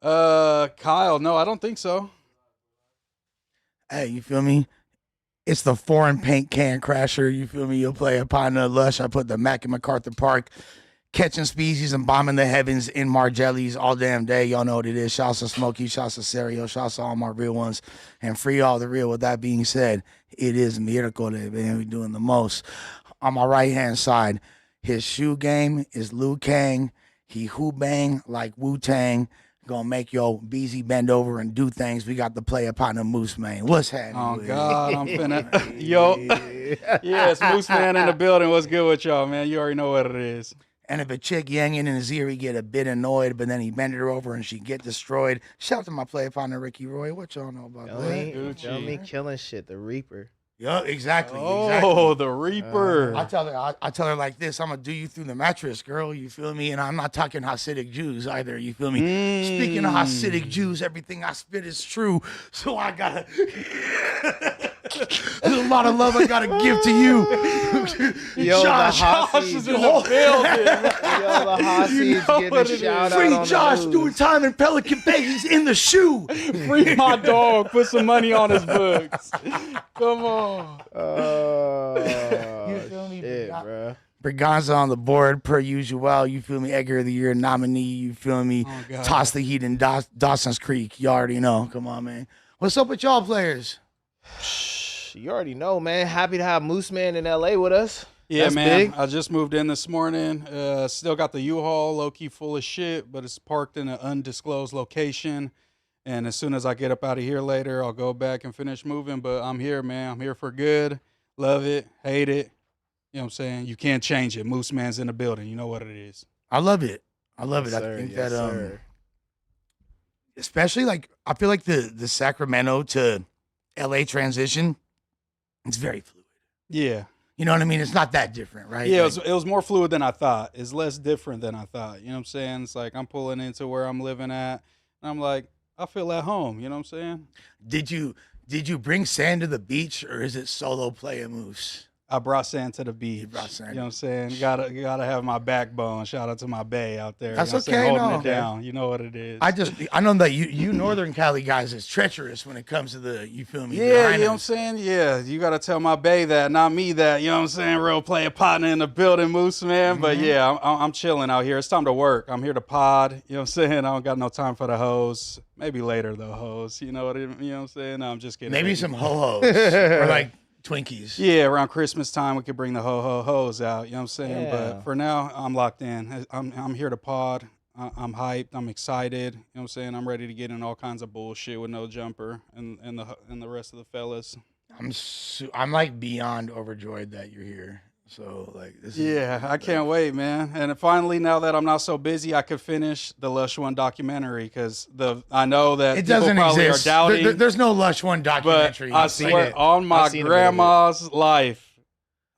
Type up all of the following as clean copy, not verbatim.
Kyle, no, I don't think so. Hey, you feel me? It's the foreign paint can crasher. You feel me? You'll play upon the Lush. I put the Mac in MacArthur Park, catching species and bombing the heavens in Margelli's all damn day. Y'all know what it is. Shouts to Smokey, shouts to Serio, shouts to all my real ones, and free all the real. With that being said, it is miracle that man we doing the most. On my right hand side, his shoe game is Liu Kang. He who bang like Wu Tang. Gonna make your BZ bend over and do things. We got to play upon the Moose Man. What's happening? Oh God, I'm finna yo. Yeah, it's Moose Man in the building. What's good with y'all, man? You already know what it is. And if a chick yanging in his ear, he get a bit annoyed, but then he bend her over and she get destroyed. Shout out to my play partner Ricky Roy. What y'all know about that? Tell me killing shit, the Reaper. Yeah, exactly. Oh, exactly. the Reaper. I tell her like this. I'm gonna do you through the mattress, girl. You feel me? And I'm not talking Hasidic Jews either. You feel me? Speaking of Hasidic Jews, everything I spit is true. So I gotta. There's a lot of love I gotta give to you. Yo, Josh is in the building. Yo, the Hostage getting a shout out. Free on Josh the doing time in Pelican Bay. He's in the shoe. Free my dog. Put some money on his books. Come on. You feel me? Shit, bro. Braganza on the board per usual. You feel me? Edgar of the Year nominee. You feel me? Oh, Toss the heat in Dawson's Creek. You already know. Come on, man. What's up with y'all players? You already know, man. Happy to have Moose Man in LA with us. Yeah, That's man. big. I just moved in this morning. Still got the U-Haul low-key full of shit, but it's parked in an undisclosed location. And as soon as I get up out of here later, I'll go back and finish moving. But I'm here, man. I'm here for good. Love it. Hate it. You know what I'm saying? You can't change it. Moose Man's in the building. You know what it is. I love it. I love Yes, it. sir. I think Yes, that sir. especially like I feel like the Sacramento to LA transition, it's very fluid. Yeah. You know what I mean? It's not that different, right? Yeah, Like, it was more fluid than I thought. It's less different than I thought. You know what I'm saying? It's like I'm pulling into where I'm living at. And I'm like, I feel at home. You know what I'm saying? did you bring sand to the beach or is it solo play Moose? I brought sand to the beach. You brought sand. You know what I'm saying? Gotta have my backbone. Shout out to my bae out there. That's you know what I'm saying? okay, Holding no. it down. You know what it is. I know that you Northern Cali guys is treacherous when it comes to the, you feel me? Yeah, you know what I'm saying? Yeah, you got to tell my bae that, not me that. You know what I'm saying? Real player partner in the building, Moose Man. But yeah, I'm chilling out here. It's time to work. I'm here to pod. You know what I'm saying? I don't got no time for the hoes. Maybe later, though, hoes. You know what I'm saying? No, I'm just kidding. Maybe some ho-hos or like Twinkies. Yeah, around Christmas time, we could bring the hoes out. You know what I'm saying? Yeah. But for now, I'm locked in. I'm here to pod. I'm hyped. I'm excited. You know what I'm saying? I'm ready to get in all kinds of bullshit with no jumper and the rest of the fellas. I'm like beyond overjoyed that you're here. So like this is Yeah, I can't wait, man. And finally, now that I'm not so busy, I could finish the Lush One documentary because I know that it people doesn't probably exist. are doubting. There's no Lush One but documentary. I I've seen swear, it. on my I've seen a bit of it. grandma's life,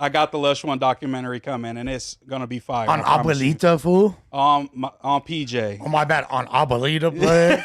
I got the Lush One documentary coming, and it's gonna be fire. On I promise you. Abuelita, fool. On PJ. Oh my bad. On Abuelita, play.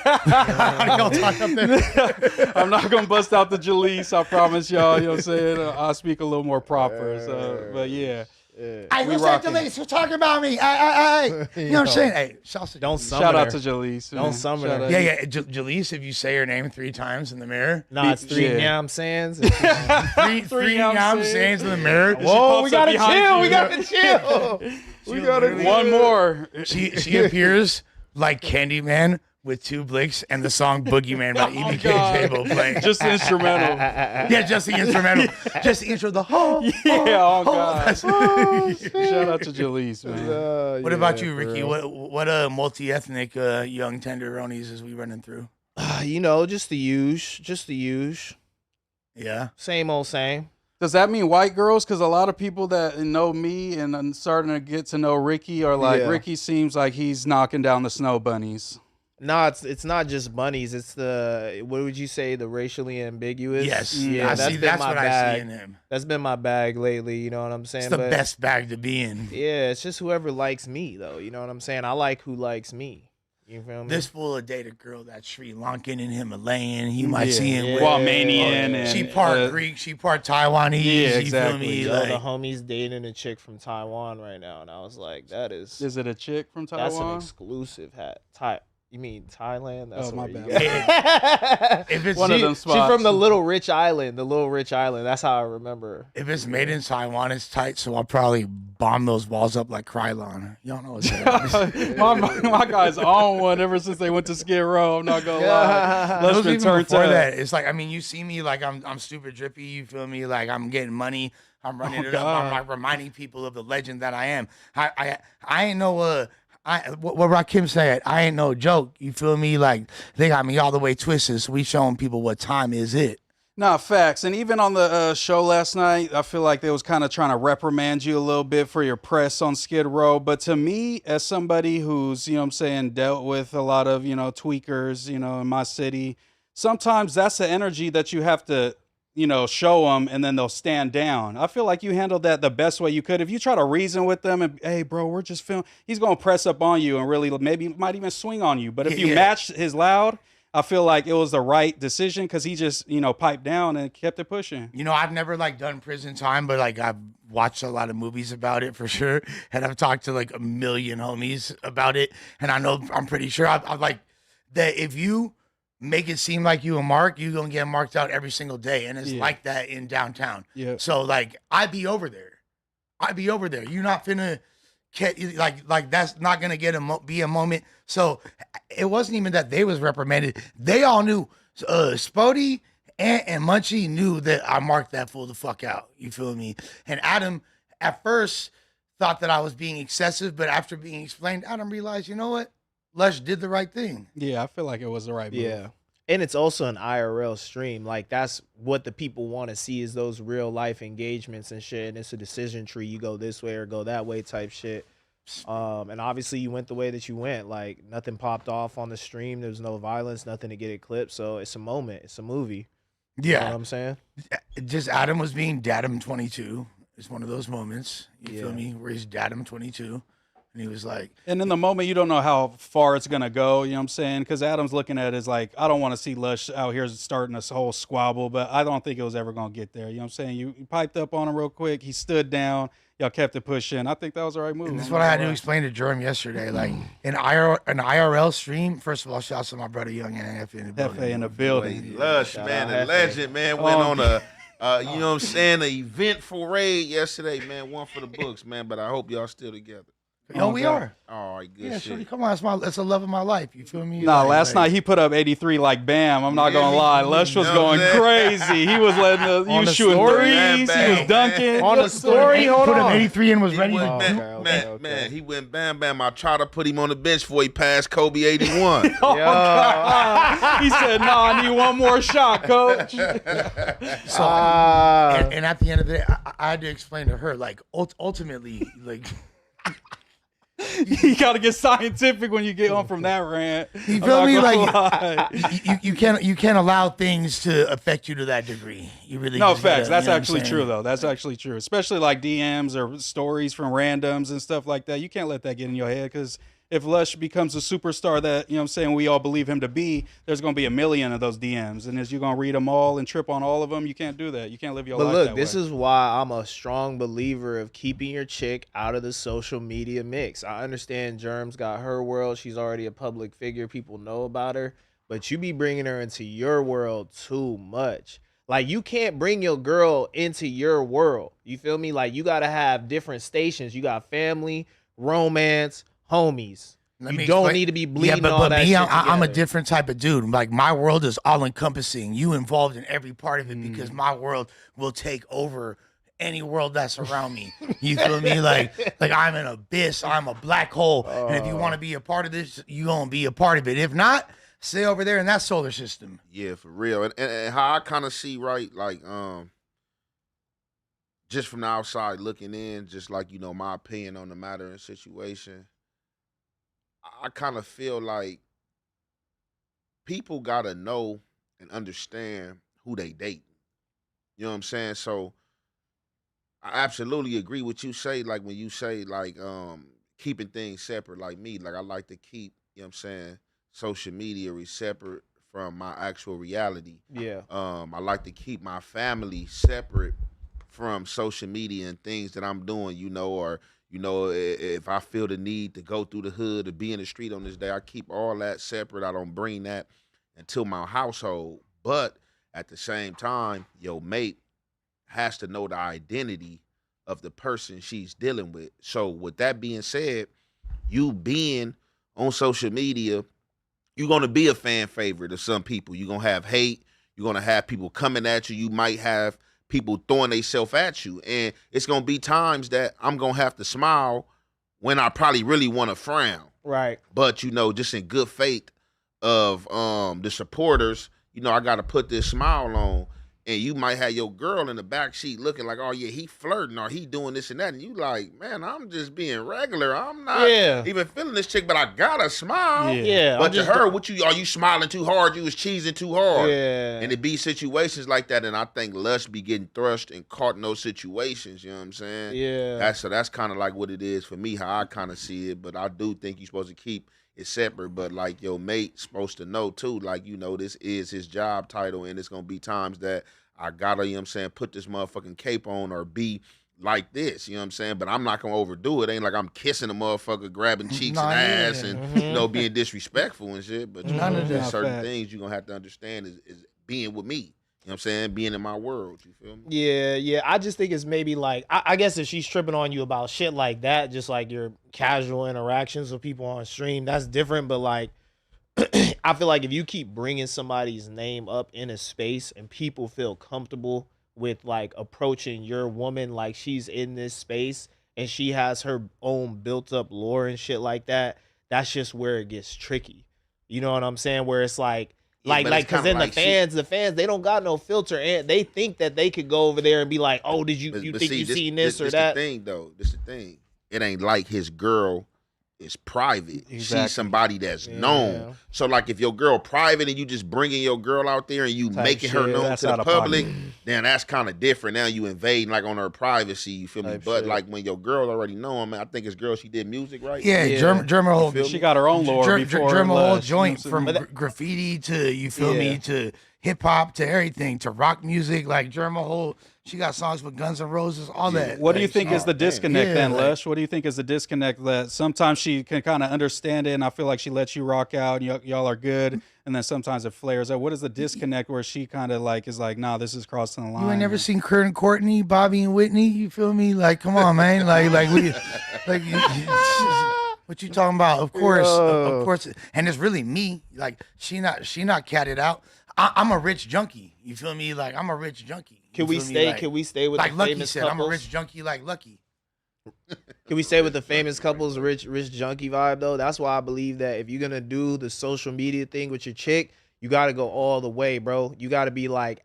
Don't talk up there. I'm not gonna bust out the Jalise, I promise y'all. You know what I'm saying? I'll speak a little more proper. So, but yeah. Hey, We what's that rocking. Jalise? Who's talking about me? Hey. You know what I'm saying? Hey, shouts to Don't Jalise. summon Shout out her. to Jalise. Don't man. summon Shout her. out- Yeah. Jalise, if you say her name 3 times in the mirror. Nah, it's three Yeah. yam sands. Three yum yum sayings. sayings in the mirror. Whoa, pops we gotta up behind chill. you. We gotta chill. We gotta One more. She appears like Candyman with 2 blicks and the song Boogeyman by Oh, EBK God. Table playing. Just the instrumental. Yeah, just the instrumental. Just the intro, the whole. Yeah, oh, God. that's- Shout out to Jalise, man. What about you, Ricky? What multi-ethnic young tenderonis is we running through? You know, just the huge. Yeah. Same old same. Does that mean white girls? Because a lot of people that know me and I'm starting to get to know Ricky are like, Yeah. Ricky seems like he's knocking down the snow bunnies. No, it's not just bunnies. It's the, what would you say, the racially ambiguous? Yes. Yeah, I that's see. been That's my what I bag. see in him. That's been my bag lately. You know what I'm saying? It's the But best bag to be in. yeah, it's just whoever likes me, though. You know what I'm saying? I like who likes me. You feel me? This fool will date a girl that's Sri Lankan and Himalayan. You might see him Yeah. with. Guamanian and She part Greek, she part Taiwanese. Yeah, You feel me? exactly. Yo, Like, the homie's dating a chick from Taiwan right now, and I was like, that is Is it a chick from that's an Taiwan? exclusive hat. You mean Thailand? That's Oh, my where you bad. If it's One of them She's from spots. the Little Rich Island. The Little Rich Island. That's how I remember. if it's made in Taiwan, it's tight. So I'll probably bomb those walls up like Krylon. Y'all know what's that. my guys on one ever since they went to Skid Row. I'm not gonna lie. It was Lush been even turned before up. that. It's like, I mean, you see me like I'm super drippy. You feel me? Like I'm getting money. I'm running it up. I'm like reminding people of the legend that I am. I ain't no what Rakim said. I ain't no joke. You feel me? Like they got me all the way twisted. So we showing people what time is it. Nah, facts. And even on the show last night, I feel like they was kind of trying to reprimand you a little bit for your press on Skid Row. But to me, as somebody who's, you know what I'm saying, dealt with a lot of, you know, tweakers, you know, in my city, sometimes that's the energy that you have to, you know, show them and then they'll stand down. I feel like you handled that the best way you could. If you try to reason with them and, hey, bro, we're just filming, he's going to press up on you and really maybe might even swing on you. But if you match his loud, I feel like it was the right decision because he just, you know, piped down and kept it pushing. You know, I've never like done prison time, but like I've watched a lot of movies about it for sure. And I've talked to like a million homies about it. And I'm pretty sure I've like that if you make it seem like you a mark, you're going to get marked out every single day. And it's like that in downtown. Yeah. So like I'd be over there. You're not finna like that's not gonna be a moment. So it wasn't even that they was reprimanded. They all knew. Spody and Munchie knew that I marked that fool the fuck out. You feel me? And Adam at first thought that I was being excessive, but after being explained, Adam realized, you know what? Lush did the right thing. Yeah, I feel like it was the right move. Yeah. And it's also an IRL stream. Like that's what the people want to see is those real life engagements and shit. And it's a decision tree. You go this way or go that way type shit. And obviously you went the way that you went. Like nothing popped off on the stream. There was no violence, nothing to get it clipped. So it's a moment. It's a movie. Yeah. You know what I'm saying? Just Adam was being Datum 22. It's one of those moments. You feel me? Where he's Datum 22. And he was like, and in the moment, you don't know how far it's going to go, you know what I'm saying? Because Adam's looking at it as like, I don't want to see Lush out here starting this whole squabble, but I don't think it was ever going to get there. You know what I'm saying? You piped up on him real quick. He stood down. Y'all kept it pushing. I think that was the right move. and this is what I had to explain to Jerome yesterday. Like, an IRL stream, first of all, shout out to my brother Young and F in the building. Hefe in the building. Lush, man, a legend, man, went on a, you know what I'm saying, an eventful raid yesterday, man, one for the books, man, but I hope y'all still together. Yo, we are. All right, good Yeah, shit. shorty, come on. It's the love of my life. You feel me? Nah, last night he put up 83 like bam. I'm not gonna lie. Lush was going crazy. He was letting you shooting threes. He was dunking. On the story, hold put him on. 83 and was He ready. went, to man, he went bam, bam. I tried to put him on the bench before he passed Kobe 81. Oh, God. He said, "Nah, I need one more shot, coach." So, and at the end of the day, I had to explain to her, like, ultimately, like, You gotta get scientific when you get on from that rant. you feel me? Like, you can't allow things to affect you to that degree. You really no, just gotta, facts. That's you know what I'm actually saying? true, though. That's actually true. Especially like DMs or stories from randoms and stuff like that. You can't let that get in your head because if Lush becomes a superstar that, you know what I'm saying, we all believe him to be, there's going to be a million of those DMs. And as you're going to read them all and trip on all of them, you can't do that. You can't live your life But that look, this way. is why I'm a strong believer of keeping your chick out of the social media mix. I understand Germ's got her world. She's already a public figure. People know about her. But you be bringing her into your world too much. Like, you can't bring your girl into your world. You feel me? Like, you got to have different stations. You got family, romance, homies. You don't need to be bleeding all that shit I'm a together. different type of dude. Like, my world is all encompassing. You involved in every part of it because my world will take over any world that's around me. You feel me? Like I'm an abyss. I'm a black hole. And if you want to be a part of this, you gonna be a part of it. If not, stay over there in that solar system. Yeah, for real. And how I kind of see, right, like, just from the outside looking in, just like, you know, my opinion on the matter and situation, I kind of feel like people got to know and understand who they date. You know what I'm saying? So I absolutely agree with you say, like, when you say, like, keeping things separate, like me, like, I like to keep, you know what I'm saying, social media is separate from my actual reality. Yeah. I like to keep my family separate from social media and things that I'm doing, you know, or, You know, if I feel the need to go through the hood to be in the street on this day, I keep all that separate. I don't bring that into my household. But at the same time, your mate has to know the identity of the person she's dealing with. So with that being said, you being on social media, you're gonna be a fan favorite of some people. You're gonna have hate. You're gonna have people coming at you. You might have people throwing themselves at you. And it's gonna be times that I'm gonna have to smile when I probably really want to frown. Right. But you know, just in good faith of the supporters, you know, I gotta put this smile on. And you might have your girl in the back seat looking like, oh yeah, he flirting or he doing this and that. And you like, man, I'm just being regular. I'm not even feeling this chick, but I gotta smile. Yeah. But to her, are you smiling too hard? You was cheesing too hard. Yeah. And it be situations like that. And I think Lush be getting thrust and caught in those situations. You know what I'm saying? Yeah. That's kind of like what it is for me, how I kind of see it. But I do think you're supposed to keep it separate. But like your mate's supposed to know too, like, you know, this is his job title, and it's gonna be times that I gotta, you know what I'm saying, put this motherfucking cape on or be like this, you know what I'm saying? But I'm not gonna overdo it. Ain't like I'm kissing a motherfucker, grabbing cheeks and ass and, you know, being disrespectful and shit. But you know, there's certain things you're gonna have to understand is being with me. You know what I'm saying? Being in my world, you feel me? Yeah. I just think it's maybe like, I guess if she's tripping on you about shit like that, just like your casual interactions with people on stream, that's different. But like, I feel like if you keep bringing somebody's name up in a space and people feel comfortable with like approaching your woman like she's in this space and she has her own built up lore and shit like that, that's just where it gets tricky. You know what I'm saying? Where it's like because then the fans, they don't got no filter and they think that they could go over there and be like, oh, did you think you seen this or that? This the thing though. This the thing. It ain't like his girl is private. Exactly. She's somebody that's known. So like if your girl private and you just bringing your girl out there and you making her known to the public, then that's kind of different. Now you invading like on her privacy, you feel me? But like when your girl already know him, I think his girl, she did music, right? Yeah. German whole, she got her own lore before German whole Lush, joint you know from graffiti to, you feel me, to hip hop to everything, to rock music. Like German whole, she got songs with Guns N' Roses, all that. What do you think is the disconnect then, like, Lush? What do you think is the disconnect that sometimes she can kind of understand it and I feel like she lets you rock out and y'all are good, and then sometimes it flares up? What is the disconnect where she kind of like is like, nah, this is crossing the line? You ain't never seen Kurt and Courtney, Bobby and Whitney? You feel me? Like, come on, man. What you talking about? Of course. And it's really me. Like, she not catted out. I'm a rich junkie. You feel me? Like, I'm a rich junkie. Can we stay with like the Lucky famous said, couples? I'm a rich junkie like Lucky. Can we stay with the famous couples rich junkie vibe though? That's why I believe that if you're gonna do the social media thing with your chick, you gotta go all the way, bro. You gotta be like,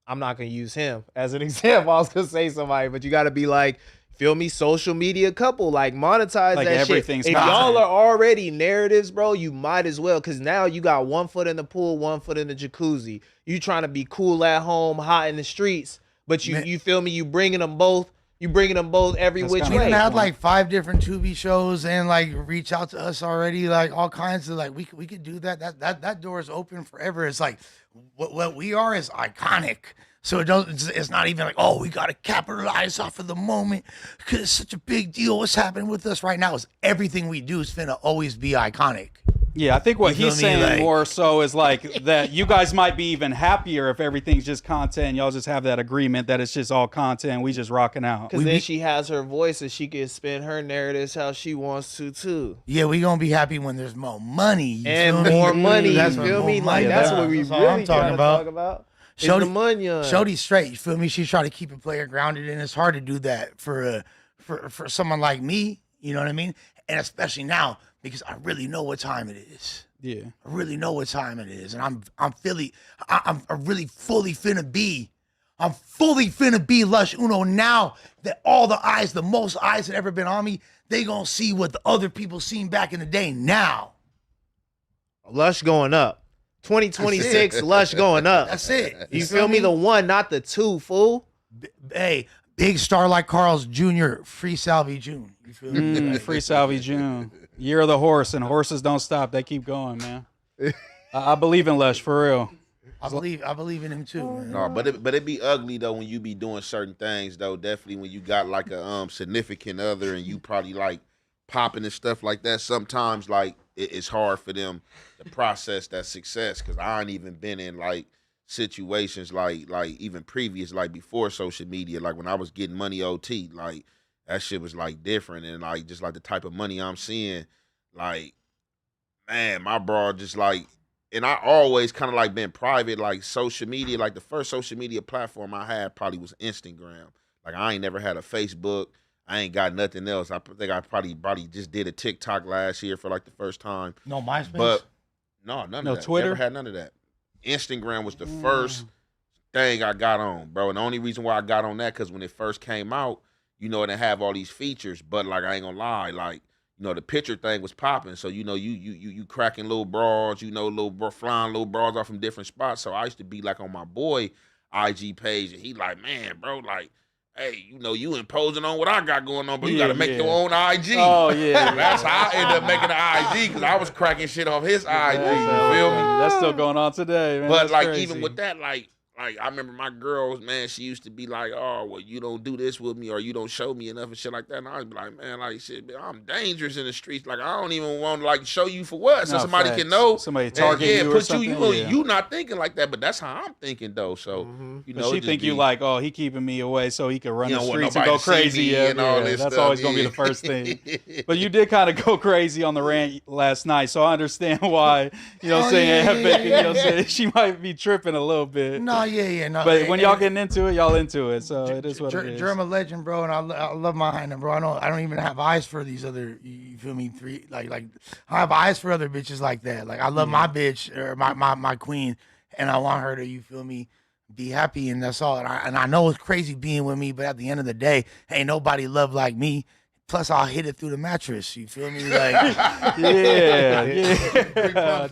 I'm not gonna use him as an example. I was gonna say somebody, but you gotta be like, feel me, social media couple, like monetize like that everything's shit. If y'all are already narratives, bro, you might as well, because now you got 1 foot in the pool, 1 foot in the jacuzzi. You trying to be cool at home, hot in the streets, but you feel me, you bringing them both every which way. We had like 5 different Tubi shows and like reach out to us already, like all kinds of like we could do that. That door is open forever. It's like what we are is iconic. So it's not even like, oh, we got to capitalize off of the moment because it's such a big deal. What's happening with us right now is everything we do is finna always be iconic. Yeah, I think what he's saying like, more so is like that you guys might be even happier if everything's just content. Y'all just have that agreement that it's just all content. We just rocking out. Because then she has her voice and she can spin her narratives how she wants to too. Yeah, we gonna be happy when there's more money. And more money, you feel me? Like that's what we really talking about. Shorty's straight, you feel me? She's trying to keep a player grounded, and it's hard to do that for someone like me, you know what I mean? And especially now, because I really know what time it is. Yeah. I really know what time it is. And I'm really fully finna be Lush Uno now that all the most eyes that ever been on me, they gonna see what the other people seen back in the day now. Lush going up. 2026, Lush going up. That's it. You feel me? The 1, not the 2, fool. Hey, big star like Carl's Jr., free Salvi June. You feel me? Free Salvi June. Year of the horse, and horses don't stop. They keep going, man. I believe in Lush, for real. I believe in him too, man. No, but it be ugly though when you be doing certain things though. Definitely when you got like a significant other and you probably like popping and stuff like that. Sometimes like it's hard for them to process that success because I ain't even been in like situations like even previous like before social media. Like when I was getting money OT, like that shit was like different and like just like the type of money I'm seeing, like man, my bro just like. And I always kind of like been private, like social media. Like the first social media platform I had probably was Instagram. Like I ain't never had a Facebook. I ain't got nothing else. I think I probably just did a TikTok last year for like the first time. No MySpace. But no, none No of that. Twitter? Never had none of that. Instagram was the first thing I got on, bro. And the only reason why I got on that because when it first came out, you know, it didn't have all these features. But like I ain't gonna lie, like. You know, the picture thing was popping. So, you know, you cracking little bras, you know, flying little bras off from different spots. So I used to be like on my boy IG page and he like, man, bro, like, hey, you know, you imposing on what I got going on, but you got to make your own IG. Oh, yeah. That's how I ended up making the IG because I was cracking shit off his IG. You feel me? That's still going on today, man. But That's like crazy. even with that, like I remember my girls, man, she used to be like, oh, well, you don't do this with me or you don't show me enough and shit like that. And I was like, man, like shit, man, I'm dangerous in the streets. Like I don't even want to like show you for what. So No, somebody facts. can know. Somebody and, target you or put something. you not thinking like that, but that's how I'm thinking though. So you But know, she it just think you be- like, oh, he keeping me away so he can run You the don't want streets and nobody go to see crazy. me Yeah, and all this that's stuff, always gonna be yeah. the first thing. But you did kind of go crazy on the rant last night, so I understand why. You know, what I'm saying, you know, what I'm saying she might be tripping a little bit. No, yeah, no. But when y'all getting into it, y'all into it. So it is what it is. Germ a legend, bro, and I love my hyena, bro. I don't even have eyes for these other. You feel me? Like I have eyes for other bitches like that. Like I love my bitch or my queen, and I want her to. You feel me? Be happy, and that's all. And I know it's crazy being with me, but at the end of the day, ain't nobody love like me. Plus, I'll hit it through the mattress. You feel me? Like, yeah.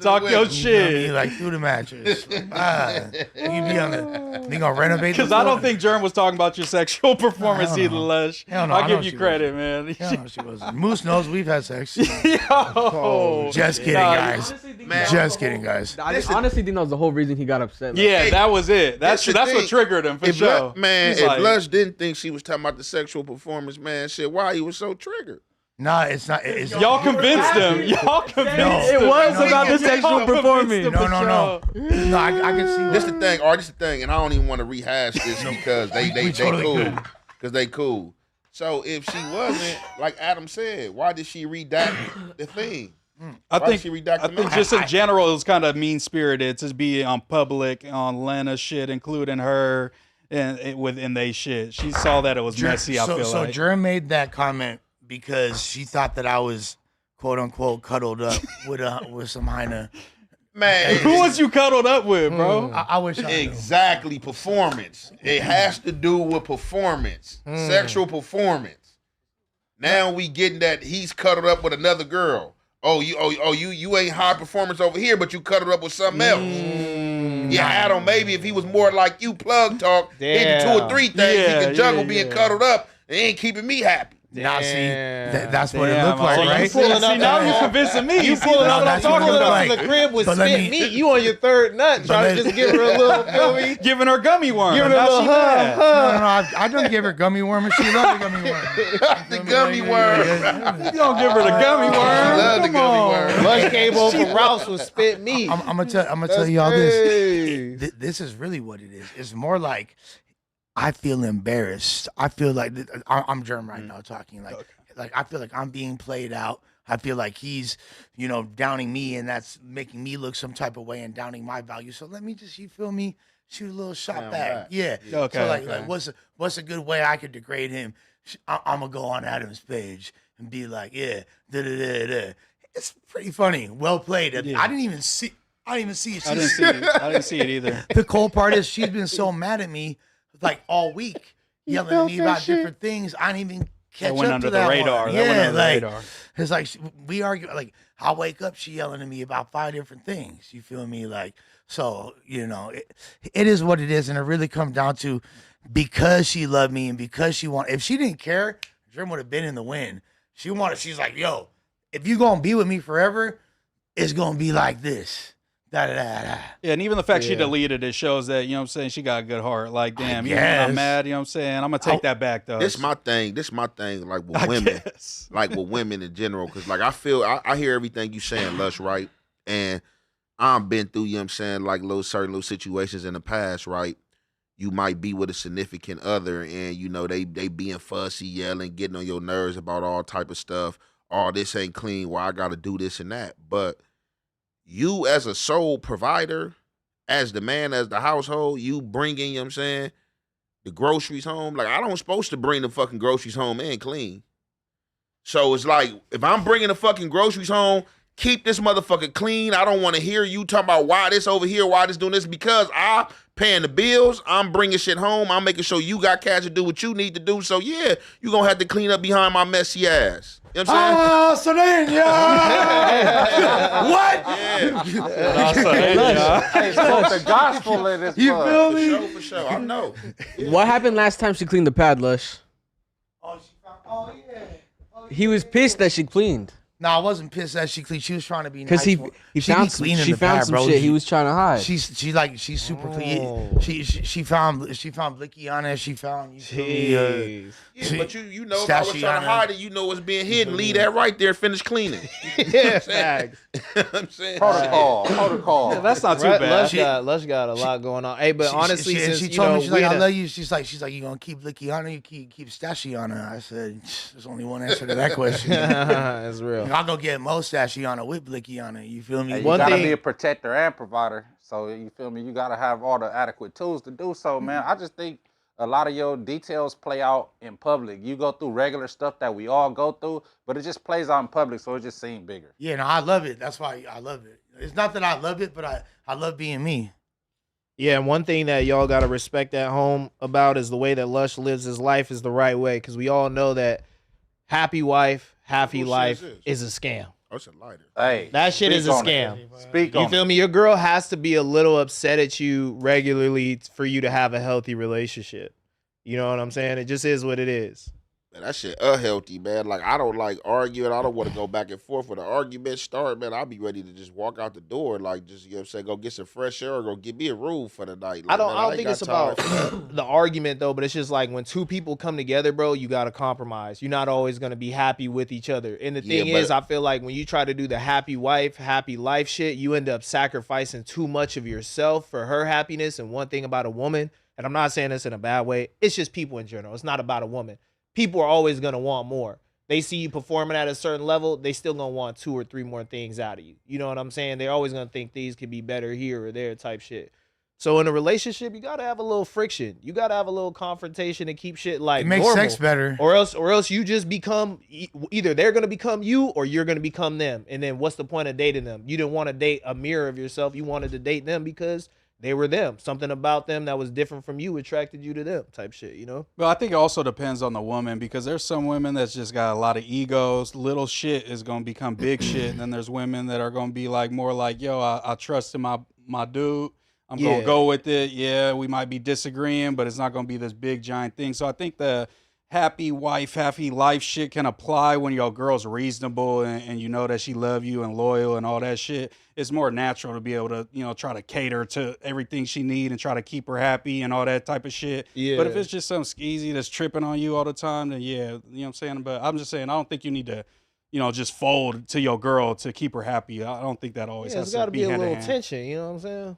Talk your you feel me? shit. Like through the mattress. You be on the. They gonna renovate. Because I don't think Germ was talking about your sexual performance hell no. either, Lush. Hell no, I'll I know give you she credit, man. Hell no, she wasn't. Moose knows we've had sex. Yo. Just kidding, Nah, guys. Man. Just kidding, guys. I honestly think that was the whole reason he got upset. Yeah, Hey, that was it. That's the what thing. triggered him for If sure. man, He's if like, Lush didn't think she was talking about the sexual performance, man, shit, why he was so triggered? Nah, it's not. It's y'all convinced him. Y'all convinced It him. was about the Y'all sexual convinced performance. him No, for no, no. sure. No, I can see. This the thing, or this the thing, and I don't even want to rehash this because they totally cool, could. because they cool. So if she wasn't, like Adam said, why did she redact the thing? I Why think did she redact I the think message? just in general, it was kind of mean spirited to be on public on Lena shit, including her and within they shit. She saw that it was messy. I feel so like. Germ made that comment because she thought that I was quote unquote cuddled up with some hyena. Man, Who was you cuddled up with, bro? I wish I knew. exactly performance. It has to do with performance, sexual performance. Now we getting that he's cuddled up with another girl. You ain't high performance over here, but you cuddled up with something else. Yeah, Adam, maybe if he was more like you, plug talk, hit the 2 or 3 things, he Yeah, could juggle yeah, being yeah. cuddled up. It ain't keeping me happy. Now see, that's what it Damn, looked like, so you right? See, now you're convincing me. You pulling No, up, that's you what it pulling looked up to like. the crib with But let spit me- meat. You on your 3rd nut, trying to let- just give her a little, feel me? giving her gummy worm. Give her a Now little she mad. No, I don't give her gummy worm, and she loved the gummy worm. The gummy worm. You don't give her the gummy She worm. love the Come gummy on. worm. Lush came over from Rouse with spit meat. I'm gonna tell y'all this. This is really what it is. It's more like I feel embarrassed. I feel like I'm Germ right now talking like I feel like I'm being played out. I feel like he's, downing me, and that's making me look some type of way and downing my value. So let me just, you feel me, shoot a little shot Down back. back. Yeah. Okay, So like okay. what's a good way I could degrade him? I'm gonna go on Adam's page and be like, yeah, da da da da. It's pretty funny. Well played. Yeah. I didn't even see it. I didn't see it. I didn't see it either. The cool part is she's been so mad at me like all week, yelling at me about different things. I didn't even catch That went up under to the that radar. one. That went Yeah, under the like radar. it's like we argue. Like I wake up, she yelling at me about 5 different things. You feel me? Like so, it is what it is, and it really comes down to because she loved me and because she wanted. If she didn't care, Dream would have been in the win. She's like, yo, if you gonna be with me forever, it's gonna be like this. Da, da, da, da. Yeah, and even the fact she Yeah. deleted it shows that, you know what I'm saying, she got a good heart. Like, damn, even when guess. I'm mad, you know what I'm saying, I'm going to take that back, though. This my thing. Like with I women, guess. like with women in general, because like I hear everything you saying, Lush, right? And I've been through, you know what I'm saying, like certain little situations in the past, right? You might be with a significant other, and you know they being fussy, yelling, getting on your nerves about all type of stuff. Oh, this ain't clean. Well, I got to do this and that. But you as a sole provider, as the man, as the household, you bringing, you know what I'm saying, the groceries home. Like, I don't supposed to bring the fucking groceries home and clean. So it's like, if I'm bringing the fucking groceries home, keep this motherfucker clean. I don't want to hear you talk about why this over here, why this doing this, because I'm paying the bills. I'm bringing shit home. I'm making sure you got cash to do what you need to do. So yeah, you going to have to clean up behind my messy ass. You know what I'm saying? Oh, so then, what? Hey, spoke the gospel in this You mug. feel For me? sure, for sure. I know. What happened last time she cleaned the pad, Lush? Oh, she found. Oh yeah. Oh, He was pissed that she cleaned. No, I wasn't pissed that she cleaned. She was trying to be Because nice. he She found be some, cleaning she the found pad, some bro. shit he was trying to hide. She's super clean. Oh. She found Blicky on it. She found you feel me, Jeez. Yeah, but you know, if I was trying to hide it, you know what's being hidden. Leave that right there. Finish cleaning. Yeah, facts. You know what I'm saying? Protocol. Yeah, that's not too bad. Lush got a lot going on. Hey, but honestly, since she you told know, me, she's we like, I in a- love you. She's like, you gonna keep Blicky on her? You keep Stashy on her? I said, there's only one answer to that question. That's real. I'll go get Mo Stashy on her with Blicky on her. You feel me? Hey, you One gotta thing- be a protector and provider. So you feel me? You gotta have all the adequate tools to do so, man. I just think a lot of your details play out in public. You go through regular stuff that we all go through, but it just plays out in public, so it just seems bigger. Yeah, no, I love it. That's why I love it. It's not that I love it, but I love being me. Yeah, and one thing that y'all gotta respect at home about is the way that Lush lives his life is the right way. Because we all know that happy wife, happy Who life says is a scam. Oh, it's a lighter. Hey, That shit speak is a on scam. it. Speak You on feel it. me? Your girl has to be a little upset at you regularly for you to have a healthy relationship. You know what I'm saying? It just is what it is. Man, that shit unhealthy, man. Like, I don't like arguing. I don't want to go back and forth. When the argument start, man, I'll be ready to just walk out the door. Like, just, you know what I'm saying, go get some fresh air or go give me a room for the night. Like, I don't man, ain't think got it's about time for that. the argument though, but it's just like when two people come together, bro, you gotta compromise. You're not always gonna be happy with each other. And the Yeah, thing but- is, I feel like when you try to do the happy wife, happy life shit, you end up sacrificing too much of yourself for her happiness. And one thing about a woman, and I'm not saying this in a bad way, it's just people in general. It's not about a woman. People are always gonna want more. They see you performing at a certain level, they still gonna want 2 or 3 more things out of you. You know what I'm saying? They're always gonna think these could be better here or there type shit. So in a relationship, you gotta have a little friction. You gotta have a little confrontation to keep shit like It makes normal. sex better. Or else you just become either they're gonna become you or you're gonna become them. And then what's the point of dating them? You didn't want to date a mirror of yourself. You wanted to date them because they were them. Something about them that was different from you attracted you to them type shit, you know? Well, I think it also depends on the woman because there's some women that's just got a lot of egos. Little shit is going to become big shit. And then there's women that are going to be like more like, yo, I trust in my dude. I'm going Yeah. to go with it. Yeah, we might be disagreeing, but it's not going to be this big giant thing. So I think the happy wife, happy life shit can apply when your girl's reasonable and you know that she love you and loyal and all that shit. It's more natural to be able to, you know, try to cater to everything she need and try to keep her happy and all that type of shit. Yeah. But if it's just some skeezy that's tripping on you all the time, then yeah, you know what I'm saying? But I'm just saying, I don't think you need to, you know, just fold to your girl to keep her happy. I don't think that always Yeah, has there's got to to be a hand in little hand. tension, you know what I'm saying?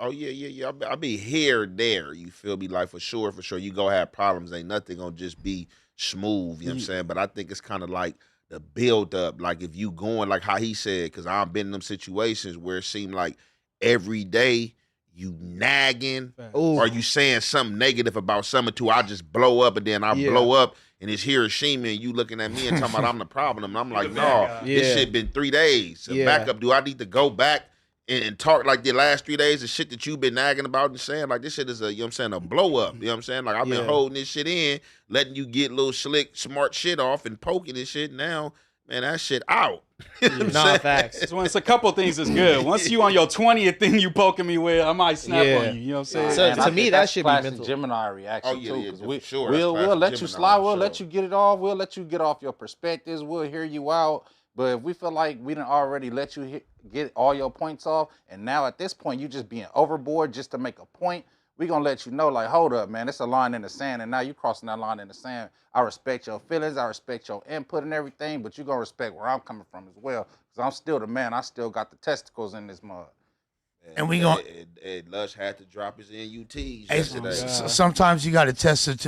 Oh, yeah. I be here, there. You feel me? Like, for sure. You gonna have problems. Ain't nothing gonna just be smooth, you know what I'm saying? But I think it's kind of like the build up. Like, if you going, like how he said, because I've been in them situations where it seemed like every day you nagging Ooh. or you saying something negative about something too. I just blow up and then I Yeah. blow up and it's Hiroshima and you looking at me and talking about I'm the problem. And I'm like, no, this Yeah. shit been 3 days. So Yeah. back up. Do I need to go back and talk like the last 3 days of shit that you've been nagging about and saying? Like, this shit is a, you know what I'm saying, a blow up. You know what I'm saying? Like, I've been Yeah. holding this shit in, letting you get little slick, smart shit off and poking this shit. Now, man, that shit out. You know what I'm Nah, saying? facts. So it's a couple things is good. Once you on your 20th thing you poking me with, I might snap Yeah. on you. You know what I'm saying? So- And I to me, think that that's should be classic mental. Gemini reaction Oh, yeah, too. yeah, 'Cause for sure. We'll That's let classic you Gemini, slide. for We'll let sure. you get it off. We'll let you get off your perspectives. We'll hear you out. But if we feel like we done already let you get all your points off, and now at this point you just being overboard just to make a point. We gonna let you know, like, hold up, man, it's a line in the sand, and now you crossing that line in the sand. I respect your feelings, I respect your input and everything, but you gonna respect where I'm coming from as well, because I'm still the man. I still got the testicles in this mud. And we gon' and Lush had to drop his NUTs Hey, yesterday. sometimes you got to test it.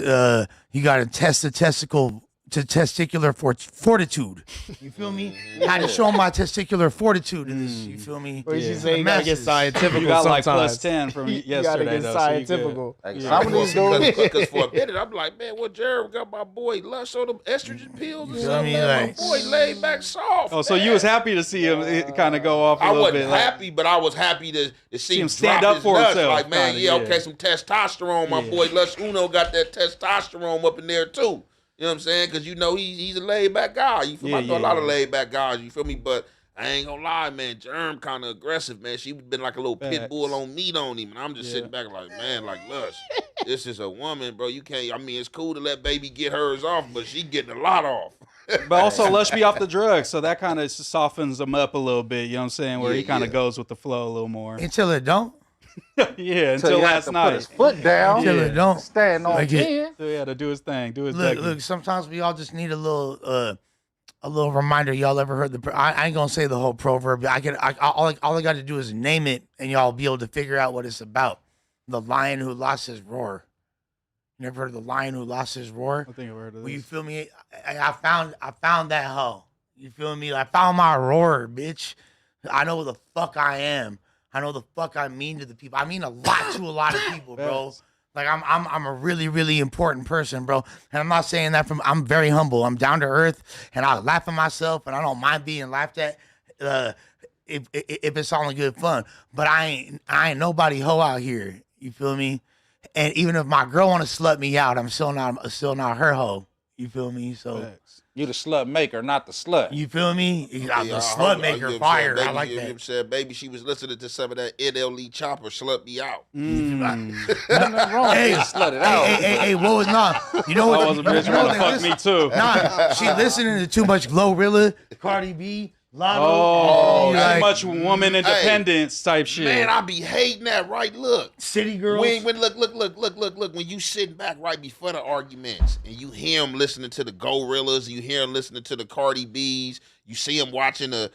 You got to test the testicular fortitude. You feel me? I had to show him my testicular fortitude in this. You feel me? Or you Yeah. should say you gotta get Masses. scientific. You got like sometimes. plus 10 from You gotta yesterday, get though. So you good. scientific. Like, Yeah. some of these dudes, Because for a minute, I'm like, man, what Jared got my boy Lush on them estrogen pills or feel something? me? Man, Like- my boy laid back soft. Oh, so you was happy to see him kind of go off a I little wasn't bit. like- happy, but I was happy to see him him stand drop up his for nuts. himself, Like, man, kinda, yeah, yeah. okay, some testosterone. My Yeah. boy Lush Uno got that testosterone up in there too. You know what I'm saying? Because you know he's a laid back guy. You feel me? I know a lot of laid back guys. You feel me? But I ain't gonna lie, man. Germ kind of aggressive, man. She been like a little pit Facts. bull on meat on him, and I'm just Yeah. sitting back like, man, like Lush, this is a woman, bro. You can't. I mean, it's cool to let baby get hers off, but she getting a lot off. But also, Lush be off the drugs, so that kind of softens him up a little bit. You know what I'm saying? Where Yeah, he kind of yeah. goes with the flow a little more. Until it don't. Yeah, so until he had last to put night. his foot down, Until it don't. stand on Like it- 10. So he had to do his thing, do his Look, Dougie. look. Sometimes we all just need a little reminder. Y'all ever heard the? I ain't gonna say the whole proverb. All I got to do is name it, and y'all be able to figure out what it's about. The lion who lost his roar. You never heard of the lion who lost his roar? I think I heard of Well, you this. feel me? I found that hoe. You feel me? I found my roar, bitch. I know who the fuck I am. I know the fuck I mean to the people. I mean a lot to a lot of people, bro. Facts. Like I'm a really, really important person, bro. And I'm not saying that I'm very humble. I'm down to earth, and I laugh at myself, and I don't mind being laughed at. If it's all in good fun, but I ain't nobody hoe out here. You feel me? And even if my girl want to slut me out, I'm still not her hoe. You feel me? So Facts. You the slut maker, not the slut. you feel me? I'm the I slut heard- maker, you fire. said, I like you that. said, baby, she was listening to some of that NLE Chopper, slut me out. Mm. Nothing wrong with Hey, being slutted out. Hey, what was not? You know what? I was a bitch you know trying to what fuck they me too. Nah, she listening to too much Glorilla, Cardi B, Lotto. Oh, like, too much woman independence type shit. Man, I be hating that, right? Look. City Girls. When look, when you sitting back right before the arguments and you hear him listening to the Gorillas, you hear him listening to the Cardi B's, you see him watching the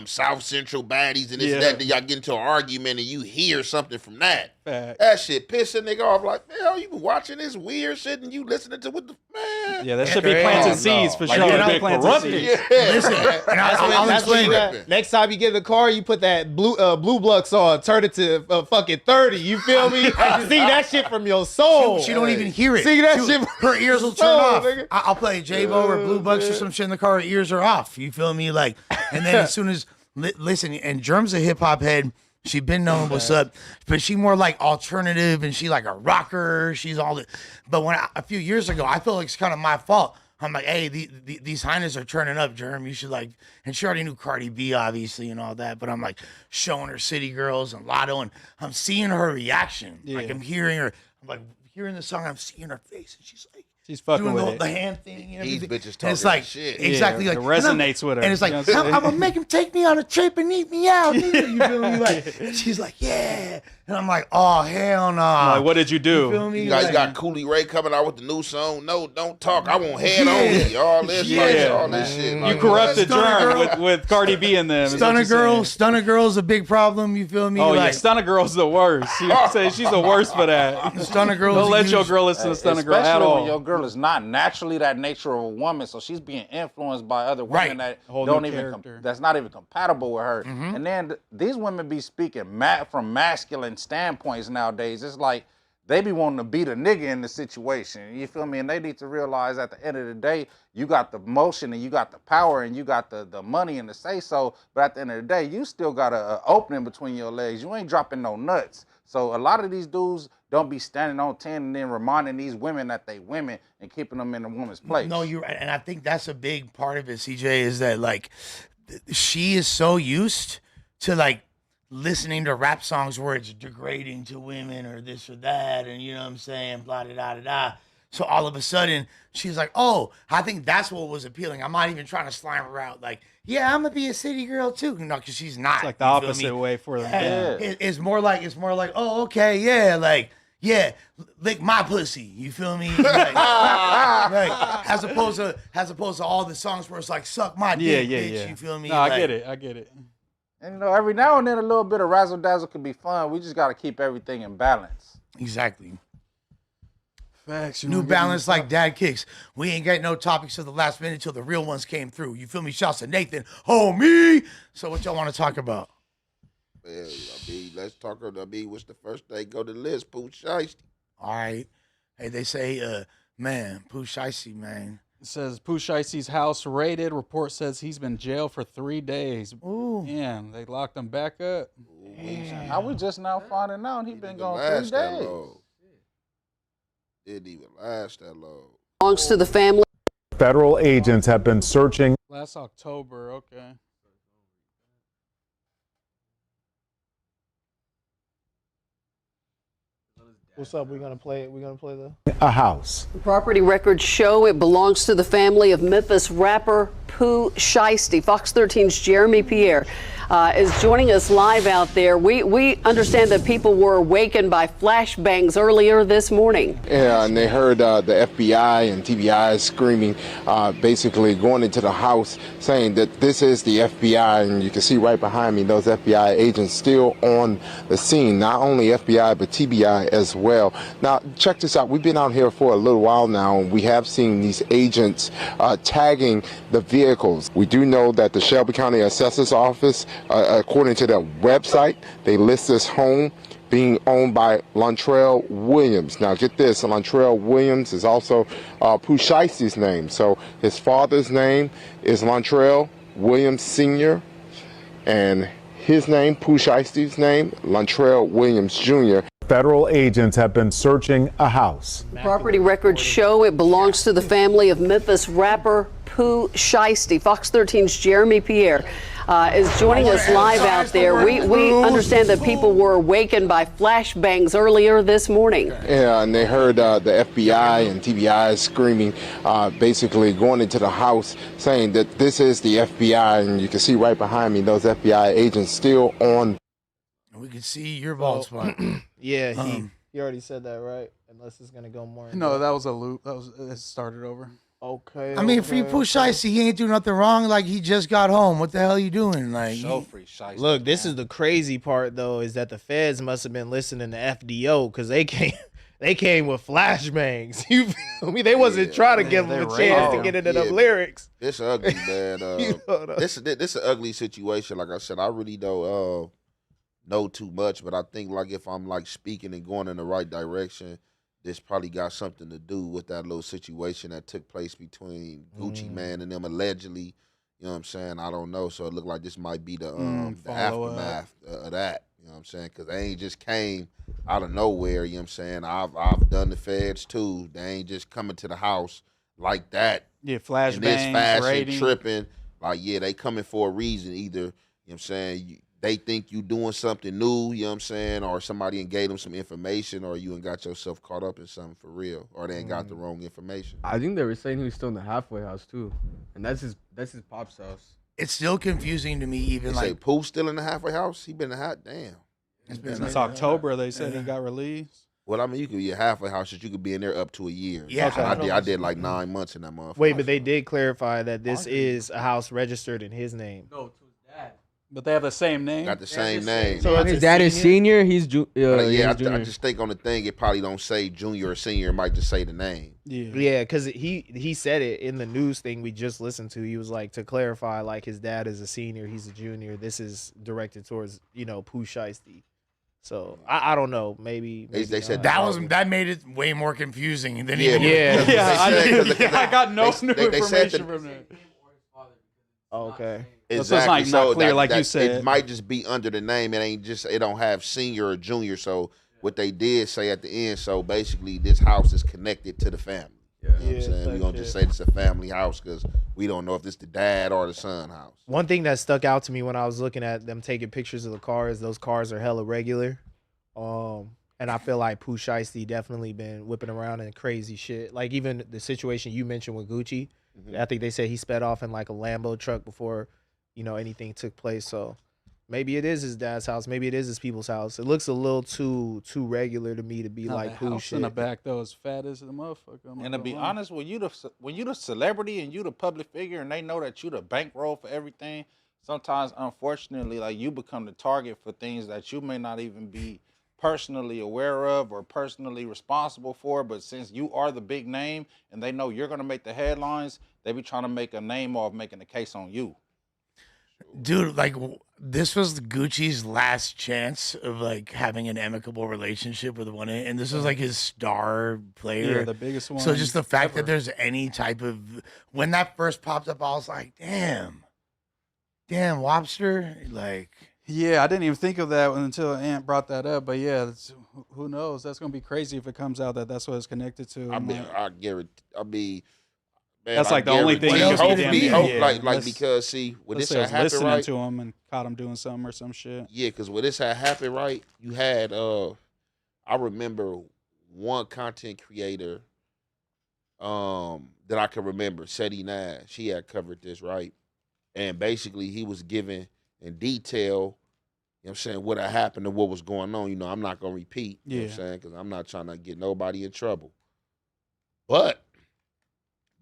South Central baddies and this and that, then y'all get into an argument and you hear something from that. Fact. That shit piss a nigga off like, man, you been watching this weird shit and you listening to what the man. Yeah, that should be crazy. planting Oh, seeds for Like, sure. you Big know, planting corrupted. seeds. Listen, and I'll That's when explain. you next time you get in the car, you put that blue blux on, turn it to fucking 30. You feel me? See that shit from your soul. She don't even hear it. See that She- shit? Her ears will turn soul, off. nigga. I'll play J-Bo or Blue Bucks or some shit in the car. Her ears are off. You feel me? Like, and then as soon as listen, and Germ's a hip hop head. She been knowing what's up, but she more like alternative, and she like a rocker. She's all the. But a few years ago, I feel like it's kind of my fault. I'm like, hey, these hyenas are turning up, Germ. You should like, and she already knew Cardi B, obviously, and all that. But I'm like showing her City Girls and Lotto, and I'm seeing her reaction. Like I'm hearing her. I'm like hearing the song. I'm seeing her face, and she's like. She's fucking Doing with the it. hand thing and These everything. bitches And talking it's like shit. exactly Yeah, like it resonates with her. And it's like You know what I'm saying? I'm gonna make him take me on a trip and eat me out. Nigga. You feel me? Like and she's like, yeah, and I'm like, oh hell no. Like, what did you do? You feel me? You guys Like, got Cooley Ray coming out with the new song. No, don't talk. I want head only. All this, Yeah. all this shit. You Like, corrupted Stunner Germ Girl. with Cardi B in them. is what you're saying. Stunner girl's a big problem. You feel me? Oh, yeah. like, Stunner Girl's the worst. You say she's the worst for that. Stunner girl's Don't a let your huge- girl listen to Stunner Girl at Especially when all. your girl is not naturally that nature of a woman, so she's being influenced by other women Right. that A whole don't new even character. that's not even compatible with her. Mm-hmm. And then these women be speaking from masculine standpoints nowadays. It's like they be wanting to beat a nigga in the situation. You feel me? And they need to realize at the end of the day, you got the motion and you got the power and you got the money and the say so. But at the end of the day, you still got a opening between your legs. You ain't dropping no nuts. So a lot of these dudes don't be standing on 10 and then reminding these women that they women and keeping them in a woman's place. No, you're right. And I think that's a big part of it, CJ, is that like she is so used to like listening to rap songs where it's degrading to women or this or that, and you know what I'm saying, blah da da da da. So all of a sudden, she's like, oh, I think that's what was appealing. I'm not even trying to slime her out. Like, yeah, I'm gonna be a city girl too. No, because she's not. It's like the you feel opposite me? way for them. Yeah. Yeah. It's more like, oh, okay, yeah, like, yeah, lick my pussy. You feel me? Like, like, as opposed to all the songs where it's like, suck my dick, bitch. You feel me? No, like, I get it. And you know, every now and then a little bit of razzle dazzle can be fun. We just got to keep everything in balance. Exactly. Facts. New Balance like dad kicks. We ain't got no topics till the last minute till the real ones came through. You feel me? Shouts to Nathan. Homie. So what y'all want to talk about? Well, let's talk about, what's the first thing go to the list? Pooh Shiesty. All right. Hey, they say, man, Pooh Shiesty, man. It says Pooh Shiesty's house raided. Report says he's been jailed for 3 days. Ooh. Damn, they locked him back up. How we just now finding out he been gone 3 Last that days. long. Didn't even last that long. Belongs to the family. Federal agents have been searching. Last October, okay. What's up? We're gonna play the A house. Property records show it belongs to the family of Memphis rapper Pooh Shiesty. Fox 13's Jeremy Pierre is joining us live out there. We understand that people were awakened by flashbangs earlier this morning. Yeah, and they heard the FBI and TBI screaming, basically going into the house saying that this is the FBI, and you can see right behind me those FBI agents still on the scene. Not only FBI, but TBI as well. Now, check this out. We've been out here for a little while now, and we have seen these agents tagging the vehicles. We do know that the Shelby County Assessor's Office, according to their website, they list this home being owned by Lontrell Williams. Now get this, Lontrell Williams is also Pooh Shiesty's name. So his father's name is Lontrell Williams Sr. and his name, Pooh Shiesty's name, Lontrell Williams Jr. Federal agents have been searching a house. Property records show it belongs to the family of Memphis rapper Pooh Shiesty. Fox 13's Jeremy Pierre is joining us live out there. We understand that people were awakened by flashbangs earlier this morning. Yeah, and they heard the FBI and TBI screaming, basically going into the house saying that this is the FBI, and you can see right behind me those FBI agents still on. We can see your bald spot. Yeah, he already said that, right? Unless it's gonna go more. No, that was a loop. It started over. Okay. I mean, free Pooh Shiesty, he ain't do nothing wrong. Like, he just got home. What the hell you doing? Like, So free Shiesty. Look, this is the crazy part though, is that the feds must have been listening to FDO because they came with flashbangs. You feel me? They wasn't trying to give them a chance to get into them lyrics. It's ugly, man. You know This an ugly situation. Like I said, I really don't know too much, but I think like if I'm like speaking and going in the right direction, this probably got something to do with that little situation that took place between Gucci Man and them allegedly. You know what I'm saying? I don't know. So it looked like this might be the aftermath of that. You know what I'm saying? Because they ain't just came out of nowhere. You know what I'm saying? I've done the feds too. They ain't just coming to the house like that. Yeah, In this flashbangs, fashion, raiding. tripping. Like, yeah, they coming for a reason. Either, you know what I'm saying, they think you doing something new, you know what I'm saying, or somebody and gave them some information, or you ain't got yourself caught up in something for real, or they ain't got the wrong information. I think they were saying he was still in the halfway house too, and that's his pop's house. it's still confusing to me, even They say like, Pooh still in the halfway house? He been in the hot damn. it's been Since like- October, they said he got released. Well, I mean, you could be a halfway house, that you could be in there up to a year. Yeah. Okay. I did like 9 months in that motherfucker. Wait, but they did clarify that this is a house registered in his name. No, to his dad. But they have the same name. Got the same name. So it's His a dad is senior. He's yeah, he's I junior. just think on the thing, it probably don't say junior or senior. It might just say the name. Yeah, because he said it in the news thing we just listened to. He was like, to clarify, like his dad is a senior, he's a junior. This is directed towards, Pooh Shiesty. So I don't know. Maybe They said not. that made it way more confusing than Yeah, even. Yeah. Yeah, I got no new they said information from that. Okay. So it's like not clear, like you said. It might just be under the name. It don't have senior or junior. So what they did say at the end, so basically this house is connected to the family. You know what I'm saying? We're going to just say it's a family house because we don't know if it's the dad or the son house. One thing that stuck out to me when I was looking at them taking pictures of the cars, those cars are hella regular. And And I feel like Pooh Shiesty definitely been whipping around in crazy shit. Like even the situation you mentioned with Gucci, I think they said he sped off in like a Lambo truck before, anything took place. So maybe it is his dad's house. Maybe it is his people's house. It looks a little too regular to me to be Nah, like the Pooh house shit. in the back though is fat as a motherfucker. I'm not And to gonna be lie. honest, when you the celebrity and you the public figure, and they know that you the bankroll for everything, sometimes unfortunately, like you become the target for things that you may not even be personally aware of or personally responsible for. But since you are the big name and they know you're gonna make the headlines, they be trying to make a name off making a case on you. Dude, like this was Gucci's last chance of like having an amicable relationship with one, and this was like his star player. Yeah, the biggest one. So just the fact ever. that there's any type of when that first popped up, I was like, damn, Lobster, like. Yeah, I didn't even think of that until Ant brought that up. But yeah, who knows? That's gonna be crazy if it comes out that that's what it's connected to. I mean, man, That's I like the only guarantee- thing you could be hopefully, damn near. like Unless- because see, when let's this say I had was happened, listening right? to him and caught him doing something or some shit. Yeah, because when this had happened, right? You had I remember one content creator that I can remember, Seti Nine. She had covered this, right? And basically he was giving in detail, you know what I'm saying, what had happened and what was going on. I'm not gonna repeat, you know what I'm saying, because I'm not trying to get nobody in trouble. But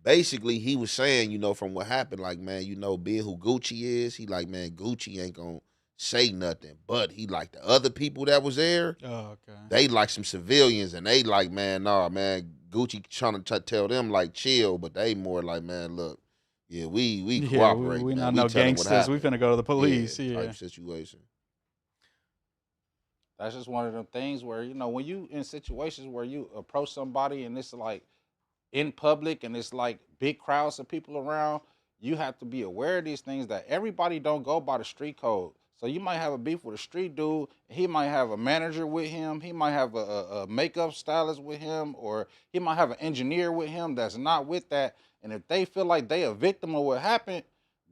basically he was saying, from what happened, like, man, being who Gucci is, he like, man, Gucci ain't gonna say nothing. But he like the other people that was there, Oh, okay. they like some civilians, and they like, man, nah, man, Gucci trying to tell them like chill, but they more like, man, look, yeah, we cooperate. we man. not no tell 'em what gangsters. We happened. finna go to the police. Yeah. Type situation. That's just one of them things where, when you in situations where you approach somebody and it's like in public and it's like big crowds of people around, you have to be aware of these things that everybody don't go by the street code. So you might have a beef with a street dude. He might have a manager with him. He might have a makeup stylist with him, or he might have an engineer with him that's not with that. And if they feel like they a victim of what happened,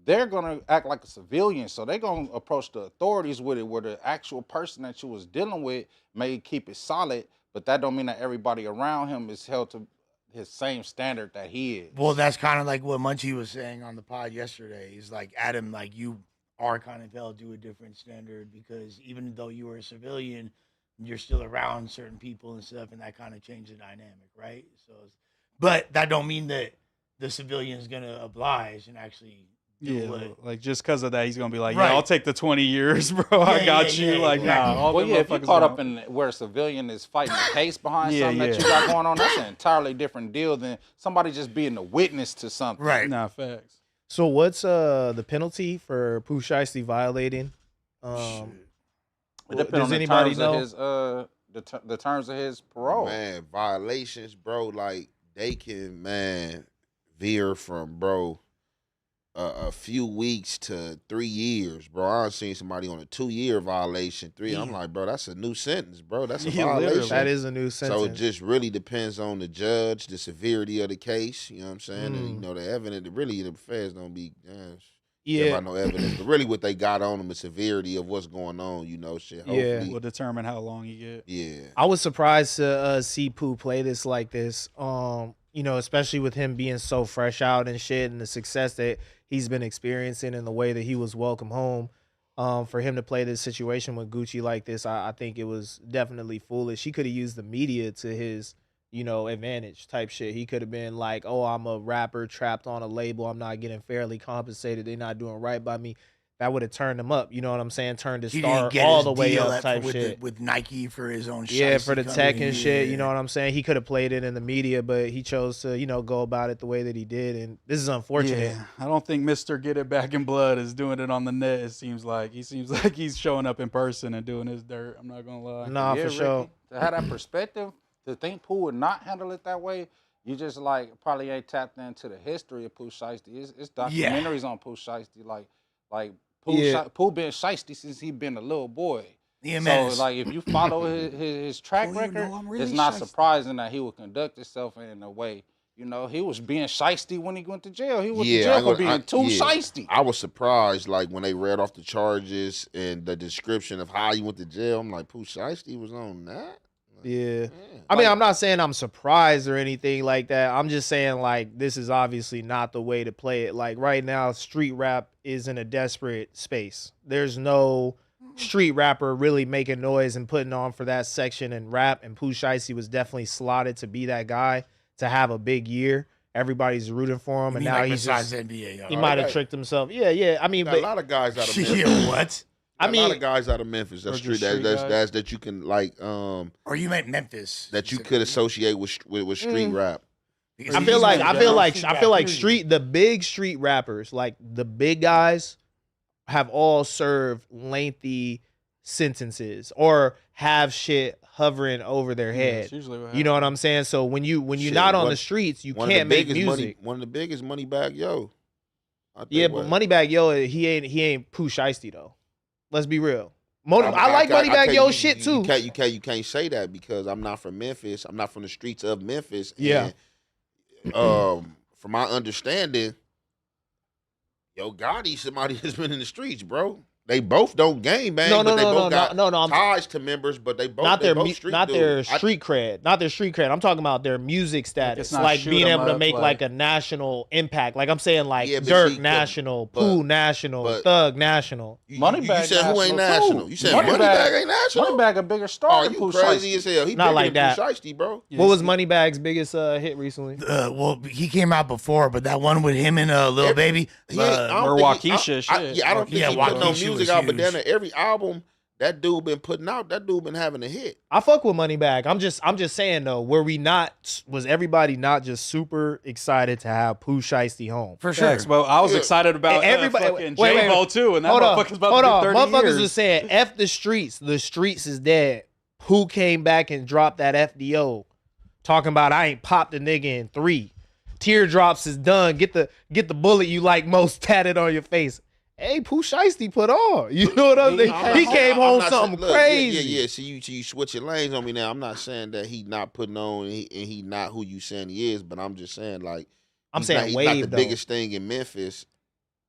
they're gonna act like a civilian. So they're gonna approach the authorities with it, where the actual person that you was dealing with may keep it solid, but that don't mean that everybody around him is held to his same standard that he is. Well, that's kind of like what Munchie was saying on the pod yesterday. He's like, Adam, like you are kind of held to a different standard because even though you were a civilian, you're still around certain people and stuff, and that kind of changed the dynamic, right? So, but that don't mean that the civilian's gonna oblige and actually do Yeah, what. like just because of that, he's gonna be like, Right. "Yeah, I'll take the 20 years, bro. I got you." Like, exactly. nah. All Well, them yeah, if you motherfuckers caught don't. up in where a civilian is fighting a case behind Yeah, something that yeah. you got going on, that's an entirely different deal than somebody just being a witness to something. Right. Nah, facts. So what's the penalty for Pooh Shiesty violating? It Does depends on the anybody terms know? of his the terms of his parole. Man, violations, bro, like they can, man, veer from, bro, a few weeks to 3 years, bro. I've seen somebody on a 2-year violation. I'm like, bro, that's a new sentence, bro. That's a Yeah, violation. literally. That is a new sentence. So it just really depends on the judge, the severity of the case. You know what I'm saying? And, the evidence, really, the feds don't be, yeah. no evidence. But really what they got on them, the severity of what's going on, shit. Yeah. Hopefully, Will determine how long you get. yeah. I was surprised to see Pooh play this like this. Especially with him being so fresh out and shit, and the success that he's been experiencing and the way that he was welcome home. For him to play this situation with Gucci like this, I think it was definitely foolish. He could have used the media to his, advantage type shit. He could have been like, "Oh, I'm a rapper trapped on a label. I'm not getting fairly compensated. They're not doing right by me." That would have turned him up. You know what I'm saying? Turned his He star didn't get all his the way deal up type with shit. with Nike for his own. Yeah, shiesty for the company. tech and shit, you Yeah. know what I'm saying? He could have played it in the media, but he chose to, go about it the way that he did, and this is unfortunate. Yeah, I don't think Mr. Get It Back in Blood is doing it on the net. It seems like he's showing up in person and doing his dirt. I'm not gonna lie. Nah, Yeah, for sure. Ricky, to have that perspective, to think Pooh would not handle it that way, you just probably ain't tapped into the history of Pooh Shiesty. It's documentaries on Pooh Shiesty, like Pooh been shiesty since he been a little boy. Yeah, So man. if you follow his track Oh, you record, know I'm really it's not shiesty. surprising that he would conduct himself in a way. He was being shiesty when he went to jail. He went to Yeah, jail I for gonna- being too shiesty. I was surprised, like when they read off the charges and the description of how he went to jail. I'm like, Pooh Shiesty was on that. Yeah. I mean, I'm not saying I'm surprised or anything like that. I'm just saying, like, this is obviously not the way to play it. Like, right now, street rap is in a desperate space. There's no street rapper really making noise and putting on for that section and rap. And Pooh Shiesty was definitely slotted to be that guy, to have a big year. Everybody's rooting for him. And now he's just, NBA, he might have tricked himself. Yeah. I mean, Got but a lot of guys out of Memphis. Yeah, what? I A mean, lot of guys out of Memphis. That's Or true. just street That's that you can like Or you meant Memphis. that you could associate with street rap. Because I he's feel like been I feel down like street I rap, feel like period. the big street rappers, like the big guys, have all served lengthy sentences or have shit hovering over their Yeah, head. that's usually what You know what happens. I'm saying? So when you're Shit, not on one- the streets, you One of the can't make biggest music. one of the biggest Moneybag Yo. I tell Yeah, you but what. Moneybag Yo, he ain't Pooh Shiesty though. Let's be real. I like I Moneybag tell Yo you, shit too. You can't say that because I'm not from Memphis. I'm not from the streets of Memphis. Yeah. And, from my understanding, Yo Gotti, somebody has been in the streets, bro. They both don't gang bang, No, but they both no, got no, I'm ties to members, but they both not they their both street not their dudes. street cred, not their street cred. I'm talking about their music status, not like shoot being 'em able to up, make like- like a national impact. Like I'm saying, like Yeah, but Durk see, national, but- Pooh national, but- Thug national. You Moneybag said who ain't national, national? too. You said Moneybag- Moneybag ain't national? Moneybag a bigger star Oh, than you Pooh crazy Shiesty. as hell. He Not bigger like than Pooh that. Shiesty, bro. Yeah, What was see- Moneybag's biggest hit recently? Well, he came out before, but that one with him and Lil Baby. He ain't- I don't Or think he- Waukesha, shit. Yeah, I don't think Yeah, he put no Waukesha music was out, but huge. then every album that dude been putting out, that dude been having a hit. I fuck with Moneybag. I'm just saying though, was everybody not just super excited to have Pooh Shiesty home? For sure. Facts, but I was Yeah. excited about Everybody- fucking wait, wait, J-Bo too, and that Hold on, motherfucker's about hold to on. do 30 Motherfuckers years. was saying F the streets. The streets is dead. Pooh came back and dropped that FDO, talking about I ain't popped a nigga in 3. Teardrops is done. Get the bullet you like most tatted on your face. Hey, Pooh Shiesty put on. You know what I'm saying? He came home something crazy. Yeah. So you switching lanes on me now. I'm not saying that he not putting on and he not who you saying he is, but I'm just saying like I'm he's saying not, he's wave not the though. biggest thing in Memphis.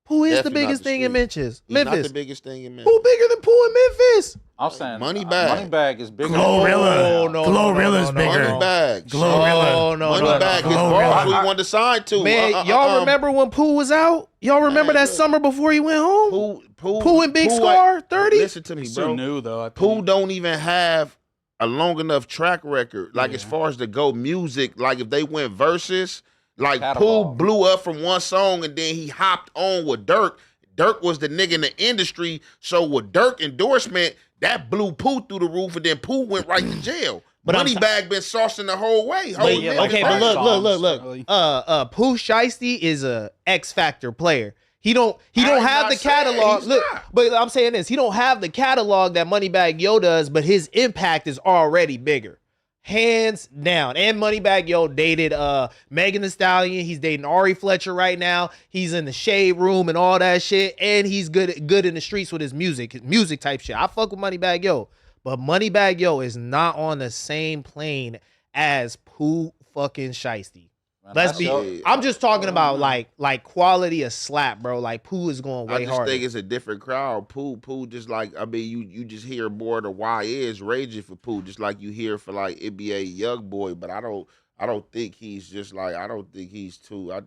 Pooh is the definitely not biggest the thing in street. Memphis. He's not Memphis. the biggest thing in Memphis. Who bigger than Pooh in Memphis? I'm saying Moneybag. Moneybag is bigger. Glorilla. no, Glorilla's no, no, bigger. no. Moneybag. Glorilla. Oh no, no, Moneybag, no, his no. boss who I- he wanted to sign to. Man, y'all remember when Pooh was out? Y'all remember Man, that look. summer before he went home? Pooh Pooh and Big Scar, 30? Listen to me, He's bro. too new though. I think. Pooh don't even have a long enough track record. Like as Yeah. far as the go music, like if they went verses, like Catalog. Pooh blew up from one song and then he hopped on with Durk. Durk was the nigga in the industry, so with Durk endorsement, that blew Pooh through the roof, and then Pooh went right to jail. But I'm Moneybag been saucing the whole way. But, Whole yeah, nigga like okay, five but songs, look. really. Pooh Shiesty is a X Factor player. He don't I'm have not the saying catalog. he's Look, not. but I'm saying this. He don't have the catalog that Moneybag Yo does, but his impact is already bigger. Hands down. And Moneybag Yo dated Megan Thee Stallion. He's dating Ari Fletcher right now. He's in the shade room and all that shit. And he's good in the streets with his music type shit. I fuck with Moneybag Yo. But Moneybag Yo is not on the same plane as Pooh fucking Shiesty. Man, Let's that's be. your- I'm just talking about like quality of slap, bro. Like Pooh is going I way just harder. think it's a different crowd. Pooh just like you just hear more the why is raging for Pooh, just like you hear for like NBA Young Boy. But I don't think he's just like I don't think he's too. I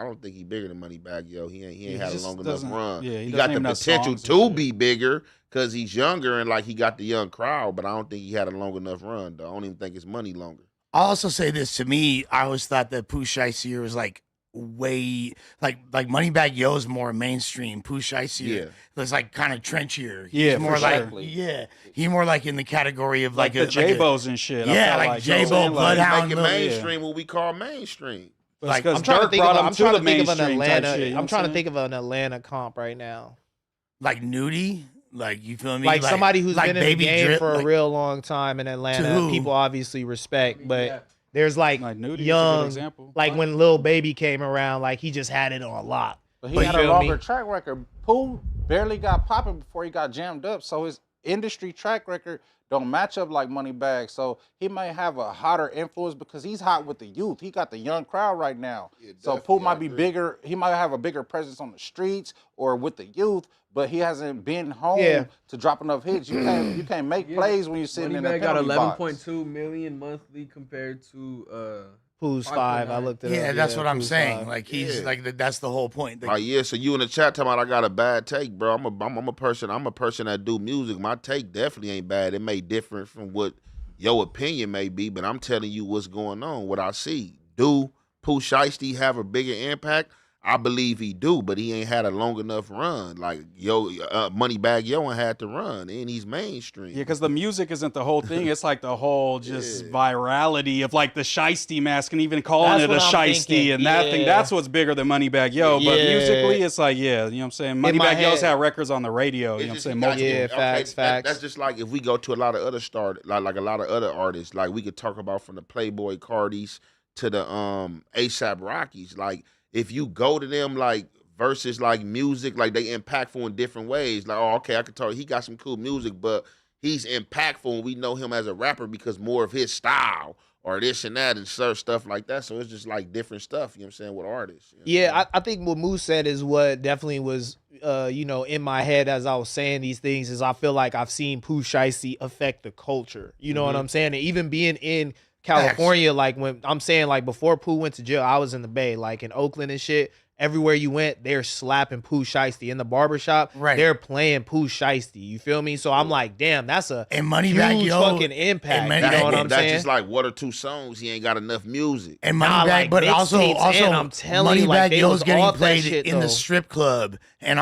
don't think he's bigger than Moneybag Yo. He ain't He had a just long enough doesn't- run. yeah, he he doesn't got the even have potential songs and to shit. be bigger because he's younger and like he got the young crowd. But I don't think he had a long enough run. Though I don't even think his money longer. I'll also say this. To me, I always thought that Pooh Shiesty was like way like Moneybag Yo is more mainstream. Pooh Shiesty Yeah. was like kind of trenchier. Yeah, He's more for like sure. he more like in the category of like the J-Bos and shit. I Yeah, felt like you know what I'm J-Bo, saying? Bloodhound. Make it Lil- mainstream, what we call mainstream. But Like, like, I'm trying to think brought of. him I'm to trying the to think of an mainstream type Atlanta. shit, you know I'm what trying to saying? think of an Atlanta comp right now. like Nudie. Like you feel me? Like somebody who's like been in the Baby game Drip, for a like- real long time in To Atlanta. who? People obviously respect, but there's like Like Nudie is a good young, example. like when Lil Baby came around, like he just had it on lock. But he But had you a feel longer me? track record. Pooh barely got popping before he got jammed up, so his industry track record don't match up like Moneybagg. So he might have a hotter influence because he's hot with the youth. He got the young crowd right now. Yeah, So definitely, Pooh might I be agree. bigger. He might have a bigger presence on the streets or with the youth, but he hasn't been home Yeah. to drop enough hits. You can't make plays when you're sitting in the Moneybagg got penalty box. 11.2 million monthly compared to Pooh's 5. I looked it up. Yeah, that's what I'm Pooh's saying. 5. Like he's Yeah. like that's the whole point. Like, Like, yeah, so you in the chat talking about I got a bad take, bro. I'm a person that do music. My take definitely ain't bad. It may differ from what your opinion may be, but I'm telling you what's going on, what I see. Do Pooh Shiesty have a bigger impact? I believe he do, but he ain't had a long enough run. Like Moneybagg Yo ain't had to run, and he's mainstream. Yeah, because the music isn't the whole thing. It's like the whole just Yeah. virality of like the shiesty mask and even calling That's it a what I'm shiesty thinking. and that thing. Yeah. That's what's bigger than Moneybagg Yo. But Yeah. musically, it's like, yeah, you know what I'm saying? my Moneybagg Yo's head- had records on the radio, you know what I'm It's saying? just- Multiple. Yeah, okay, facts. That's just like if we go to a lot of other like a lot of other artists, like we could talk about from the Playboy Cardis to the ASAP Rockies. Like if you go to them like versus like music, like they impactful in different ways. Like, oh, okay, I could tell he got some cool music, but he's impactful and we know him as a rapper because more of his style or this and that and stuff like that. So it's just like different stuff, you know what I'm saying, with artists. You know what I'm saying? Yeah, I think what Moose said is what definitely was, in my head as I was saying these things is I feel like I've seen Pooh Shiesty affect the culture. You know what I'm saying? And even being in California, like when I'm saying like before Pooh went to jail, I was in the Bay, like in Oakland and shit. Everywhere you went, they're slapping Pooh Shiesty. In the barbershop, they're playing Pooh Shiesty. You feel me? So I'm like, damn, that's a Moneybagg huge Yo, fucking impact. You know what I'm that's saying? just like one or two songs. He ain't got enough music. And Nah, Moneybagg, like but also mixtapes, and I'm telling you, like, Moneybagg they Yo's was getting off that played shit, in though. the strip club, and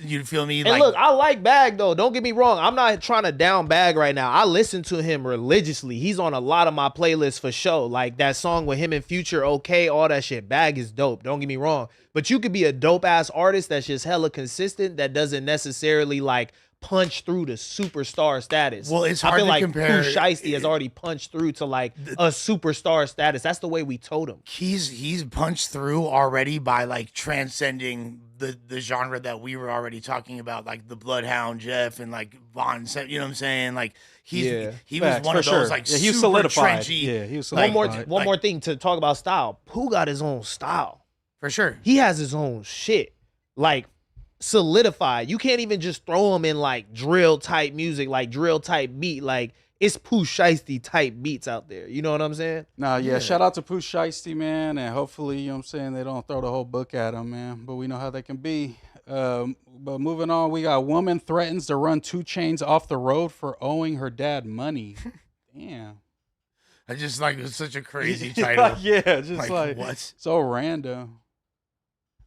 you feel me? And Like, look, I like Bag though. Don't get me wrong. I'm not trying to down Bag right now. I listen to him religiously. He's on a lot of my playlists for sure. Like that song with him and Future, okay, all that shit. Bag is dope. Don't get me wrong. But you could be a dope ass artist that's just hella consistent that doesn't necessarily like punch through to superstar status. Well, it's I hard feel to like compare- Pooh Shiesty has already punched through to like a superstar status. That's the way we told him. he's punched through already by like transcending the genre that we were already talking about, like the Bloodhound Jeff and like Von. You know what I'm saying? Like he was Facts, one for of those sure. like Yeah, he was super solidified. trenchy. Yeah, he was One solidified. more thing to talk about style. Pooh got his own style. For sure. He has his own shit. Like solidified. You can't even just throw him in like drill type music, like drill type beat. Like it's Pooh Shiesty type beats out there. You know what I'm saying? Nah, yeah, shout out to Pooh Shiesty, man, and hopefully, you know what I'm saying, they don't throw the whole book at him, man, but we know how they can be. But moving on, we got woman threatens to run 2 Chainz off the road for owing her dad money. Damn. I just like it's such a crazy title. Yeah, just like what? so random.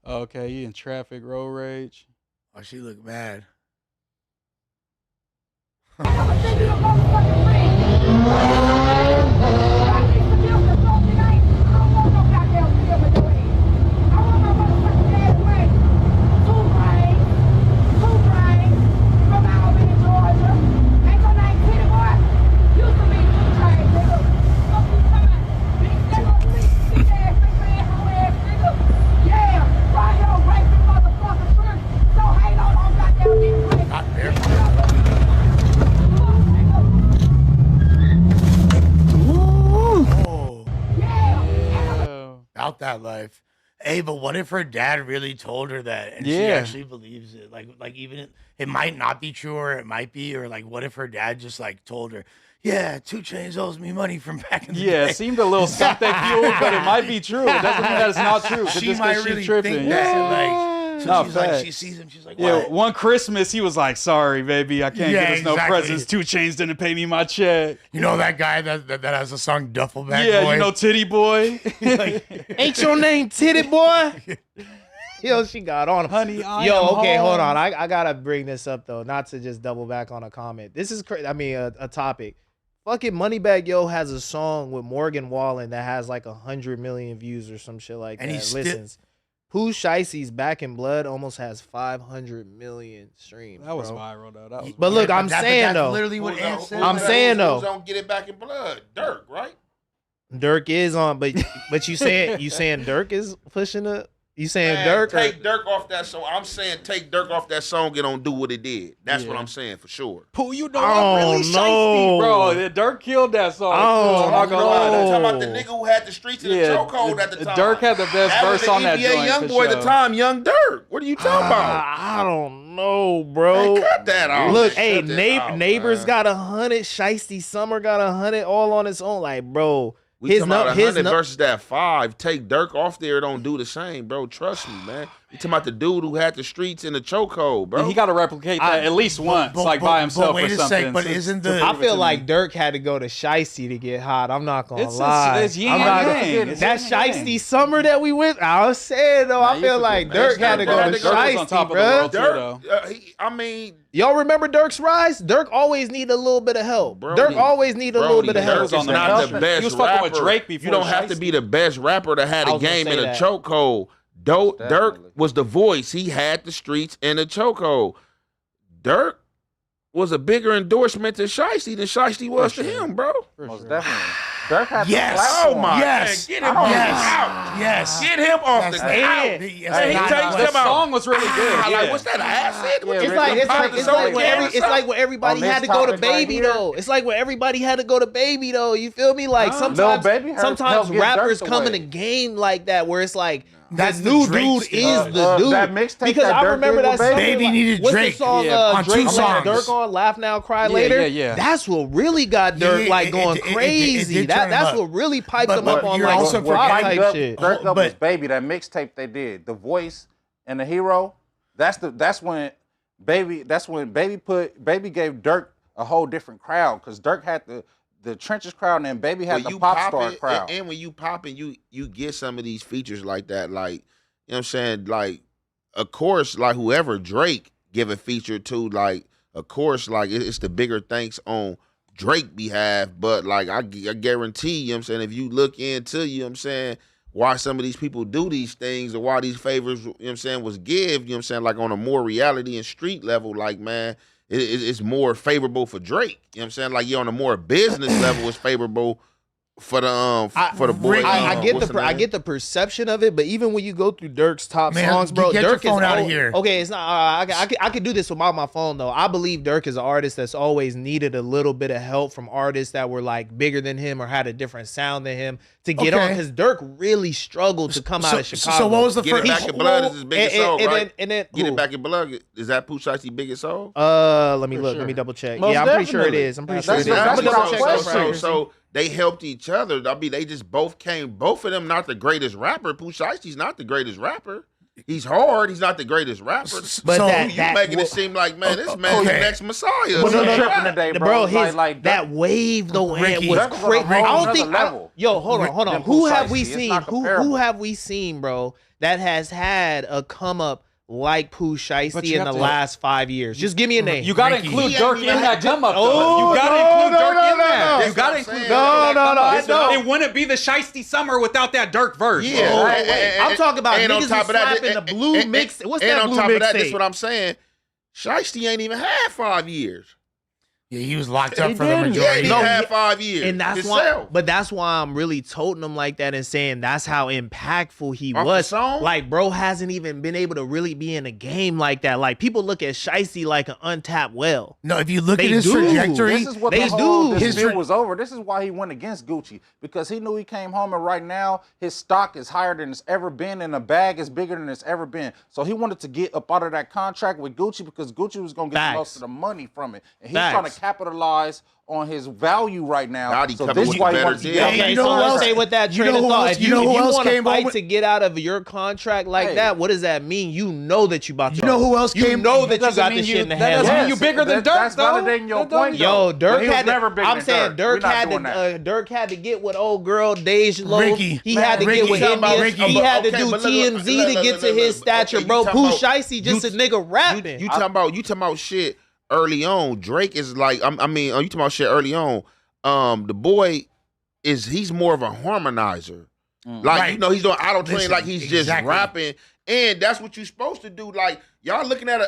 Okay, you in traffic, road rage. Oh, she looked mad. About that life. Hey, but what if her dad really told her that and she Yeah. actually believes it? Like even it might not be true or it might be, or like what if her dad just like told her, yeah, 2 Chainz owes me money from back in the Yeah, day. it seemed a little something fueled, but it might be true. It doesn't mean that it's not true. She Just 'cause might she really tripping. think Yeah. that. Like, so No, she's like, she facts. sees him, she's like, Yeah, what? one Christmas he was like, "Sorry, baby, I can't Yeah, get us no exactly. presents. 2 Chainz didn't pay me my check." You know that guy that has a song Duffelback Yeah, Boy? you know Titty Boy. Ain't your name Titty Boy? Yo, she got on him. Honey, I Yo, am okay, hold home. on. I gotta bring this up though, not to just double back on a comment. This is crazy. I mean, a topic. Fucking Moneybagg Yo has a song with Morgan Wallen that has like 100 million views or some shit like And that. he's still- Listens. Pooh Shiesty's Back in Blood almost has 500 million streams. That was bro. viral though. That was But look, I'm that's saying though, literally what Who's Ant on- said. I'm who's saying, on- though. who's on Get It Back in Blood? Dirk, right? Dirk is on, but you saying Dirk is pushing You saying Man, Durk? take Durk off that song. I'm saying take Durk off that song and don't do what it did. That's what I'm saying for sure. Pooh, you know I'm really shiesty, bro. Dirk killed that song. Oh, I'm not gonna lie. I'm talking about the nigga who had the streets in the chokehold at the time. Dirk had the best verse on that joint. Young boy at the time, Young Durk. What are you talking about? I don't know, bro. Man, cut that out. Look, Man, hey, cut that out, Neighbors man. got 100. Shiesty Summer got 100 all on its own. Like, bro. We talking about 100 versus that 5. Take Durk off there, don't do the same, bro. Trust me, man. You talking about the dude who had the streets in the chokehold, bro. And he got to replicate that at least once, by himself wait or a something. sec, but isn't the? I feel like Durk had to go to Shiesty to get hot. I'm not gonna lie. It's yin I'm not and yang. gonna, that Shiesty Summer that we went. I was saying though, I feel like Durk had to go to Shiesty, bro. I mean, y'all remember Durk's rise? Durk always needed a little bit of help. Durk always needed a little bit of help. Durk is not the best He was fucking with rapper. Drake before You don't have to be the best rapper to have I a was gonna game say in a that. chokehold. Durk was the voice. He had the streets in a chokehold. Durk was a bigger endorsement to Shiesty than Shiesty was to him, bro. Most definitely. Dirk had Yes. the Oh my Yes. man, get him off the couch. Yes. Get him off the That's- couch. Yes, Hey, he not- takes The him out. song was really good. Like, Yeah. what's that acid? What Yeah, you- It's like it's like the it's soda like when can or something? everybody On had this to go to topic right Baby here. though. It's like when everybody had to go to Baby though. You feel me? Like sometimes Baby helped get rappers Dirk come in away. a game like that where it's like That's the the new Drake dude shit. is the dude. that mixtape because that I Dirk remember did that with song. Baby like, needed what's Drake. the song? On two Drake songs. Dirk on Laugh Now Cry Yeah, Later. yeah. That's what really got Dirk like going crazy. did turn him That's up. what really piped But him up on you're like also some rock forgetting- type shit. Dirk Up But- was Baby, that mixtape they did. The Voice and the Hero. That's when Baby gave Dirk a whole different crowd because Dirk had the trenches crowd and then Baby had When the you pop pop star it, crowd. and when you pop and you get some of these features like that, like, you know what I'm saying? Like, of course, like whoever Drake give a feature to, like, of course, like it's the bigger thanks on Drake behalf, but like I guarantee, you know what I'm saying, if you look into, you know what I'm saying, why some of these people do these things or why these favors, you know what I'm saying, was give, you know what I'm saying, like on a more reality and street level, like, man, it's more favorable for Drake. You know what I'm saying? Like, on a more business level, it's favorable for the boy. I get what's I name? get the perception of it, but even when you go through Dirk's top Man, songs, bro, get your Dirk phone is out of here. Okay, it's not. I could do this without my phone though. I believe Dirk is an artist that's always needed a little bit of help from artists that were like bigger than him or had a different sound than him to get on. Because Dirk really struggled to come out of Chicago. So what was the Get It first? Back in Blood is his biggest song, right? And then Get who? It Back in Blood. Is that Pooh Shiesty's biggest song? Let me look. Let me double check. Most Yeah, I'm pretty sure it definitely. is. I'm pretty That's sure it is. what- I'm gonna that's double what I check. was that saying. first. They helped each other. I mean, they just both of them not the greatest rapper. Pooh Shiesty's not the greatest rapper. He's hard. He's not the greatest rapper. But So that, you that making well, it seem like, man, this man is the okay. next Messiah. But So no, they tripping rap. today, bro, bro. his like that wave though Ricky. was Dirk was on a crazy. whole I don't nother think. level. Yo, hold on. than Who Pooh have we Shiesty. It's seen? not Who comparable. have we seen, bro? That has had a come up like Pooh But Shiesty you in the have to- last 5 years. Just give me a name. You got to Ricky. include He Dirk ain't in even that had- come up. Oh, You got to no, include no, Dirk no, in no, there. no. You That's got to what I'm include saying. Dirk in No, that no, come no, up. I know. It wouldn't be the Shiesty Summer without that Dirk verse. Yeah. Oh, And- wait. and- I'm talking about and on niggas top who of that, slapping the blue mix. What's and that on blue top of that, this mixtape? is what I'm saying. Shiesty ain't even had 5 years. Yeah, he was locked up He for the didn't. He majority. ain't No, even had he- 5 years. And that's himself. why, but that's why I'm really toting him like that and saying that's how impactful he Off the was. song? Like, bro hasn't even been able to really be in a game like that. Like, people look at Shiesty like an untapped well. No, if you look They at his do. trajectory, This is what They the whole do. dispute His was over. This is why he went against Gucci, because he knew he came home and right now his stock is higher than it's ever been and the bag is bigger than it's ever been. So he wanted to get up out of that contract with Gucci because Gucci was going to get Facts. the most of the money from it. And he's Facts. trying to capitalize on his value right now. God, he So coming this with is why the he better wants to deal. get Hey, Okay, you know so who let's else- stay with that you train know of who thought. else- If you you, know who if you else want to came fight over- to get out of your contract like Hey. that, what does that mean? You know that you about to. You know who else You came- know that that you doesn't got mean this you- shit in the that head. doesn't mean you bigger than Dirk, That's though. validating your That doesn't- point, Yo, though. Dirk But he was had never to. bigger I'm than saying We're Dirk not had doing that. to. Dirk had to get with old girl Dej Low. Ricky, He had to Ricky, get with talking about India. Ricky. He had to Okay, do but look, TMZ look, to look, get look, to look, his look. stature, Okay, bro. you talking Pooh about- Shiesty just a nigga rapping. You talking about shit early on. Drake is like, I mean, you talking about shit early on. The boy he's more of a harmonizer. Like, Right. you know, he's doing auto tune Listen, like he's just exactly. rapping. And that's what you're supposed to do. Like, y'all looking at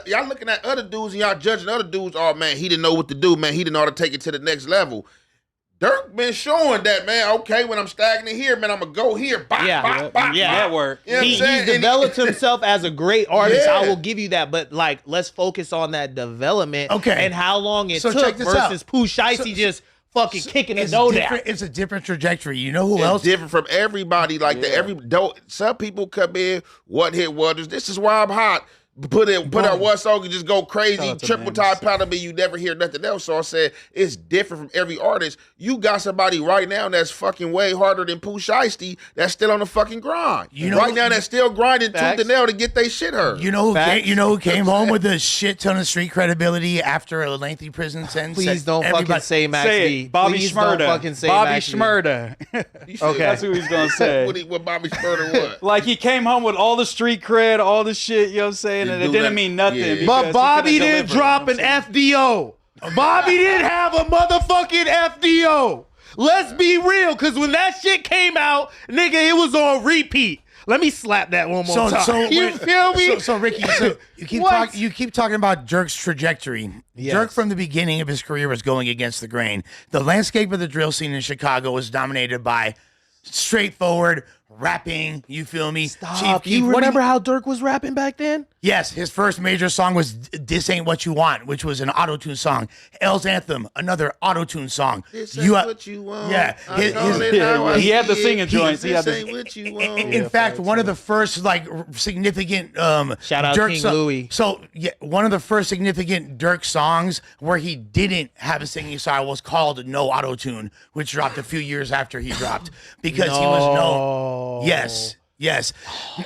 other dudes and y'all judging other dudes. Oh man, he didn't know what to do, man. He didn't know how to take it to the next level. Dirk been showing that, man. Okay, when I'm stagnant here, man, I'm gonna go here. Bop, bop, bop, yeah. Network. You know what I'm He's saying? developed himself as a great artist. Yeah. I will give you that, but like, let's focus on that development. Okay. And how long it So took check this versus out. Pooh Shiesty just fucking kicking the dough down. It's a different trajectory. You know who It's else? different from everybody. Like some people come in, one hit wonders. This is why I'm hot. Put out one song and just go crazy, Shout out to triple Mims. time powder me. You never hear nothing else. So I said it's different from every artist. You got somebody right now that's fucking way harder than Pooh Shiesty that's still on the fucking grind. You know- right now that's still grinding tooth Facts. and nail to get they shit heard. You know who Facts. came, you know who came home with a shit ton of street credibility after a lengthy prison sentence? Please don't fucking say Max Say B. it. Bobby Please don't Shmurda. fucking say Bobby Max B. Shmurda. Okay. That's who he's going to say. what Bobby Shmurda what? Like, he came home with all the street cred, all the shit, you know what I'm saying? And it do didn't that- mean nothing. yeah. because But he Bobby couldn't didn't deliver, drop you an know what I'm saying? FDO. Bobby didn't have a motherfucking FDO. Let's be real, because when that shit came out, nigga, it was on repeat. Let me slap that one more time. You feel me? So Ricky, you keep talking about Dirk's trajectory. Yes. Dirk from the beginning of his career was going against the grain. The landscape of the drill scene in Chicago was dominated by straightforward rapping. You feel me? Stop. Keef, You what do remember how Dirk was rapping back then? Yes, his first major song was "This Ain't What You Want," which was an auto-tune song. L's Anthem, another auto-tune song. This ain't what you want. Yeah, I call it how I he had the see it. singing joints. He This had the- ain't what you want. In fact, one of the first significant Shout out Dirk King so- Louis. So yeah, one of the first significant Dirk songs where he didn't have a singing style was called "No Auto Tune," which dropped a few years after he dropped because he was known. Yes.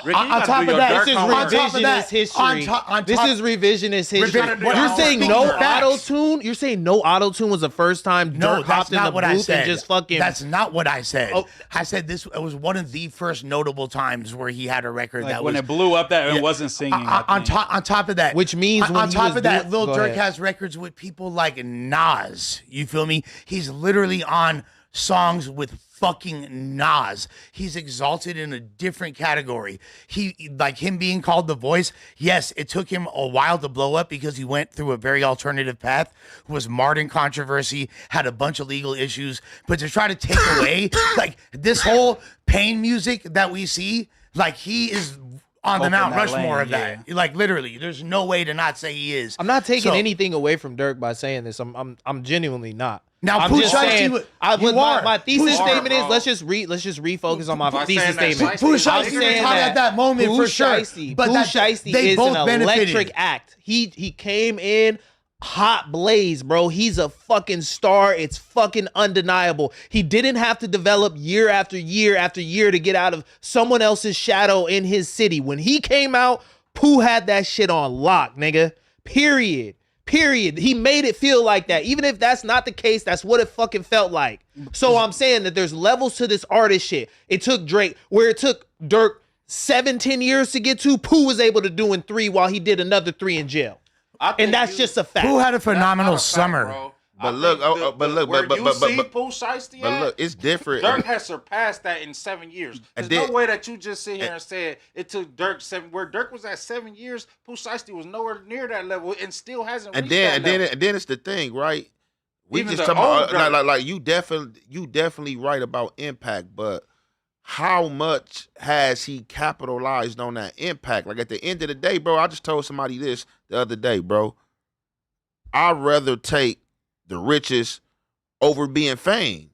Ricky, on you gotta top do of your that, Dirk This is homework. revisionist history. This is revisionist history. You're saying no auto tune? You're saying no auto tune was the first time No, Dirk that's hopped in the not what I booth said. and just fucking. That's not what I said. Oh. I said this was one of the first notable times where he had a record Like that when was it blew up, that it wasn't singing. on top of that, Which means when on he top was of that, doing- Lil Go Durk ahead. has records with people like Nas. You feel me? He's literally on songs with fucking Nas. He's exalted in a different category. He, like him being called the voice. Yes, it took him a while to blow up because he went through a very alternative path, was marred in controversy, had a bunch of legal issues. But to try to take away like this whole pain music that we see, like he is on the Open Mount that Rushmore lane, of that. Like literally, there's no way to not say he is. I'm not taking So- anything away from Dirk by saying this. I'm genuinely not. Now, I'm Pooh just Shiesty saying. would- I you would, are. my thesis Pooh- statement is bro. let's just refocus on my By thesis saying that statement. Shiesty- Pooh I'm Shiesty saying was hot at that moment Pooh for sure. Shiesty, But Pooh that- Shiesty they is both an benefited. electric act. He came in hot blaze, bro. He's a fucking star. It's fucking undeniable. He didn't have to develop year after year after year to get out of someone else's shadow in his city. When he came out, Pooh had that shit on lock, nigga. Period. He made it feel like that. Even if that's not the case, that's what it fucking felt like. So I'm saying that there's levels to this artist shit. It took Drake, where it took Dirk 7-10 years to get to, Pooh was able to do in 3 while he did another 3 in jail. And that's just a fact. Pooh had a That's not phenomenal a fact, summer. bro. But I look, think where you see Pooh Shiesty but at, look, it's different. Dirk has surpassed that in 7 years. There's then- no way that you just sit here and say it took Dirk 7. Where Dirk was at 7 years, Pooh Shiesty was nowhere near that level and still hasn't and reached then that level. and then it's the thing, right? We Even just the talking about old Dirk. like you definitely right about impact, but how much has he capitalized on that impact? Like at the end of the day, bro, I just told somebody this the other day, bro. I'd rather take the riches over being famous.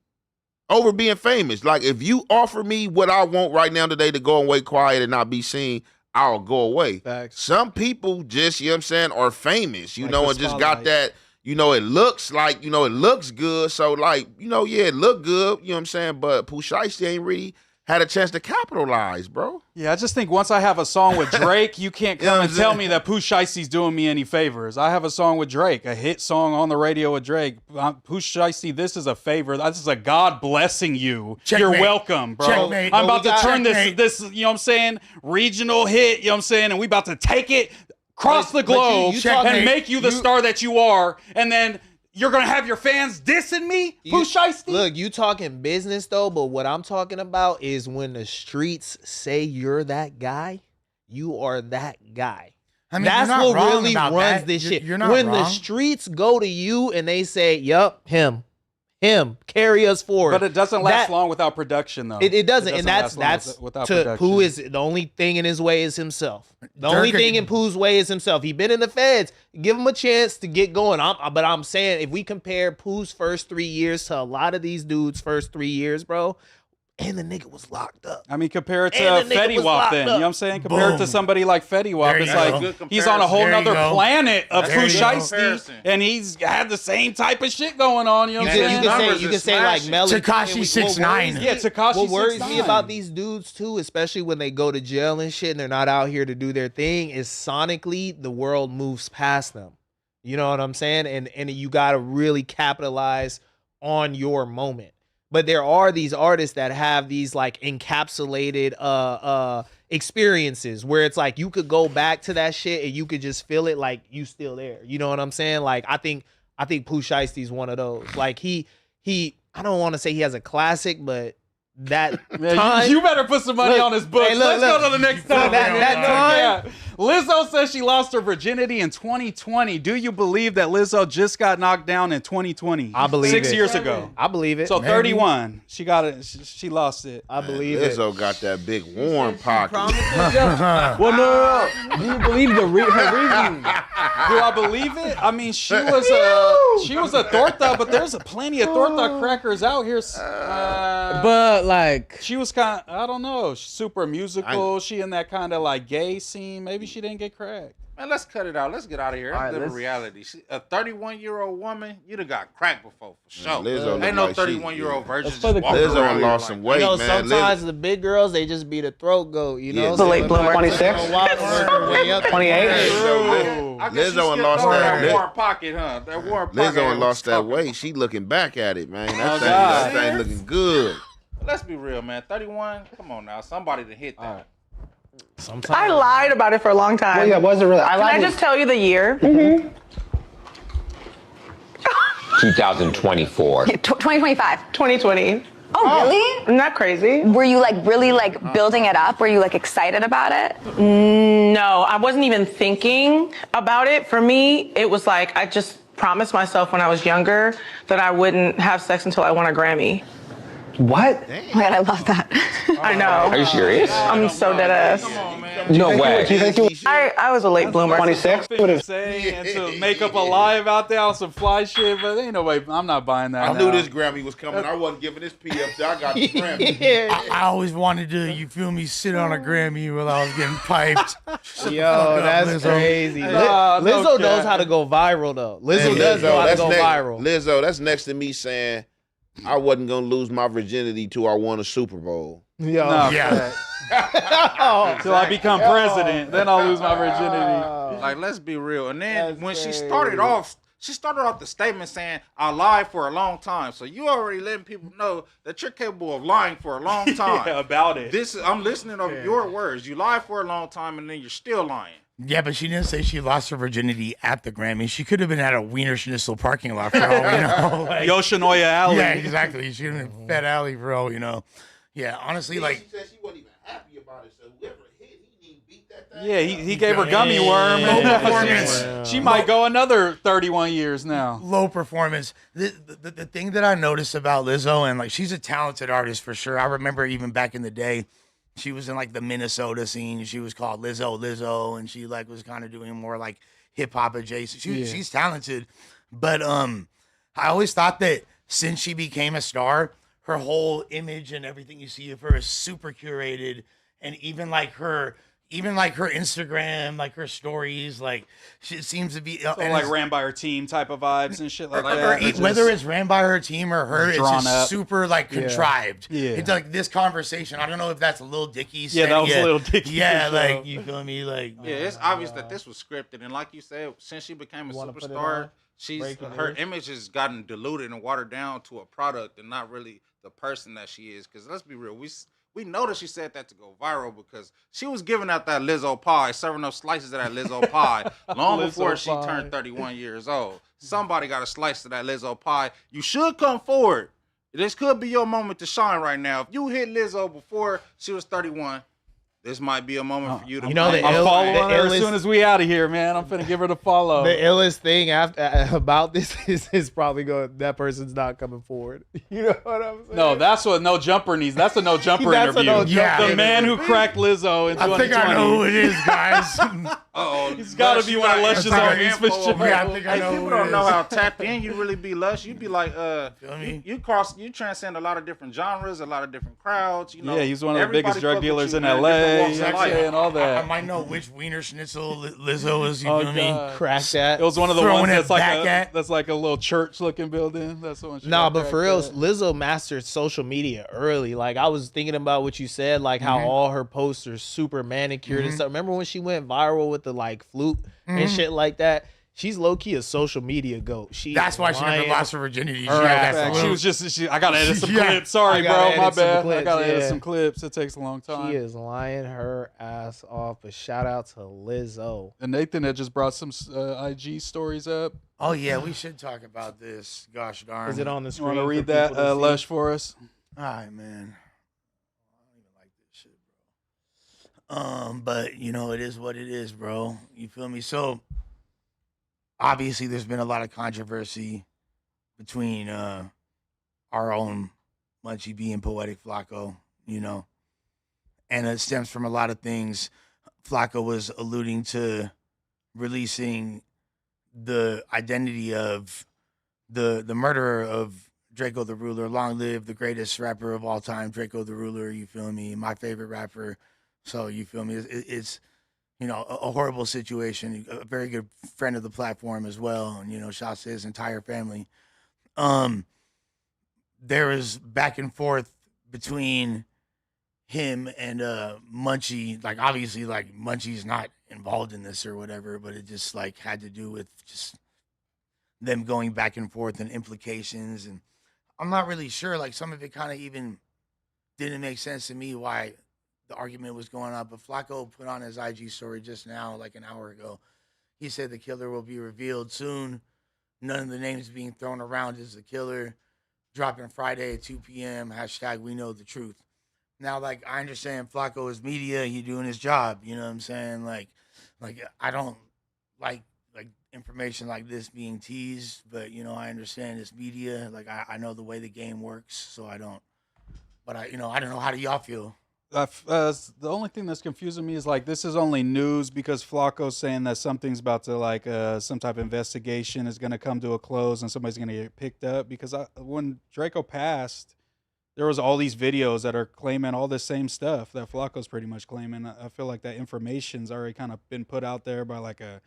Like if you offer me what I want right now today to go away quiet and not be seen, I'll go away. Facts. Some people just, you know what I'm saying, are famous, you Like know, the and just got spotlight. that, you know, it looks like, you know, it looks good. So like, you know, yeah, it looked good, you know what I'm saying? But Pooh Shiesty ain't really had a chance to capitalize, bro. Yeah, I just think once I have a song with Drake, you can't You know come what and I'm tell saying? me that Pooh Shiesty's doing me any favors. I have a song with Drake, a hit song on the radio with Drake. Pooh Shiesty, this is a favor. This is a God blessing you. Checkmate. You're welcome, bro. Checkmate. I'm Well, about to we got- turn checkmate. this, you know what I'm saying, regional hit, you know what I'm saying, and we about to take it across the But you globe talking- and make you the star that you are, and then you're going to have your fans dissing me? Pooh Shiesty? Look, you talking business though, but what I'm talking about is when the streets say you're that guy, you are that guy. I mean, That's you're not what wrong really about runs that. this You're- shit. You're not when wrong. the streets go to you and they say, "Yup, him," him. Carry us forward. But it doesn't last long without production, though. It doesn't, and that's without to production. Pooh is the only thing in his way is himself. The only Durk- thing in Pooh's way is himself. He been in the feds. Give him a chance to get going. But I'm saying if we compare Pooh's first 3 years to a lot of these dudes' first 3 years, bro, and the nigga was locked up. I mean, compare it to And the nigga Fetty was Wap locked then. up. You know what I'm saying? Compare it to Boom. somebody like Fetty Wap. There It's you like go. he's on a whole There you nother go. planet of There Pooh you go. Shiesty, and he's had the same type of shit going on. You know what I'm saying? You can say like Melly. Tekashi 6ix9ine. Yeah, Tekashi What worries 6ix9ine. me about these dudes too, especially when they go to jail and shit and they're not out here to do their thing, is sonically the world moves past them. You know what I'm saying? And you gotta really capitalize on your moment. But there are these artists that have these like encapsulated experiences where it's like you could go back to that shit and you could just feel it like you still there. You know what I'm saying? Like I think Pooh Shiesty's one of those. Like he I don't want to say he has a classic, but that Man, time, you better put some money on his books. Hey, look, Let's go to the next time. that time- Lizzo says she lost her virginity in 2020. Do you believe that Lizzo just got knocked down in 2020? I believe 6 it. years ago. I believe it. So 31. She got it. She lost it. I believe it. Lizzo got that big warm pocket. Well, no. Do you believe her reasoning? Do I believe it? I mean, she was a torta, but there's plenty of torta crackers out here. But like, She was kind of, I don't know, super musical. She in that kind of like gay scene. Maybe she didn't get cracked. Man, let's cut it out. Let's get out of here. All Let's right, live in let's- reality. A 31-year-old woman, you'd have got cracked before, for sure. Lizzo look Ain't no like she- 31-year-old virgin That's just for the walking Lizzo around and here lost like some that. weight, You know, man. sometimes the big girls, they just be the throat goat, you know? Yeah, So late they bloomer. like 26? to walk her way up. 28? I guess Lizzo she and lost skipped over that. that warm pocket, huh? That warm pocket. Lizzo and was lost that talking weight. about. She looking back at it, man. God. That thing looking good. Let's be real, man. 31. Come on now. Somebody to hit that. all right. Sometimes. I lied about it for a long time. Well, yeah, was it really? Can I just tell you the year? 2024. 2025. 2020. Oh, really? Isn't that crazy? Were you like really like building it up? Were you like excited about it? No, I wasn't even thinking about it. For me, it was like I just promised myself when I was younger that I wouldn't have sex until I won a Grammy. What? Oh my God, I love that. I know. Are you serious? I'm so dead ass. Come on, man. No way. I was a late bloomer. 26? To say and to make up a live out there on some fly shit, but ain't no way. I'm not buying that. I knew now. this Grammy was coming. I wasn't giving this P up there. I got the Grammy. I always wanted to, you feel me, sit on a Grammy while I was getting piped. Yo, that's Lizzo. crazy. Nah, no Lizzo cap. knows how to go viral, though. Lizzo does know how to go viral. Lizzo, that's next to me saying I wasn't gonna lose my virginity till I won a Super Bowl. Yo. No, Yeah. Till I become president, then I'll lose my virginity. Like, let's be real. And then That's when she crazy. started off the statement saying, I lied for a long time. So you already letting people know that you're capable of lying for a long time. Yeah, about it. I'm listening to your words. You lied for a long time and then you're still lying. Yeah, but she didn't say she lost her virginity at the Grammy. She could have been at a Wiener Schnitzel parking lot for all we know. Like, Yoshinoya Alley. yeah, exactly. She could have been Fat Alley for all we know. Yeah, honestly, like, she said she wasn't even happy about it. So whoever hit, he didn't beat that thing. Yeah, he gave her gummy worm. Low performance. She might go another 31 years now. Low performance. The thing that I noticed about Lizzo, and like, she's a talented artist for sure. I remember even back in the day, she was in like the Minnesota scene. She was called Lizzo, and she like was kind of doing more like hip hop adjacent. She's talented, but I always thought that since she became a star, her whole image and everything you see of her is super curated, and even like her Instagram, like her stories, like she seems to be So and like it's- ran by her team type of vibes and shit like or that. whether it's ran by her team or her, it's drawn just up. super like contrived. Yeah. It's like this conversation. I don't know if that's a Lil Dicky. Yeah, that was yeah. Lil Dicky Yeah, for like sure. you feel me, like Yeah, it's obvious that this was scripted. And like you said, since she became a Wanna put it superstar, on? she's Breaking her news? image has gotten diluted and watered down to a product and not really the person that she is. Because let's be real, we know that she said that to go viral because she was giving out that Lizzo pie, serving up slices of that Lizzo pie long before she pie. turned 31 years old. Somebody got a slice of that Lizzo pie. You should come forward. This could be your moment to shine right now. If you hit Lizzo before she was 31, This might be a moment for you to. You know, play. the I'm ill- following the her as illest- soon as we out of here, man. I'm finna give her the follow. The illest thing about this is probably that person's not coming forward. You know what I'm saying? No, that's what No Jumper needs. That's a No Jumper That's a interview. No Jumper The man who cracked Lizzo in 2020. I think I know who it is, guys. Uh-oh, He's got to be one of Lush's homies for sure. Yeah, I think I know People who don't it know is. how tapped in you really be, Lush. You be like, me? you transcend a lot of different genres, a lot of different crowds. You know, Yeah, he's one of the everybody biggest drug fuck with dealers you, in man, LA. different walks of Yeah, life. and all that. I might know which Wiener Schnitzel Lizzo is. You Oh, feel me? God. Crack that. It was one of the Throwing ones it that's back like a little church looking building. That's the one. She Nah, got but cracked for real, at. Lizzo mastered social media early. Like I was thinking about what you said, like how all her posts are super manicured and stuff. Remember when she went viral with the like flute and shit like that? She's low key a social media goat. That's why she never lying. lost her virginity. She Her had ass that off. She flute. was just. I gotta edit some Yeah. clips. Sorry, I bro. gotta My edit some bad. I clips, gotta edit yeah. some clips. It takes a long time. She is lying her ass off. But shout out to Lizzo. And Nathan had just brought some IG stories up. Oh yeah, we should talk about this. Gosh darn. Is it on the You screen? want to for read that, people to see? Lush, for us? All right, man. I don't even like this shit, bro. But you know, it is what it is, bro. You feel me? So obviously there's been a lot of controversy between our own Munchie B and Poetic Flakko, you know. And it stems from a lot of things. Flakko was alluding to releasing the identity of the murderer of Draco the Ruler. Long live the greatest rapper of all time, Draco the Ruler, you feel me? My favorite rapper. So you feel me? It's you know, a horrible situation. A very good friend of the platform as well. And, you know, shouts to his entire family. There is back and forth between him and Munchie. Like, obviously, like, Munchie's not involved in this or whatever, but it just, like, had to do with just them going back and forth and implications. And I'm not really sure. Like, some of it kind of even didn't make sense to me why the argument was going on. But Flakko put on his IG story just now, like an hour ago. He said the killer will be revealed soon. None of the names being thrown around is the killer. Dropping Friday at 2 p.m. # we know the truth. Now, like, I understand Flakko is media. He doing his job. You know what I'm saying? Like I don't like information like this being teased, but, you know, I understand it's media. Like, I know the way the game works, so I don't. But, I don't know. How do y'all feel? The only thing that's confusing me is like this is only news because Flacco's saying that something's about to like some type of investigation is going to come to a close and somebody's going to get picked up. Because when Draco passed, there was all these videos that are claiming all the same stuff that Flacco's pretty much claiming. I feel like that information's already kind of been put out there by like a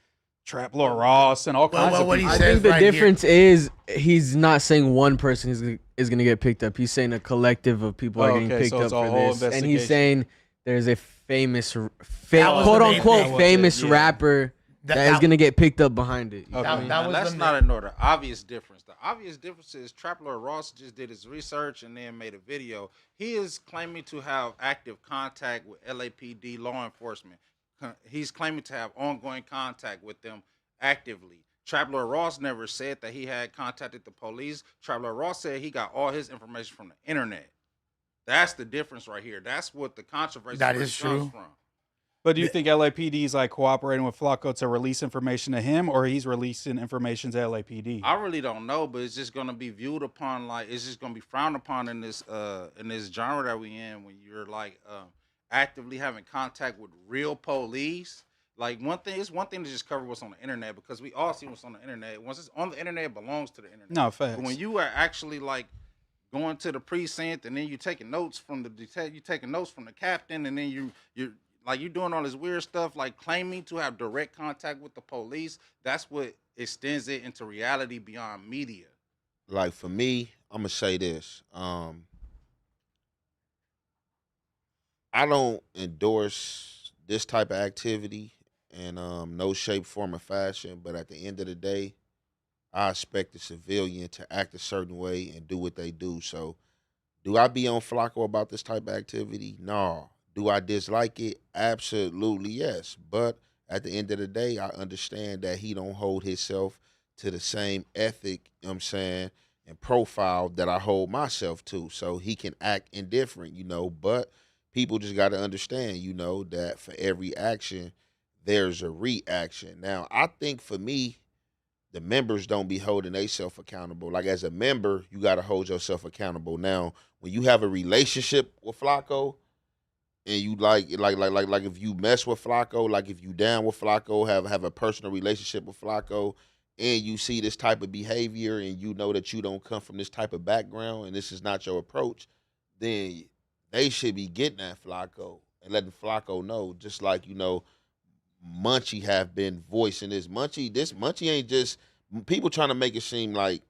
Trap Lord Ross and all kinds of people. I think the difference is he's not saying one person is going to get picked up. He's saying a collective of people are getting picked up for this. And he's saying there's a famous, quote unquote, famous rapper that is going to get picked up behind it. Let's not ignore the obvious difference. The obvious difference is Trap Lord Ross just did his research and then made a video. He is claiming to have active contact with LAPD law enforcement. He's claiming to have ongoing contact with them actively. Trap Lord Ross never said that he had contacted the police. Trap Lord Ross said he got all his information from the internet. That's the difference right here. That's what the controversy comes from. But do you think LAPD is like cooperating with Flacco to release information to him, or he's releasing information to LAPD? I really don't know, but it's just gonna be viewed upon like it's just gonna be frowned upon in this genre that we in when you're like actively having contact with real police. Like it's one thing to just cover what's on the internet because we all see what's on the internet. Once it's on the internet, it belongs to the internet. No, facts. But when you are actually like going to the precinct and then you're taking notes from the detective, you're taking notes from the captain, and then you're like you're doing all this weird stuff, like claiming to have direct contact with the police. That's what extends it into reality beyond media. Like for me, I'm gonna say this. I don't endorse this type of activity in no shape, form, or fashion. But at the end of the day, I expect the civilian to act a certain way and do what they do. So, do I be on Flacco about this type of activity? No. Do I dislike it? Absolutely yes. But at the end of the day, I understand that he don't hold himself to the same ethic, you know what I'm saying, and profile that I hold myself to. So he can act indifferent, you know, but people just got to understand, you know, that for every action, there's a reaction. Now, I think for me, the members don't be holding themselves accountable. Like as a member, you got to hold yourself accountable. Now, when you have a relationship with Flakko, and you like if you mess with Flakko, like if you down with Flakko, have a personal relationship with Flakko, and you see this type of behavior, and you know that you don't come from this type of background, and this is not your approach, then they should be getting at Flakko and letting Flakko know, just like, you know, Munchie have been voicing this. Munchie ain't just people trying to make it seem like,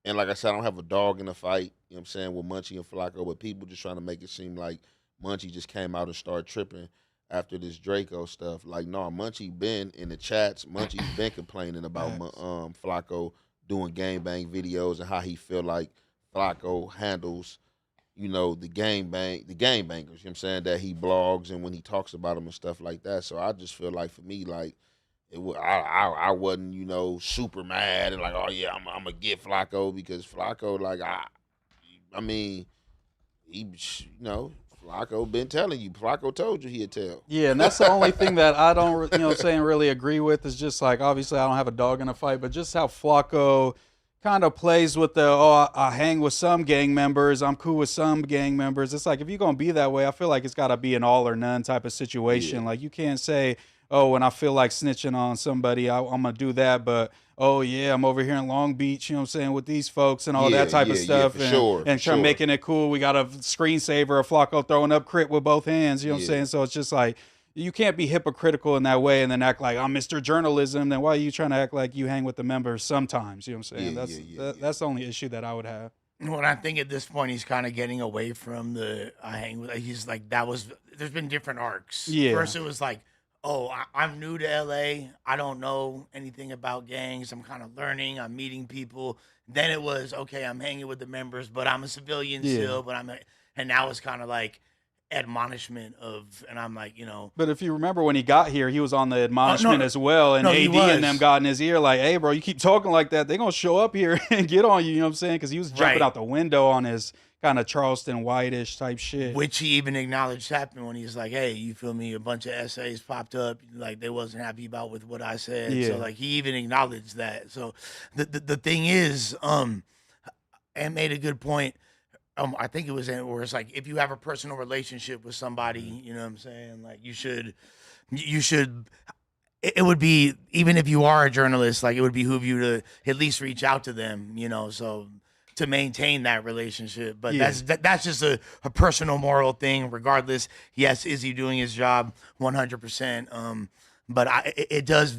and like I said, I don't have a dog in the fight, you know what I'm saying, with Munchie and Flakko, but people just trying to make it seem like Munchie just came out and started tripping after this Draco stuff. Like, no, Munchie been in the chats. Munchie's been complaining about Flakko doing gangbang videos and how he feel like Flakko handles, you know, the gangbangers, you know what I'm saying, that he blogs and when he talks about them and stuff like that. So I just feel like for me, like, I wasn't, you know, super mad and like, oh yeah, I'm gonna get Flakko, because Flakko, like, I mean, he, you know, Flakko been telling you. Flakko told you he'd tell. Yeah, and that's the only thing that I don't, you know what I'm saying, really agree with, is just like, obviously I don't have a dog in a fight, but just how Flakko kind of plays with the, I hang with some gang members, I'm cool with some gang members. It's like, if you're going to be that way, I feel like it's got to be an all or none type of situation. Like, you can't say, oh, when I feel like snitching on somebody, I'm going to do that, but, oh, yeah, I'm over here in Long Beach, you know what I'm saying, with these folks and all that type of stuff. And trying making it cool. We got a screensaver of Flakko throwing up crit with both hands, you know what I'm saying? So it's just like, you can't be hypocritical in that way and then act like I'm Mr. Journalism. Then why are you trying to act like you hang with the members sometimes? You know what I'm saying? That's the only issue that I would have. Well, I think at this point he's kind of getting away from the I hang with. He's like, there's been different arcs. Yeah. First it was like, oh, I'm new to LA. I don't know anything about gangs. I'm kind of learning. I'm meeting people. Then it was, okay, I'm hanging with the members, but I'm a civilian still. And now it's kind of like admonishment of, and I'm like, you know. But if you remember when he got here, he was on the admonishment as well, and AD and them got in his ear like, hey, bro, you keep talking like that, they're going to show up here and get on you, you know what I'm saying? Because he was jumping out the window on his kind of Charleston White-ish type shit. Which he even acknowledged happened when he's like, hey, you feel me, a bunch of essays popped up, like they wasn't happy about with what I said. So like he even acknowledged that. So the thing is, and made a good point. I think it was where it's like, if you have a personal relationship with somebody, you know what I'm saying? Like you should, it would be, even if you are a journalist, like it would behoove you to at least reach out to them, you know, so to maintain that relationship. But that's just a personal moral thing. Regardless, yes, is he doing his job 100%? But it does.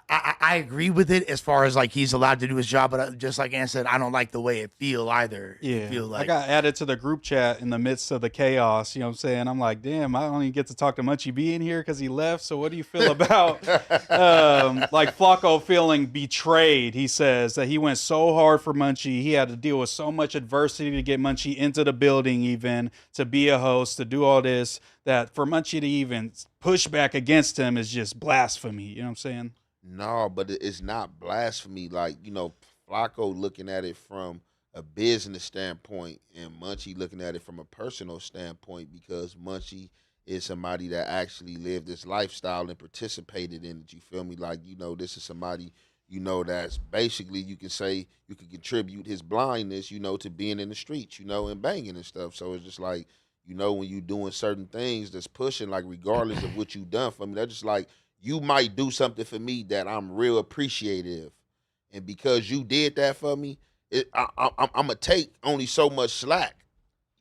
I agree with it as far as like he's allowed to do his job, but just like Ann said, I don't like the way it feel either. Yeah, feel like, I got added to the group chat in the midst of the chaos. You know what I'm saying? I'm like, damn, I don't even get to talk to Munchie B in here because he left. So what do you feel about like Flakko feeling betrayed? He says that he went so hard for Munchie. He had to deal with so much adversity to get Munchie into the building, even to be a host, to do all this, that for Munchie to even push back against him is just blasphemy. You know what I'm saying? No, but it's not blasphemy. Like, you know, Flakko looking at it from a business standpoint and Munchie looking at it from a personal standpoint, because Munchie is somebody that actually lived this lifestyle and participated in it. You feel me? Like, you know, this is somebody, you know, that's basically, you can say, you could contribute his blindness, you know, to being in the streets, you know, and banging and stuff. So it's just like, you know, when you doing certain things that's pushing, like regardless of what you done for me, that's just like, you might do something for me that I'm real appreciative, and because you did that for me, I'm gonna take only so much slack,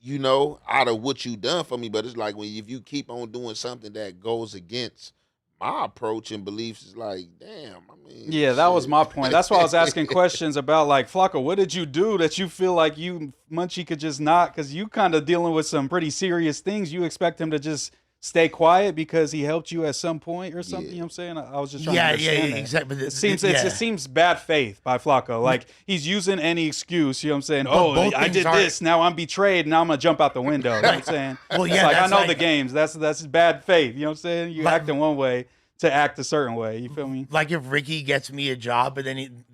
you know, out of what you done for me. But it's like, if you keep on doing something that goes against my approach and beliefs, it's like, damn. I mean, yeah, that was my point. That's why I was asking questions about like, Flakko, what did you do that you feel like Munchie could just not? Because you kind of dealing with some pretty serious things. You expect him to just stay quiet because he helped you at some point or something. You know what I'm saying? I was just trying to understand that. Exactly. It seems bad faith by Flakko. Like he's using any excuse. You know what I'm saying? Oh, I did this. Now I'm betrayed. Now I'm gonna jump out the window. You know what I'm saying? Well, yeah. It's like, I know the games. That's bad faith. You know what I'm saying? You act in one way to act a certain way. You feel me? Like if Ricky gets me a job, but then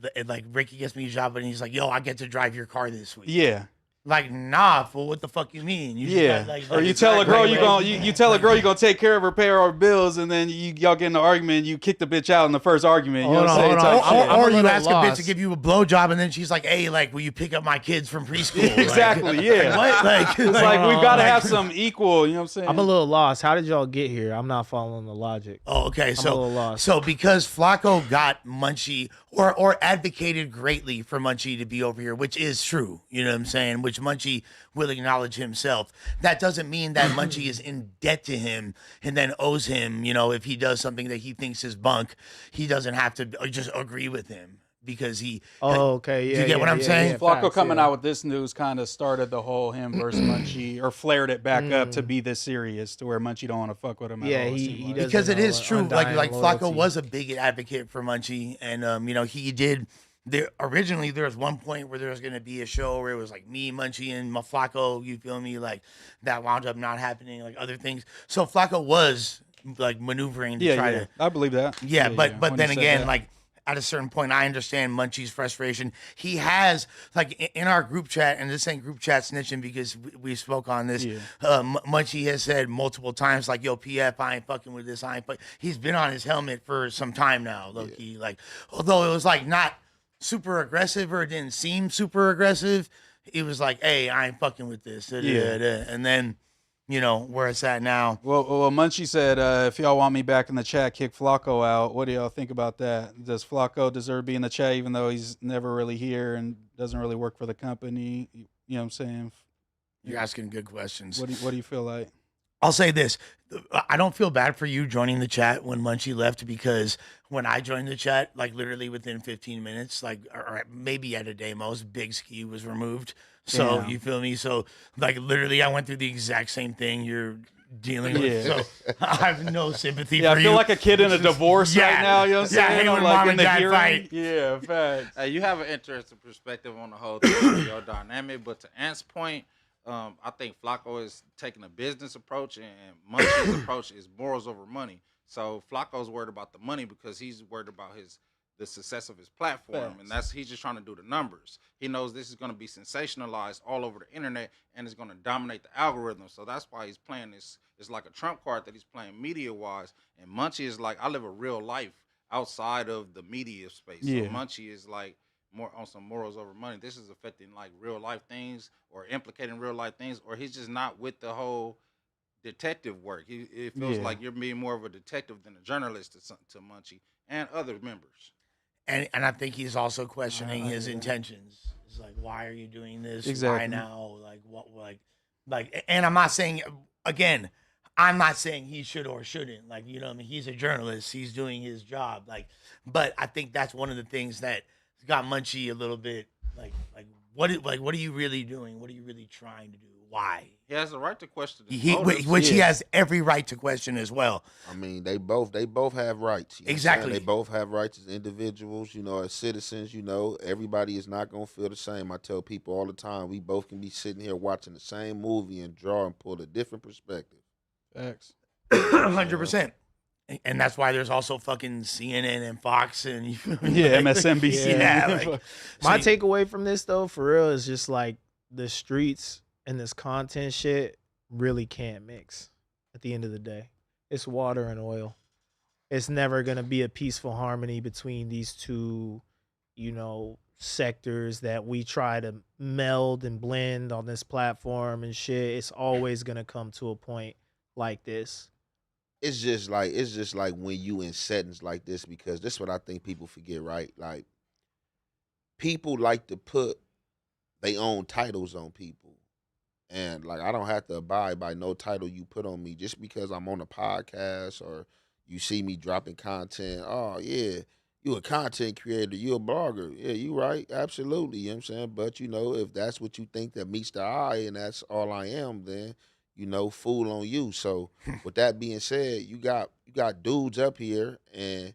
Ricky gets me a job, and he's like, "Yo, I get to drive your car this week." Yeah. Like, nah, fool, what the fuck you mean? You Yeah. Or you tell a girl you tell a girl you're gonna take care of her, pay her bills, and then y'all get in an argument, you kick the bitch out in the first argument. You know what I'm saying? Or you ask a bitch to give you a blowjob, and then she's like, hey, like, will you pick up my kids from preschool? Exactly, like, yeah. What? Like, it's like we've got to have some equal, you know what I'm saying? I'm a little lost. How did y'all get here? I'm not following the logic. Oh, okay. I'm a little lost. So because Flakko got Munchie or advocated greatly for Munchie to be over here, which is true, you know what I'm saying? Which Munchie will acknowledge himself. That doesn't mean that Munchie is in debt to him and then owes him, you know, if he does something that he thinks is bunk, he doesn't have to just agree with him because he. Oh, okay. Yeah. Do you get what I'm saying? Yeah, Flakko coming out with this news kind of started the whole him versus Munchie, or flared it back up to be this serious to where Munchie don't want to fuck with him. Yeah, at all, he does. Because it is true. Like loyalty. Flakko was a big advocate for Munchie, and you know, he did. Originally there was one point where there was going to be a show where it was like me, Munchie, and Flakko, you feel me? Like that wound up not happening, like other things. So Flakko was like maneuvering to try to. I believe that. Yeah, but when then he said again, that. like at a certain point, I understand Munchie's frustration. He has, like, in our group chat, and this ain't group chat snitching because we spoke on this. Yeah. Munchie has said multiple times, like, yo, PF, I ain't fucking with this. He's been on his helmet for some time now, low key. Like, although it was like not super aggressive or it didn't seem super aggressive, it was like, hey, I ain't fucking with this. Yeah. And then, you know, where it's at now. Well, Munchie said, if y'all want me back in the chat, kick Flakko out. What do y'all think about that? Does Flakko deserve to be in the chat even though he's never really here and doesn't really work for the company? You know what I'm saying? You're asking good questions. What do you feel like? I'll say this. I don't feel bad for you joining the chat when Munchie left, because when I joined the chat, like literally within 15 minutes, like, or maybe at a day most, Big Ski was removed. So Damn. you feel me? So like literally I went through the exact same thing you're dealing with. So I have no sympathy for you. I feel like a kid in a divorce right now, you know what I'm saying? Yeah, when like mom in and the dad hearing. fight. Yeah, facts. Hey, you have an interesting perspective on the whole thing, your dynamic. But to Ant's point, I think Flakko is taking a business approach, and Munchie's approach is morals over money. So Flacco's worried about the money because he's worried about the success of his platform, and he's just trying to do the numbers. He knows this is going to be sensationalized all over the internet, and it's going to dominate the algorithm. So that's why he's playing this. It's like a trump card that he's playing media-wise. And Munchie is like, I live a real life outside of the media space. Yeah. So Munchie is like more on some morals over money. This is affecting like real life things or implicating real life things, or he's just not with the whole detective work. It feels like you're being more of a detective than a journalist to Munchie and other members. And I think he's also questioning his intentions. It's like, why are you doing this? Exactly. Why now? Like what? Like. And I'm not saying, again, I'm not saying he should or shouldn't. Like, you know what I mean? He's a journalist. He's doing his job. Like, but I think that's one of the things that got Munchie a little bit like what are you really doing? What are you really trying to do? Why? He has the right to question which he has every right to question as well. I mean, they both have rights. You know Exactly. They both have rights as individuals, you know, as citizens, you know. Everybody is not going to feel the same. I tell people all the time, we both can be sitting here watching the same movie and draw and pull a different perspective. Facts. 100%. And that's why there's also fucking CNN and Fox and MSNBC. Yeah, my takeaway from this though, for real, is just like the streets and this content shit really can't mix. At the end of the day, it's water and oil. It's never gonna be a peaceful harmony between these two, you know, sectors that we try to meld and blend on this platform and shit. It's always gonna come to a point like this. It's just like when you in settings like this, because this is what I think people forget, right? Like, people like to put their own titles on people. And like, I don't have to abide by no title you put on me just because I'm on a podcast or you see me dropping content. Oh yeah, you a content creator, you a blogger. Yeah, you right. Absolutely. You know what I'm saying? But you know, if that's what you think that meets the eye and that's all I am, then you know, fool on you. So with that being said, you got dudes up here, and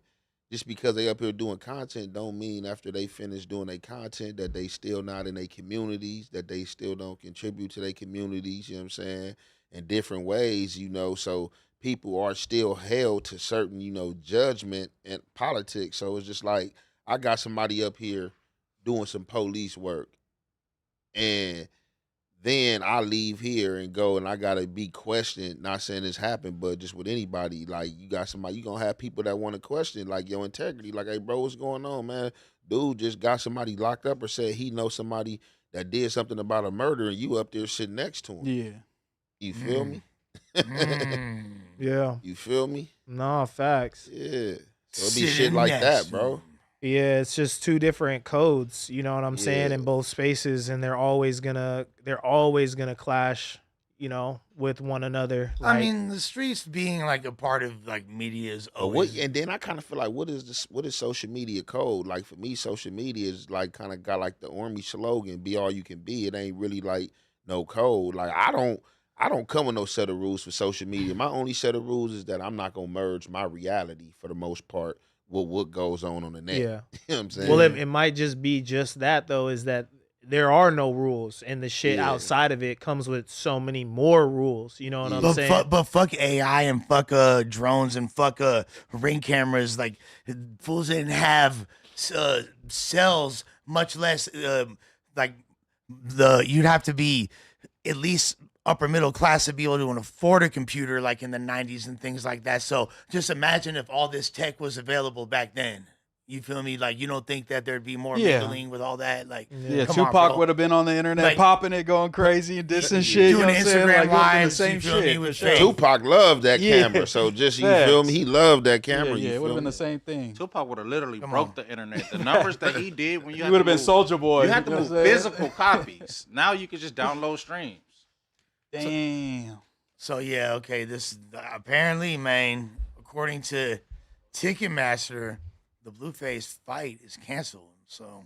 just because they up here doing content don't mean after they finish doing their content that they still not in their communities, that they still don't contribute to their communities, you know what I'm saying, in different ways, you know. So people are still held to certain, you know, judgment and politics. So it's just like, I got somebody up here doing some police work, and then I leave here and go and I gotta be questioned. Not saying this happened, but just with anybody, like you got somebody, you gonna have people that want to question like your integrity. Like, hey, bro, what's going on, man? Dude just got somebody locked up or said he knows somebody that did something about a murder, and you up there sitting next to him. Yeah. You feel me? Yeah. You feel me? No, facts. Yeah. So it'd be shit like that, bro. Yeah, it's just two different codes, you know what I'm saying, in both spaces, and they're always gonna clash, you know, with one another. I mean, the streets being like a part of like media is always. And then I kind of feel like, what is social media code? Like for me, social media is like kind of got like the army slogan, "Be all you can be." It ain't really like no code. Like I don't come with no set of rules for social media. My only set of rules is that I'm not gonna merge my reality for the most part with what goes on the net. Yeah. You know what I'm saying? Well, it might just be just that though, is that there are no rules, and the shit outside of it comes with so many more rules. You know what I'm saying? But fuck AI and fuck drones and fuck ring cameras. Like fools didn't have cells, much less like you'd have to be at least upper middle class to be able to afford a computer like in the 90s and things like that. So just imagine if all this tech was available back then. You feel me? Like, you don't think that there'd be more mingling with all that? Like, Tupac would have been on the internet, like, popping it, going crazy and dissing shit. Doing Instagram lives, same shit. For sure. Tupac loved that camera, so just, you feel me? He loved that camera. Yeah, it would have been the same thing. Tupac would have literally broke the internet. The numbers that he did when you would have been Soulja Boy. You had to move physical copies. Now you can just download streams. Damn. So yeah, okay. This apparently, man, according to Ticketmaster, the Blueface fight is canceled. So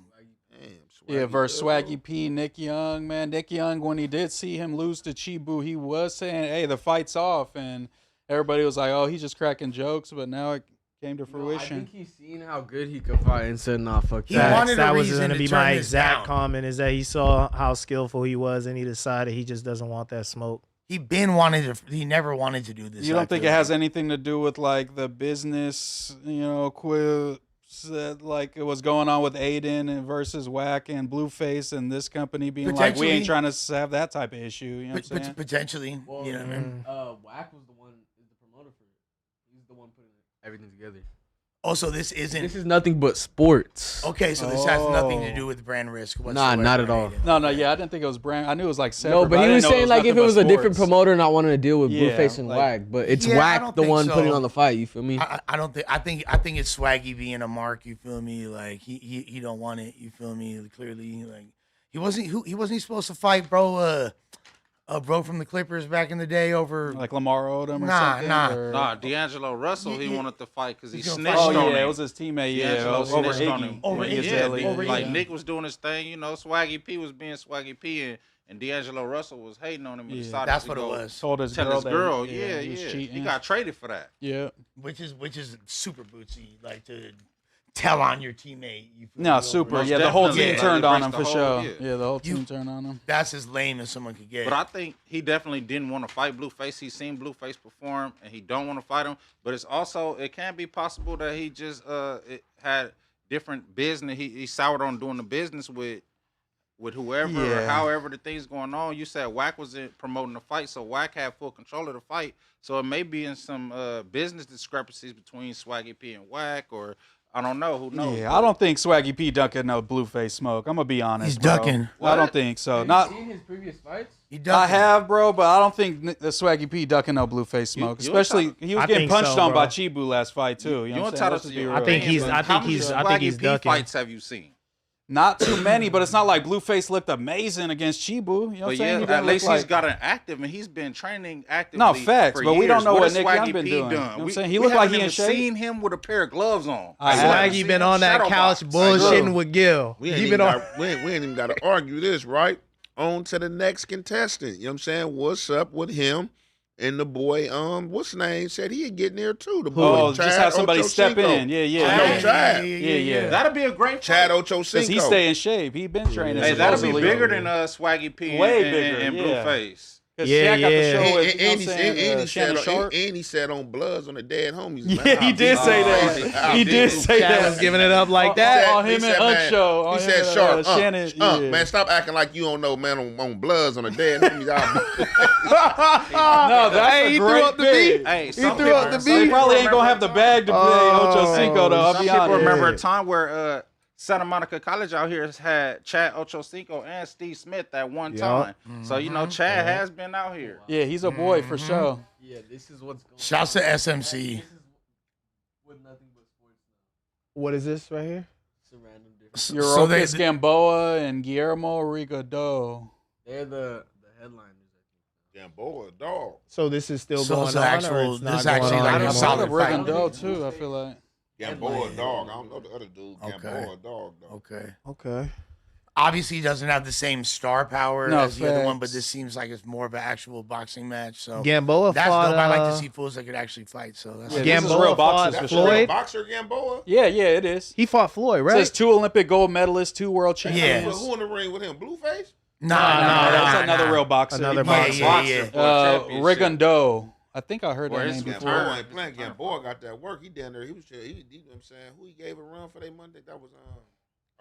versus Swaggy P, Nick Young, man. Nick Young, when he did see him lose to Chibu, he was saying, "Hey, the fight's off," and everybody was like, "Oh, he's just cracking jokes." But now it came to fruition. I think he's seen how good he could fight and said, "Nah, fuck he that." Wanted that a was reason going to be turn my this exact down. comment, is that he saw how skillful he was, and he decided he just doesn't want that smoke. He never wanted to do this. You don't think it has anything to do with like the business, quips that like it was going on with Aiden and versus Wack and Blueface and this company being like, we ain't trying to have that type of issue. You know what I'm saying? Potentially. Well, you know what I mean? Wack was the promoter for it. He's the one putting everything together. Also, this is nothing but sports. Okay, so this has nothing to do with brand risk whatsoever. Nah, not at all. No, I didn't think it was brand. I knew it was like separate. No, but he was saying like if it was a different promoter not wanting to deal with Yeah, Blueface and like- Wack, but it's Yeah, I Wack don't the think one so. putting on the fight. You feel me? I don't think. I think it's Swaggy being a mark. You feel me? Like he don't want it. You feel me? Clearly, like he wasn't supposed to fight, bro. Bro from the Clippers back in the day over like Lamar Odom or Nah, something. nah. or- Nah, D'Angelo Russell, he wanted to fight because he He's gonna snitched fight. on Oh him. yeah, it was his teammate. Yeah, D'Angelo over snitched on Iggy. him. Over Iggy Iggy. Azalea. Over Like Iggy. Nick was doing his thing, Swaggy P was being Swaggy P, and D'Angelo Russell was hating on him. And decided That's to what it go was. Told his Tell girl his that girl, he was yeah. cheating. He got traded for that. Yeah. which is super bootsy, like to tell on your teammate. You feel No, me? super. Most Yeah, the whole definitely. team Yeah, turned like, on him the for whole- sure. yeah. Yeah, the whole team turned on him. That's as lame as someone could get. But I think he definitely didn't want to fight Blueface. He's seen Blueface perform, and he don't want to fight him. But it can be possible that he just it had different business. He soured on doing the business with whoever or Yeah. however the thing's going on. You said Wack was promoting the fight, so Wack had full control of the fight. So it may be in some business discrepancies between Swaggy P and Wack, or I don't know. Who knows? Yeah, I don't think Swaggy P ducking no Blueface smoke. I'm gonna be honest. He's bro. ducking. I don't think so. Have Not. you seen his previous fights? He I ducking. have, bro, but I don't think the Swaggy P ducking no Blueface smoke. you Especially he was I getting think punched so, on by bro. Chibu last fight too. You know what I'm saying? entitled Let's to just be your real. I think he's- opinion, but I how think many he's- I think he's Swaggy P ducking. fights have you seen? Not too many, but it's not like Blueface looked amazing against Chibu. You know what I'm But saying? yeah, He at didn't least look he's like- got an active, and he's been training actively. No, facts, for but we don't years. know what has Nick Young Swaggy been P doing. You know done? what I'm We- saying? He we looked like haven't he in even shape. seen him with a pair of gloves on. I have. Swaggy seen been him on that shadow couch box. bullshitting with Gil. We He been on. we ain't even got to argue this, right? On to the next contestant. You know what I'm saying? What's up with him and the boy? What's his name? Said he'd get in there too. The boy, Oh, just Chad have somebody step Ochocinco. in. Yeah. I know Chad. Yeah. That'd be a great Chad fight. Because Ochocinco. he stay in shape. He been training. Hey, that'd be supposedly. bigger than Swaggy P Way and bigger, and yeah. Blueface. Yeah, Shaq got the show with, and he said on Bloods on the Dead Homies. Yeah, he did say that. He did say that. was giving it up like that. On him and Unc show. He said, "Sharp, Shannon, man, stop acting like you don't know, man, on Bloods on the Dead Homies." No, that's a great bit. Hey, He threw up the beat. He probably ain't gonna have the bag to play Ocho Cinco though. I'll Some be people honest. remember a time where Santa Monica College out here has had Chad Ochocinco and Steve Smith at one time. So, you know, Chad has been out here. Yeah, he's a boy for sure. Yeah, this is what's going on. Shouts to SMC. What is this right here? It's a random different. So Europis Gamboa and Guillermo Rigado. They're the headliners. Gamboa, dog. So this is still So going it's on, actual- or it's not this going actually on like a anymore? solid fight. Rigado too, I feel like. Gamboa, dog. I don't know the other dude. Okay. Gamboa, dog, though. Okay. Obviously, he doesn't have the same star power No, as the other one, facts. but this seems like it's more of an actual boxing match. So Gamboa that's fought. dope. I like to see fools that could actually fight. So that's Yeah, this is Gamboa real boxers fought for That's a real Floyd. boxer, Gamboa. Yeah, it is. He fought Floyd, It right? says 2 Olympic gold medalists, 2 world Yeah. champions. Who in the ring with him? Blueface? That's another real boxer. Another Yeah, boxer. Rigondo. I think I heard Boy, that it's name Gamboa. before. Ain't playing. Gamboa got that work. He down there. He was, you know what I'm saying? Who he gave a run for their Monday? That was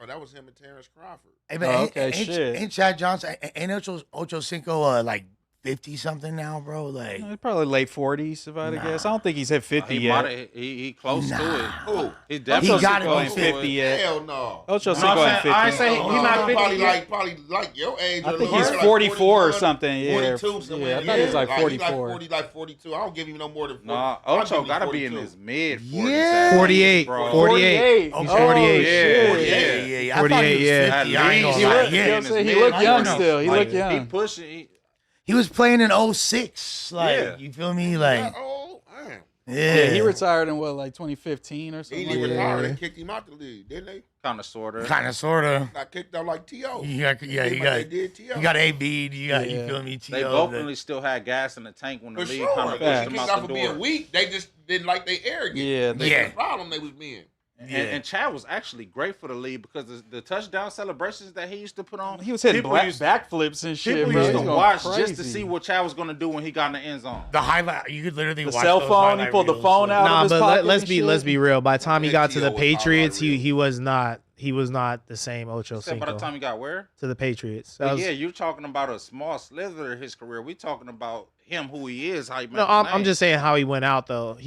that was him and Terrence Crawford. Hey, man, Okay, shit. Ain't Chad Johnson? Ain't Ocho Cinco like 50 something now, bro? Like Probably late 40s, if I had to guess. I don't think he's hit 50 He yet. he close to it. Who? He definitely Ocho gotta Cinco be ain't 50 yet. Hell no. Ocho No, Cinco I'm ain't saying- 50. I ain't saying he's not 50 probably yet. probably like your age. I or think a little he's like 44 or 41, something. Yeah, 42 somewhere. yeah. I thought he was like He 44. like 42. I don't give him no more than 40. Nah, I'll Ocho give him got to be in 42. his mid 40s. Yeah. 48. Bro. 48. He's 48. yeah. I 48, thought he was yeah. 50. I ain't At gonna least lie. he Yeah. was- He looked young mid-40s. still. He Like, looked young. He pushing. He was playing in 06. Like, Yeah. you feel me? Like, Oh, man. yeah. Yeah, he retired in what, like 2015 or He something. didn't like even that. retire. They kicked him out the league, didn't they? Kind of, sort of. Kind of, sort of. Got kicked out like T.O. You got, They did T.O. you got AB'd. You got, you Yeah. feel me? They T.O. both really still had gas in the tank when the For league sure. kind of They pushed kicked them out out for the being door. weak. They just didn't like they arrogant. Yeah, They Yeah. the problem they was being. And Chad was actually great for the league because the touchdown celebrations that he used to put on. He was hitting people black used- backflips and shit, People bro. used He to was going watch just to crazy. see what Chad was going to do when he got in the end zone. The highlight, you could literally The watch cell those phone, he highlight pulled the reels. phone out. Nah, of his but pocket let's and be shit. real. By the time he Yeah, got to the T.O. was highlight Patriots, he reel. was not the same Ocho Said by the Cinco time he got where? to the Patriots. But That was- yeah, you're talking about a small slither of his career. We talking about him, who he is, how he made No, his I'm name. just saying how he went out though.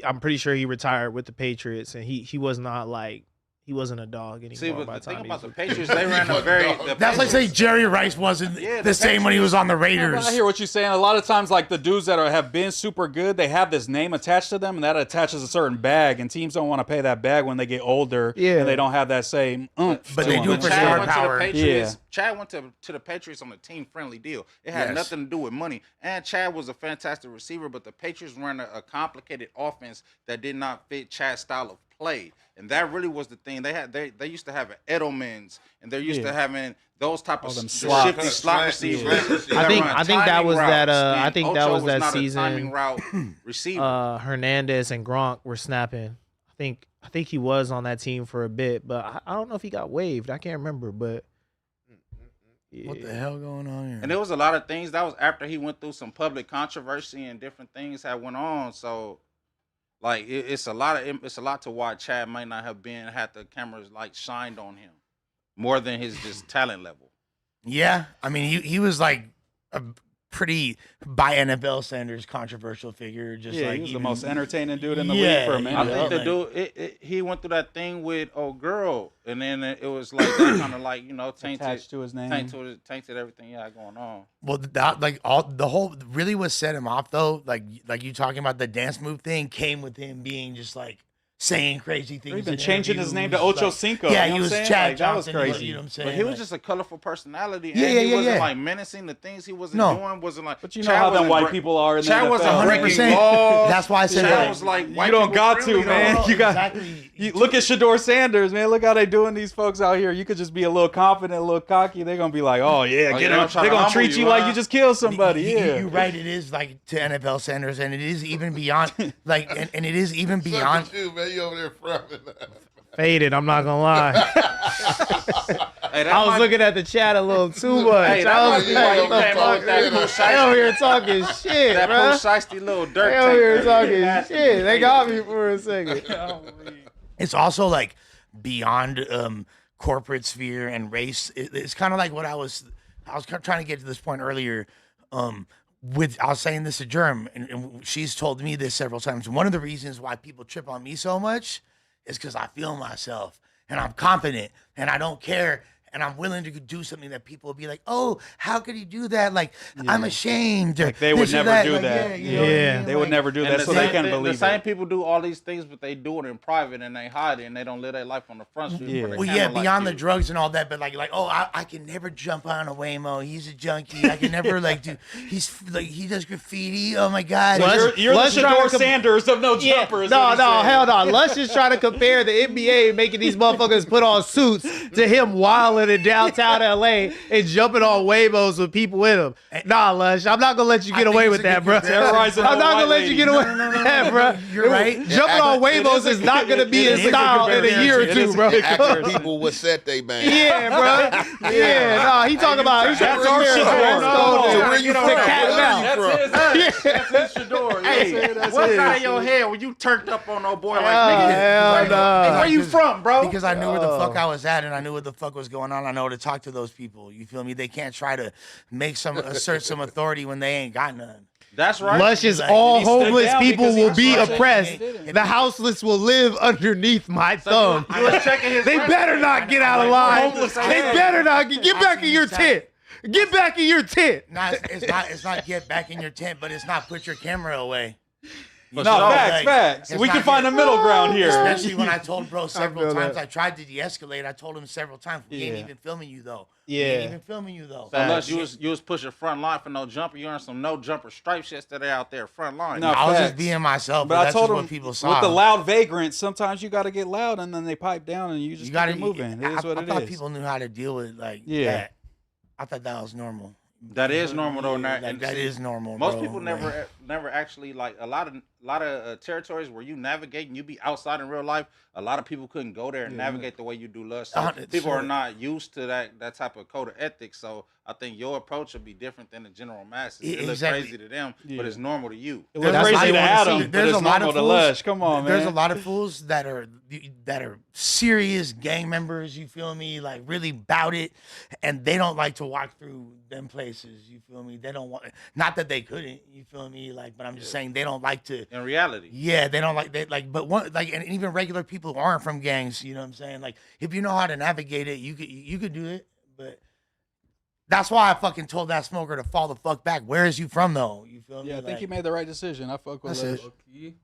I'm pretty sure he retired with the Patriots, and he was not like he wasn't a dog anymore. See, but by the thing time he about the was- Patriots, they ran a very. the That's like saying Patriots- Jerry Rice wasn't Yeah, the the same when he was on the No, Raiders. but I hear what you're saying. A lot of times, like the dudes that have been super good, they have this name attached to them, and that attaches a certain bag, and teams don't want to pay that bag when they get older, Yeah. and they don't have that same oomph. But to they them. do it for Chad star went power. To the Patriots. Yeah. Chad went to the Patriots on a team-friendly deal. It had Yes. nothing to do with money. And Chad was a fantastic receiver, but the Patriots ran a complicated offense that did not fit Chad's style of play. And that really was the thing. They used to have an Edelman's, and they're used to having those type of them the slots. shifty slot receivers. I think that was that. I think that was that not season. A timing route receiver. Hernandez and Gronk were snapping. I think he was on that team for a bit, but I don't know if he got waived. I can't remember, but yeah. What the hell going on here? And there was a lot of things that was after he went through some public controversy and different things that went on. So, like, it's a lot to why Chad might not have had the cameras like shined on him more than his just talent level. Yeah, I mean, he was like a pretty, by NFL standards, controversial figure. Just Yeah, like he was the even- most entertaining dude in the Yeah, league for a minute. I think the like- dude, he went through that thing with old girl, and then it was like that kind of like tainted Attached to his name. tainted everything he had going on. Well, that like all the whole really what set him off though, like you talking about the dance move thing, came with him being just like saying crazy things. He's been in changing his name to interviews, Ocho like- Cinco. Yeah, you know he what was I'm saying? Chad Like, that was Johnson. crazy. You know what I'm saying? But he was Like- just a colorful personality, Yeah, and yeah, he yeah, wasn't yeah. like menacing. The things he wasn't No. doing wasn't like. But you know how them white people are in the Chad wasn't NFL. breaking 100%. laws. That's why I said Chad that. was like You white don't people got to, friendly, man. though. You got. Exactly. Look at Shador Sanders, man. Look how they doing these folks out here. You could just be a little confident, a little cocky. They're gonna be like, "Oh yeah, Oh, get yeah, him." I'm trying They're to gonna humble treat you, you like huh? you just killed somebody. Yeah, You're right. It is like to NFL centers, and it is even beyond. Like, and it is even beyond. You, man, you over there frowning. Faded. I'm not gonna lie. I was looking at the chat a little too much. Hey, I was that like, might be why you came up with that Pooh Shiesty. they over here talking shit, That bro. Pooh Shiesty Lil Durk. They over here talking shit. They got me for a second. It's also like beyond corporate sphere and race. It's kind of like what I was trying to get to this point earlier. I was saying this to Germ, and she's told me this several times. One of the reasons why people trip on me so much is because I feel myself and I'm confident and I don't care. And I'm willing to do something that people will be like, "Oh, how could he do that?" Like, I'm ashamed. Like they would never do like, that. You know what I mean? They would never do that, so they can't believe it. The same people do all these things, but they do it in private and they hide it and they don't live their life on the front street. Yeah. Well, Beyond the drugs and all that, but like, oh, I can never jump on a Waymo. He's a junkie. I can never like do. He's like he does graffiti. Oh my god. You're the Shador Sanders of no jumpers. No, hell no. Lush is trying to compare the NBA making these motherfuckers put on suits to him wilding in downtown LA and jumping on Waymos with people in them. Nah, Lush, I'm not gonna let you get away with that, bro. Terrorizing I'm not gonna white let you get away with that, bro. You're right. Jumping on Waymos is not gonna be in style in a year or two, bro. Acting people would set they bang. Yeah, bro. Yeah, nah, he talking about he's trying to compare where you from? That's his Shador. Hey, what got in your head when you turned up on no boy like nigga? Hell no. Hey, where you from, bro? Because I knew where the fuck I was at and I knew what the fuck was going on. I know to talk to those people. You feel me? They can't try to assert some authority when they ain't got none. That's right. Lush is Like, all he stood homeless down people because he will was be right. oppressed. The houseless will live underneath my thumb. You was checking his They better not get out of line. They better not get back in your tent. Get back in your tent. It's not get back in your tent, but it's not put your camera away. No, facts. it's We not can find a middle ground here. Especially when I told bro several feel times. that. I tried to de-escalate. I told him several times, we ain't even filming you though. We Yeah. ain't even filming you though. Unless you was pushing front line for no jumper, you earned some no jumper stripes yesterday out there front line. No, I was facts. just being myself, But but I that's told just him what people saw. with the loud vagrants, sometimes you got to get loud and then they pipe down and you just gotta keep it moving. It is what I it thought is. people knew how to deal with that. I thought that was normal. That is normal though. That is normal. Most bro. people never actually like a lot of territories where you navigate and you be outside in real life. A lot of people couldn't go there and navigate the way you do Lush. So people are not used to that type of code of ethics. So I think your approach will be different than the general masses. It looks crazy to them, but it's normal to you. It looks crazy to Adam, but it's normal to Lush. Come on, man. There's a lot of fools that are serious gang members. You feel me? Like really bout it, and they don't like to walk through them places. You feel me? They don't want. Not that they couldn't. You feel me? Like, but I'm just saying they don't like to. In reality. Yeah, they don't like. But and even regular people who aren't from gangs. You know what I'm saying? Like, if you know how to navigate it, you could do it. But that's why I fucking told that smoker to fall the fuck back. Where is you from though? You feel me? Yeah, I think he made the right decision. I fuck with That's Lush. it.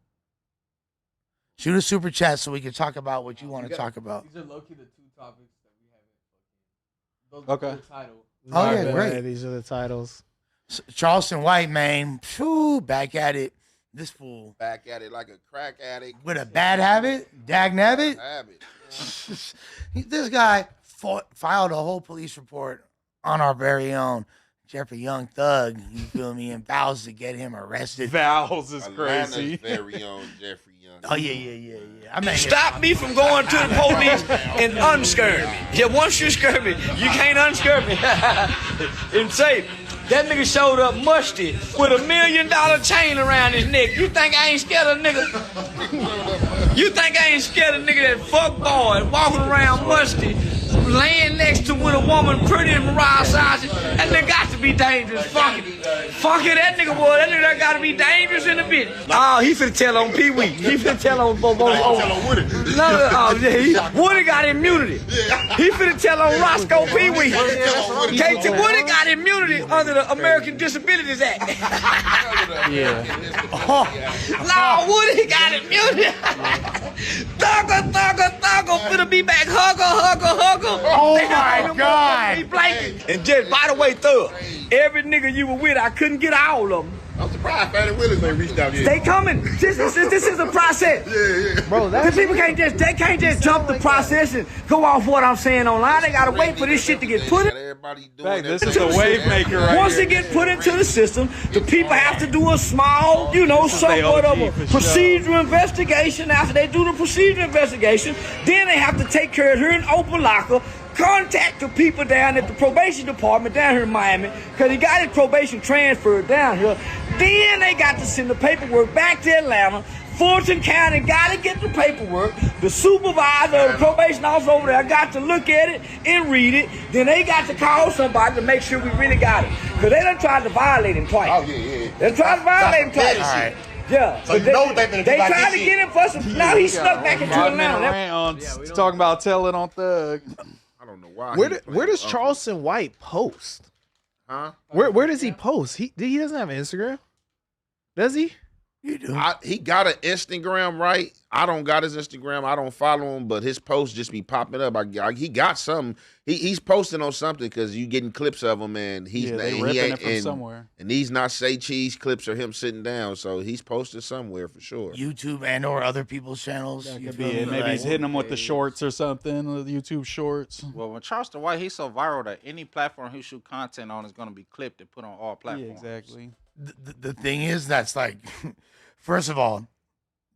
Shoot a super chat so we can talk about what you want to talk about. These are low-key the two topics that we haven't. Okay. Those are the title. Oh yeah, great. These are the titles. Charleston White, man, phew, back at it. This fool Back at it like a crack addict. with a bad habit, dag nabbit. Habit. This guy filed a whole police report on our very own Jeffrey Young Thug. You feel me? And vows to get him arrested. Vowels is Atlanta's crazy. very own Jeffrey Young. Oh yeah. I mean, Stop me from going to the police and unscare me. Yeah, once you scare me, you can't unscare me. And say, that nigga showed up musty with $1 million chain around his neck. You think I ain't scared of a nigga? You think I ain't scared of a nigga that fuck boy walking around musty, laying next to with a woman pretty and Mariah Sargent? That nigga got to be dangerous. Fuck it, that nigga boy. That nigga got to be dangerous in the bitch. Oh, he finna tell on Pee Wee. He finna tell on Woody. Woody got immunity. He finna tell on Roscoe Pee Wee. Woody got immunity under the American Disabilities Act. Yeah. No, Woody got immunity. Thugger, finna be back. Hugger. oh my God. And just, by the way, Thug, every nigga you were with, I couldn't get all of them. I'm surprised Fatty Willis ain't reached out yet. They coming. This is a process. Yeah. Bro, The people can't just jump the process and go off what I'm saying online. They gotta wait for this shit to get put in. Fact, this is a wave maker right Once here. it get put into the system, the people have to do a small, somewhat of a procedural investigation. After they do the procedural investigation, then they have to take care of her in open locker, contact the people down at the probation department down here in Miami, because he got his probation transferred down here. Then they got to send the paperwork back to Atlanta. Fulton County got to get the paperwork. The supervisor, the probation officer over there got to look at it and read it. Then they got to call somebody to make sure we really got it. Because they done tried to violate him twice. Oh, yeah. They tried to violate him twice. All right. Yeah. So you know what they tried to get him for some. Now he snuck back into Atlanta. Talking about telling on Thug. I don't know why. Where does Charleston White post? Huh? Where does he post? He doesn't have an Instagram, does he? You do. He got an Instagram, right? I don't got his Instagram. I don't follow him, but his posts just be popping up. He got something. He's posting on something because you getting clips of him, and they ripping it from somewhere. And these not say cheese clips or him sitting down, so he's posted somewhere for sure. YouTube and or other people's channels. That could be it. Maybe he's hitting them with the shorts or something, the YouTube shorts. Well, when Charleston White, he's so viral that any platform he shoot content on is going to be clipped and put on all platforms. Yeah, exactly. The thing is, that's like, first of all,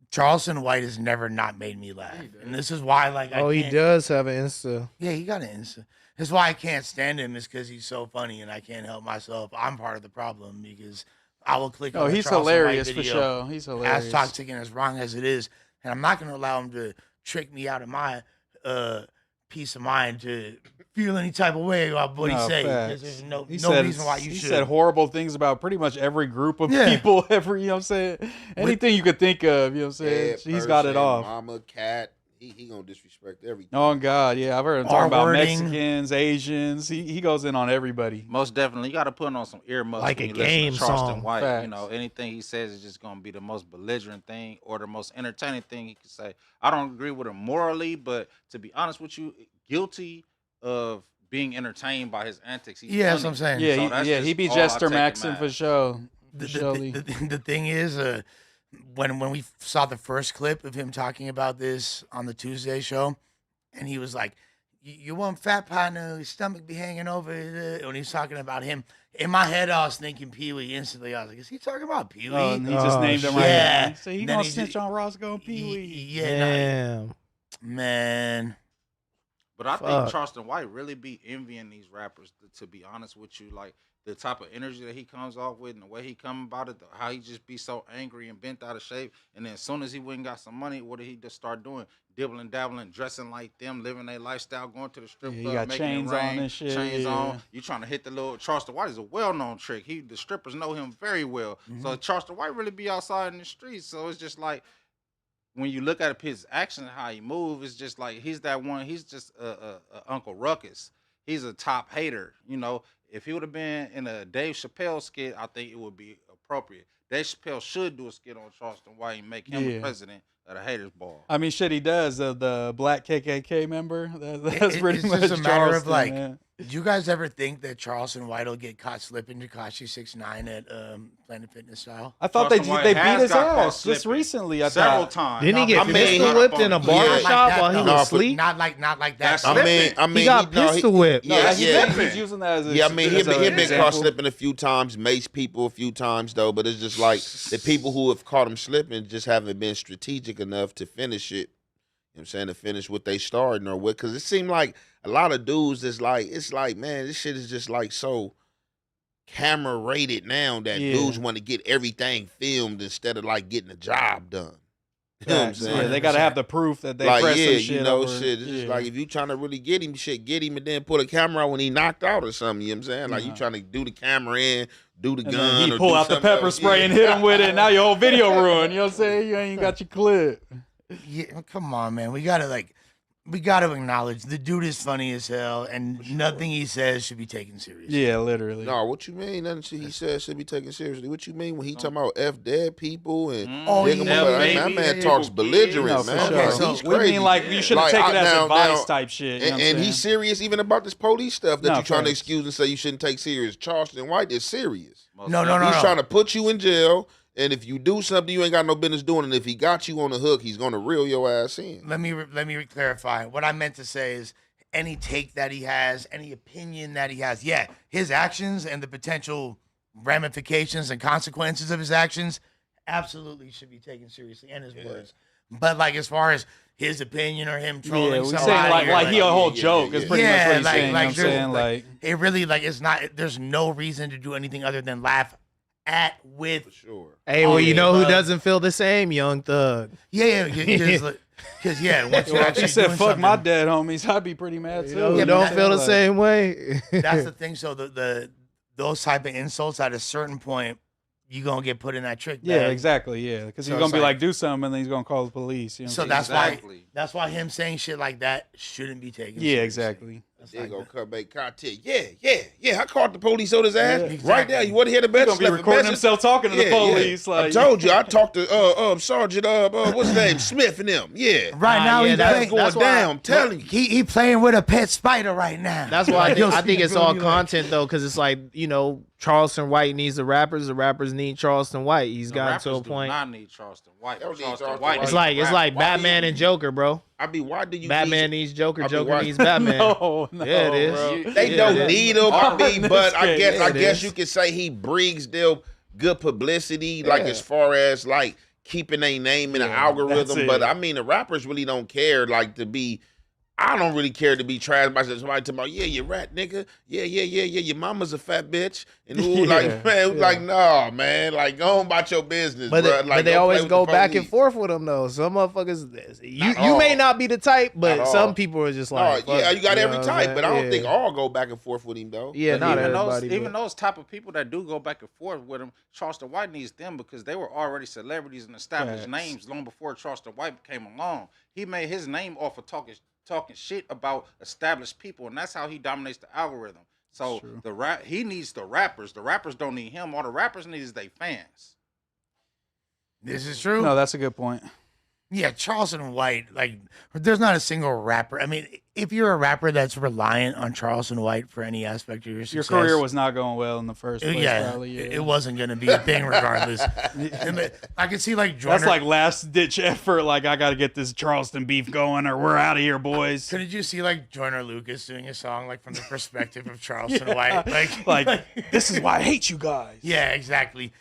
Charleston White has never not made me laugh. And this is why, like, he does have an Insta. Yeah, he got an Insta. That's why I can't stand him, is because he's so funny and I can't help myself. I'm part of the problem because I will click on he's Charleston hilarious White for video, sure. He's hilarious. as toxic and as wrong as it is. And I'm not going to allow him to trick me out of my peace of mind to feel any type of way about what he said. There's no reason why you should. He said horrible things about pretty much every group of people, you know what I'm saying? Anything you could think of, you know what I'm saying? He's got it off. Mama, cat, he gonna disrespect everything. Oh, God, yeah. I've heard him talking about Mexicans, Asians. He goes in on everybody. Most definitely. You got to put on some earmuffs like when a you listen game to Charleston song. White. Facts. You know, anything he says is just going to be the most belligerent thing or the most entertaining thing he could say. I don't agree with him morally, but to be honest with you, guilty of being entertained by his antics. He's that's what I'm saying. Yeah, he be Jester Maxon for sure. The thing is, when we saw the first clip of him talking about this on the Tuesday show, and he was like, "You want fat partner, his stomach be hanging over," when he's talking about him. In my head, I was thinking Pee Wee instantly. I was like, "Is he talking about Pee Wee?" He just named him right yeah. now. So he gonna snitch on Roscoe and Pee Wee. Yeah, man. But I think Charleston White really be envying these rappers, to be honest with you. Like, the type of energy that he comes off with and the way he come about it, how he just be so angry and bent out of shape. And then as soon as he went and got some money, what did he just start doing? Dibbling, dabbling, dressing like them, living their lifestyle, going to the strip club, he got making chains it rain, on and shit. Chains on. You trying to hit the little Charleston White is a well-known trick. The strippers know him very well. So Charleston White really be outside in the streets. So it's just like, when you look at his action, how he moves, it's just like he's that one. He's just a Uncle Ruckus. He's a top hater. You know, if he would have been in a Dave Chappelle skit, I think it would be appropriate. Dave Chappelle should do a skit on Charleston White and make him the president of the haters ball. I mean, shit, he does. The black KKK member. That's pretty much just a matter Charleston, of like. man. Do you guys ever think that Charleston White will get caught slipping Tekashi 6ix9ine at Planet Fitness style? I thought they beat his ass just slipping recently. Several times. Didn't he get pistol whipped in a barbershop while he was asleep? Not like that. I mean, he got pistol whipped. He's using that as a, I mean, he's been caught slipping a few times, maced people a few times, though. But it's just like the people who have caught him slipping just haven't been strategic enough to finish it. You know what I'm saying, to finish what they started or what, because it seemed like a lot of dudes is like, it's like, man, this shit is just like so camera rated now that dudes want to get everything filmed instead of like getting the job done. You know what I'm saying? Yeah, they got to have the proof that they like, press some shit you know, over. shit. It's just like if you trying to really get him, get him and then pull a camera out when he knocked out or something. You know what I'm saying? Like you trying to do the camera in, do the And gun, then he or pull do out the something pepper else. spray and hit him with it. And now your whole video ruined. You know what I'm saying? You ain't got your clip. Yeah, come on, man. We gotta acknowledge the dude is funny as hell, and nothing he says should be taken seriously. Yeah, literally. No, what you mean? Nothing he said should be taken seriously. What you mean when he talking about F dead people and that man talks belligerent, man. Sure. Like, So he's we crazy. mean like you should have taken it as advice type shit. You know And he's serious even about this police stuff that No, you're trying to facts. excuse and say you shouldn't take serious. Charleston White is serious. No. He's trying to put you in jail. And if you do something you ain't got no business doing, and if he got you on the hook, he's gonna reel your ass in. Let me clarify. What I meant to say is any take that he has, any opinion that he has, yeah, his actions and the potential ramifications and consequences of his actions absolutely should be taken seriously, and his words. But like as far as his opinion or him trolling Yeah, we somebody. saying like he a whole yeah, joke yeah, is pretty much what he's saying. You know what I'm saying? Like it really like it's not. There's no reason to do anything other than laugh at with. For sure. Hey, well, you know who doesn't feel the same? Young Thug. Yeah, because once you actually he said, doing "Fuck something, my dead homies," I'd be pretty mad too. You don't feel the same way. That's the thing. So those type of insults at a certain point, you gonna get put in that trick bag. Yeah, exactly. Yeah, because he's So gonna it's be like- like, do something, and then he's gonna call the police. You know So what I'm saying? that's why him saying shit like that shouldn't be taken. Yeah, seriously. exactly. They gonna come back content. Yeah. I called the police on his ass. Yeah, Right exactly. now, you want to hear the message? He's gonna be Left a recording message? himself talking to the police. I Like, told you, I talked to Sergeant what's his name, Smith and them. Yeah, Right now he's that's playing, going down. I'm telling you. he playing with a pet spider right now. That's why Like, I think it's all like- content though, because it's like, you know, Charleston White needs the rappers need Charleston White. He's gotten to a point. I need Charleston White. They don't need Charleston Charleston White. White. It's like Why Batman do you- and Joker, bro. I mean, why do you? Batman needs Joker. I mean, Joker why- needs Batman. no, Yeah, it is. bro. They Yeah, don't it is. need him. I mean, but I guess Yeah, it is. you could say he brings them good publicity, like Yeah. as far as like keeping a name in the that's algorithm. it. But I mean, the rappers really don't care like to be. I don't really care to be trashed by somebody talking about, yeah, you rat nigga. Yeah. Your mama's a fat bitch. And who like, man, like, no, man. Like, go on about your business, But bro. they, Like, but they don't always play with go the back and police. forth with them though. Some motherfuckers, you all. may not be the type, but Not some all. people are just Oh, like, yeah, fuck, you got know every what I'm type, but I don't saying? think Yeah. all go back and forth with him, though. Yeah, But not even everybody. those, even but- those type of people that do go back and forth with him, Charleston White needs them because they were already celebrities and established Facts. names long before Charleston White came along. He made his name off of talking shit about established people, and that's how he dominates the algorithm. So he needs the rappers. The rappers don't need him. All the rappers need is their fans. This is true. No, that's a good point. Yeah, Charleston White, like, there's not a single rapper. I mean, if you're a rapper that's reliant on Charleston White for any aspect of your success, Your career was not going well in the first place. yeah, Probably, it wasn't going to be a thing regardless. And I could see, like, Joyner, That's like last ditch effort. Like, I got to get this Charleston beef going, or we're out of here, boys. couldn't you see, like, Joyner Lucas doing a song, like, from the perspective of Charleston White? Like, this is why I hate you guys. Yeah, exactly.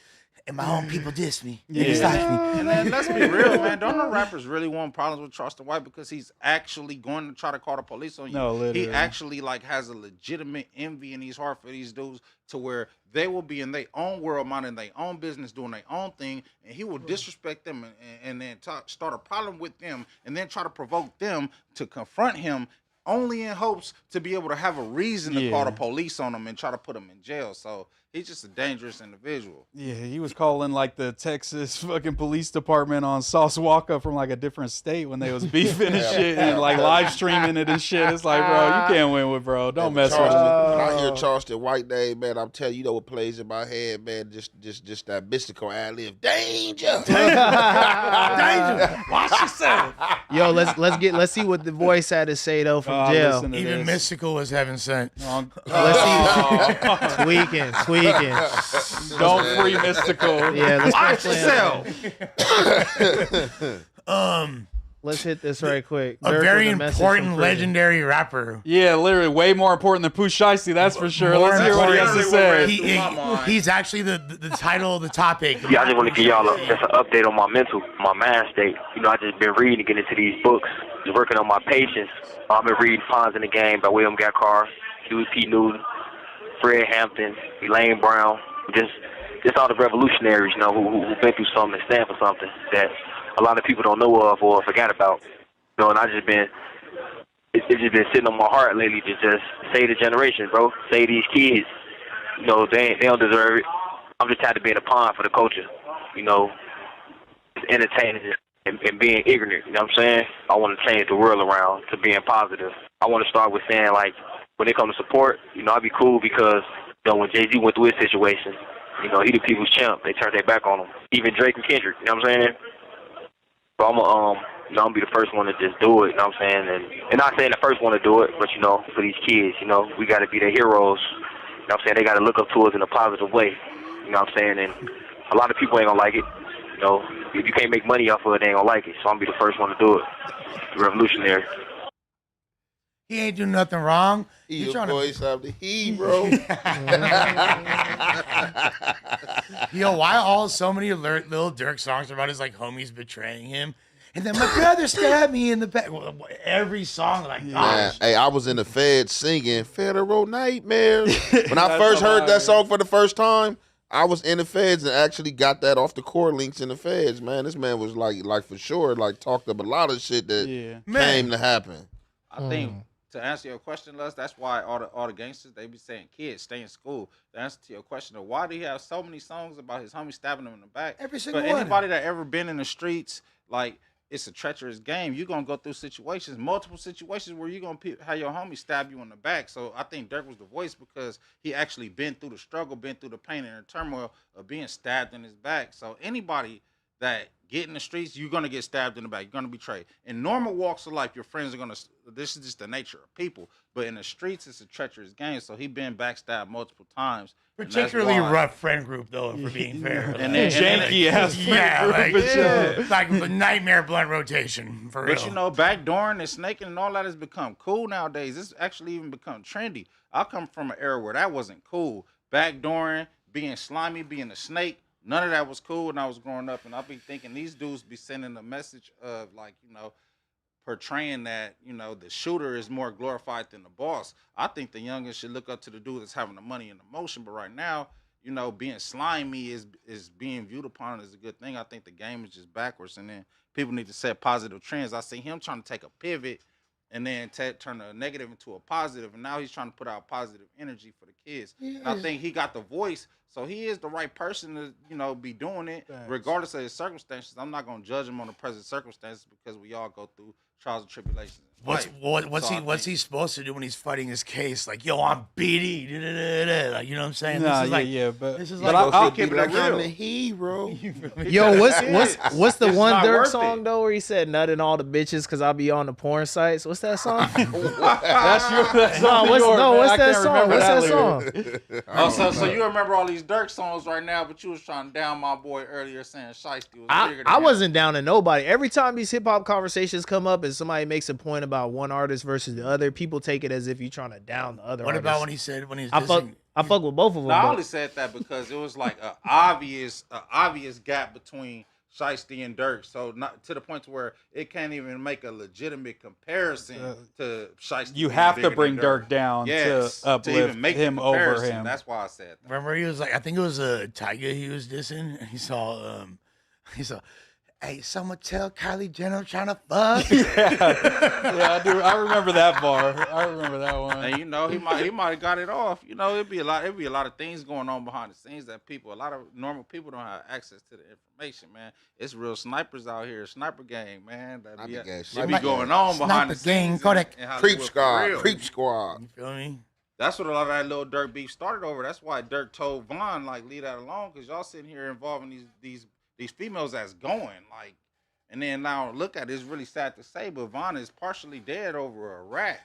And my own people diss me. Yeah. Niggas like me. And then, let's be real, man. Don't no rappers really want problems with Charleston White because he's actually going to try to call the police on you. No, literally. He actually like has a legitimate envy in his heart for these dudes to where they will be in their own world, minding their own business, doing their own thing, and he will disrespect them and then start a problem with them and then try to provoke them to confront him only in hopes to be able to have a reason to call the police on them and try to put them in jail. So he's just a dangerous individual. Yeah, he was calling like the Texas fucking police department on Sauce Walker from like a different state when they was beefing and shit and like live streaming it and shit. It's like, bro, you can't win with bro. Don't mess with him. When I hear Charleston White name, man, I'm telling you, you know what plays in my head, man? Just that mystical ad-lib. Danger! Danger! Watch yourself. Yo, let's see what the voice had to say though from jail. Even Mystical was heaven sent. Let's see. tweaking. Don't free Mystical. Yeah, Watch yourself. Let's hit this right quick. A Durk very with a message important, from prison. legendary rapper. Yeah, literally way more important than Pooh Shiesty, that's for sure. Let's hear what he has to say. He's actually the title of the topic. Yeah, I just want to give y'all just an update on my mental, my mind state. You know, I just been reading to get into these books, just working on my patience. I've been reading Pawns in the Game by William Gackar, Huey P. Newton, Fred Hampton, Elaine Brown, just all the revolutionaries, you know, who've been through something and stand for something that a lot of people don't know of or forgot about. You know, and it's just been sitting on my heart lately to just say the generation, bro. Say these kids, you know, they don't deserve it. I'm just tired of being a pawn for the culture, you know, entertaining and being ignorant, you know what I'm saying? I want to change the world around to being positive. I want to start with saying, like, when it comes to support, you know, I'd be cool because, you know, when Jay-Z went through his situation, you know, he the people's champ. They turned their back on him. Even Drake and Kendrick, you know what I'm saying? So I'm gonna be the first one to just do it, you know what I'm saying? And not saying the first one to do it, but, you know, for these kids, you know, we got to be their heroes. You know what I'm saying? They got to look up to us in a positive way, you know what I'm saying? And a lot of people ain't going to like it. You know, if you can't make money off of it, they ain't going to like it. So I'm going to be the first one to do it. Revolutionary. He ain't doing nothing wrong. He's trying to voice of the hero. Yo, why so many Lil Durk songs are about his like homies betraying him? And then my brother stabbed me in the back. Every song, like, gosh. Hey, I was in the Fed singing Federal Nightmares. When I first heard that song for the first time, I was in the Feds and actually got that off the core links in the Feds, man. This man was like for sure, like talked up a lot of shit that came to happen. I think to answer your question, Les, that's why all the gangsters, they be saying, kids, stay in school. The answer to your question of why do he have so many songs about his homie stabbing him in the back? Every single But one. anybody that ever been in the streets, like, it's a treacherous game. You're going to go through situations, multiple situations where you're going to have your homie stab you in the back. So I think Durk was the voice because he actually been through the struggle, been through the pain and the turmoil of being stabbed in his back. So anybody that get in the streets, you're going to get stabbed in the back. You're going to be betrayed. In normal walks of life, your friends are going to, this is just the nature of people. But in the streets, it's a treacherous game. So he been backstabbed multiple times. Particularly rough friend group, though, if we're being fair. And then janky ass friend group. Like a nightmare blunt rotation, for real. But you know, backdooring and snaking and all that has become cool nowadays. It's actually even become trendy. I come from an era where that wasn't cool. Backdooring, being slimy, being a snake, none of that was cool when I was growing up. And I be thinking these dudes be sending a message of, like, you know, portraying that, you know, the shooter is more glorified than the boss. I think the youngest should look up to the dude that's having the money and the motion. But right now, you know, being slimy is being viewed upon as a good thing. I think the game is just backwards. And then people need to set positive trends. I see him trying to take a pivot and then turn a negative into a positive. And now he's trying to put out positive energy for the kids. Yeah. And I think he got the voice. So he is the right person to, you know, be doing it. Thanks. Regardless of his circumstances. I'm not going to judge him on the present circumstances because we all go through trials and tribulations. What's he supposed to do when he's fighting his case? Like, yo, I'm BD. Like, you know what I'm saying? Nah, this is like, but this is but like, I'll keep it like I'm the hero. Yo, what's the It's one not Durk worth song it. though where he said nutting all the bitches because I'll be on the porn sites? What's that song? That's what's that song? What's that song? Oh, so you remember all these Durk songs right now, but you was trying to down my boy earlier saying Shiesty was bigger than I him. wasn't down to nobody. Every time these hip hop conversations come up and somebody makes a point about one artist versus the other, people take it as if you're trying to down the other. What artist. about when he said when he's I fuck with both of them. No, I but- only said that because it was like an obvious gap between Shiesty and Durk. So not to the point to where it can't even make a legitimate comparison to Shiesty. You being have to bigger bring than Durk down Yes, to uplift even make the him over comparison. him. That's why I said that. Remember, he was like, I think it was a Tiger he was dissing. And he saw, hey, someone tell Kylie Jenner I'm trying to fuck. Yeah, I do. I remember that bar. I remember that one. And you know, he might have got it off. You know, it'd be a lot of things going on behind the scenes that a lot of normal people don't have access to the information, man. It's real snipers out here, sniper gang, man. It be going on behind the scenes. Creep squad, creep squad. You feel me? That's what a lot of that Lil Durk beef started over. That's why Durk told Von, like, leave that alone, because y'all sitting here involving these females that's going, like, and then now look at it, it's really sad to say, but Von is partially dead over a rat.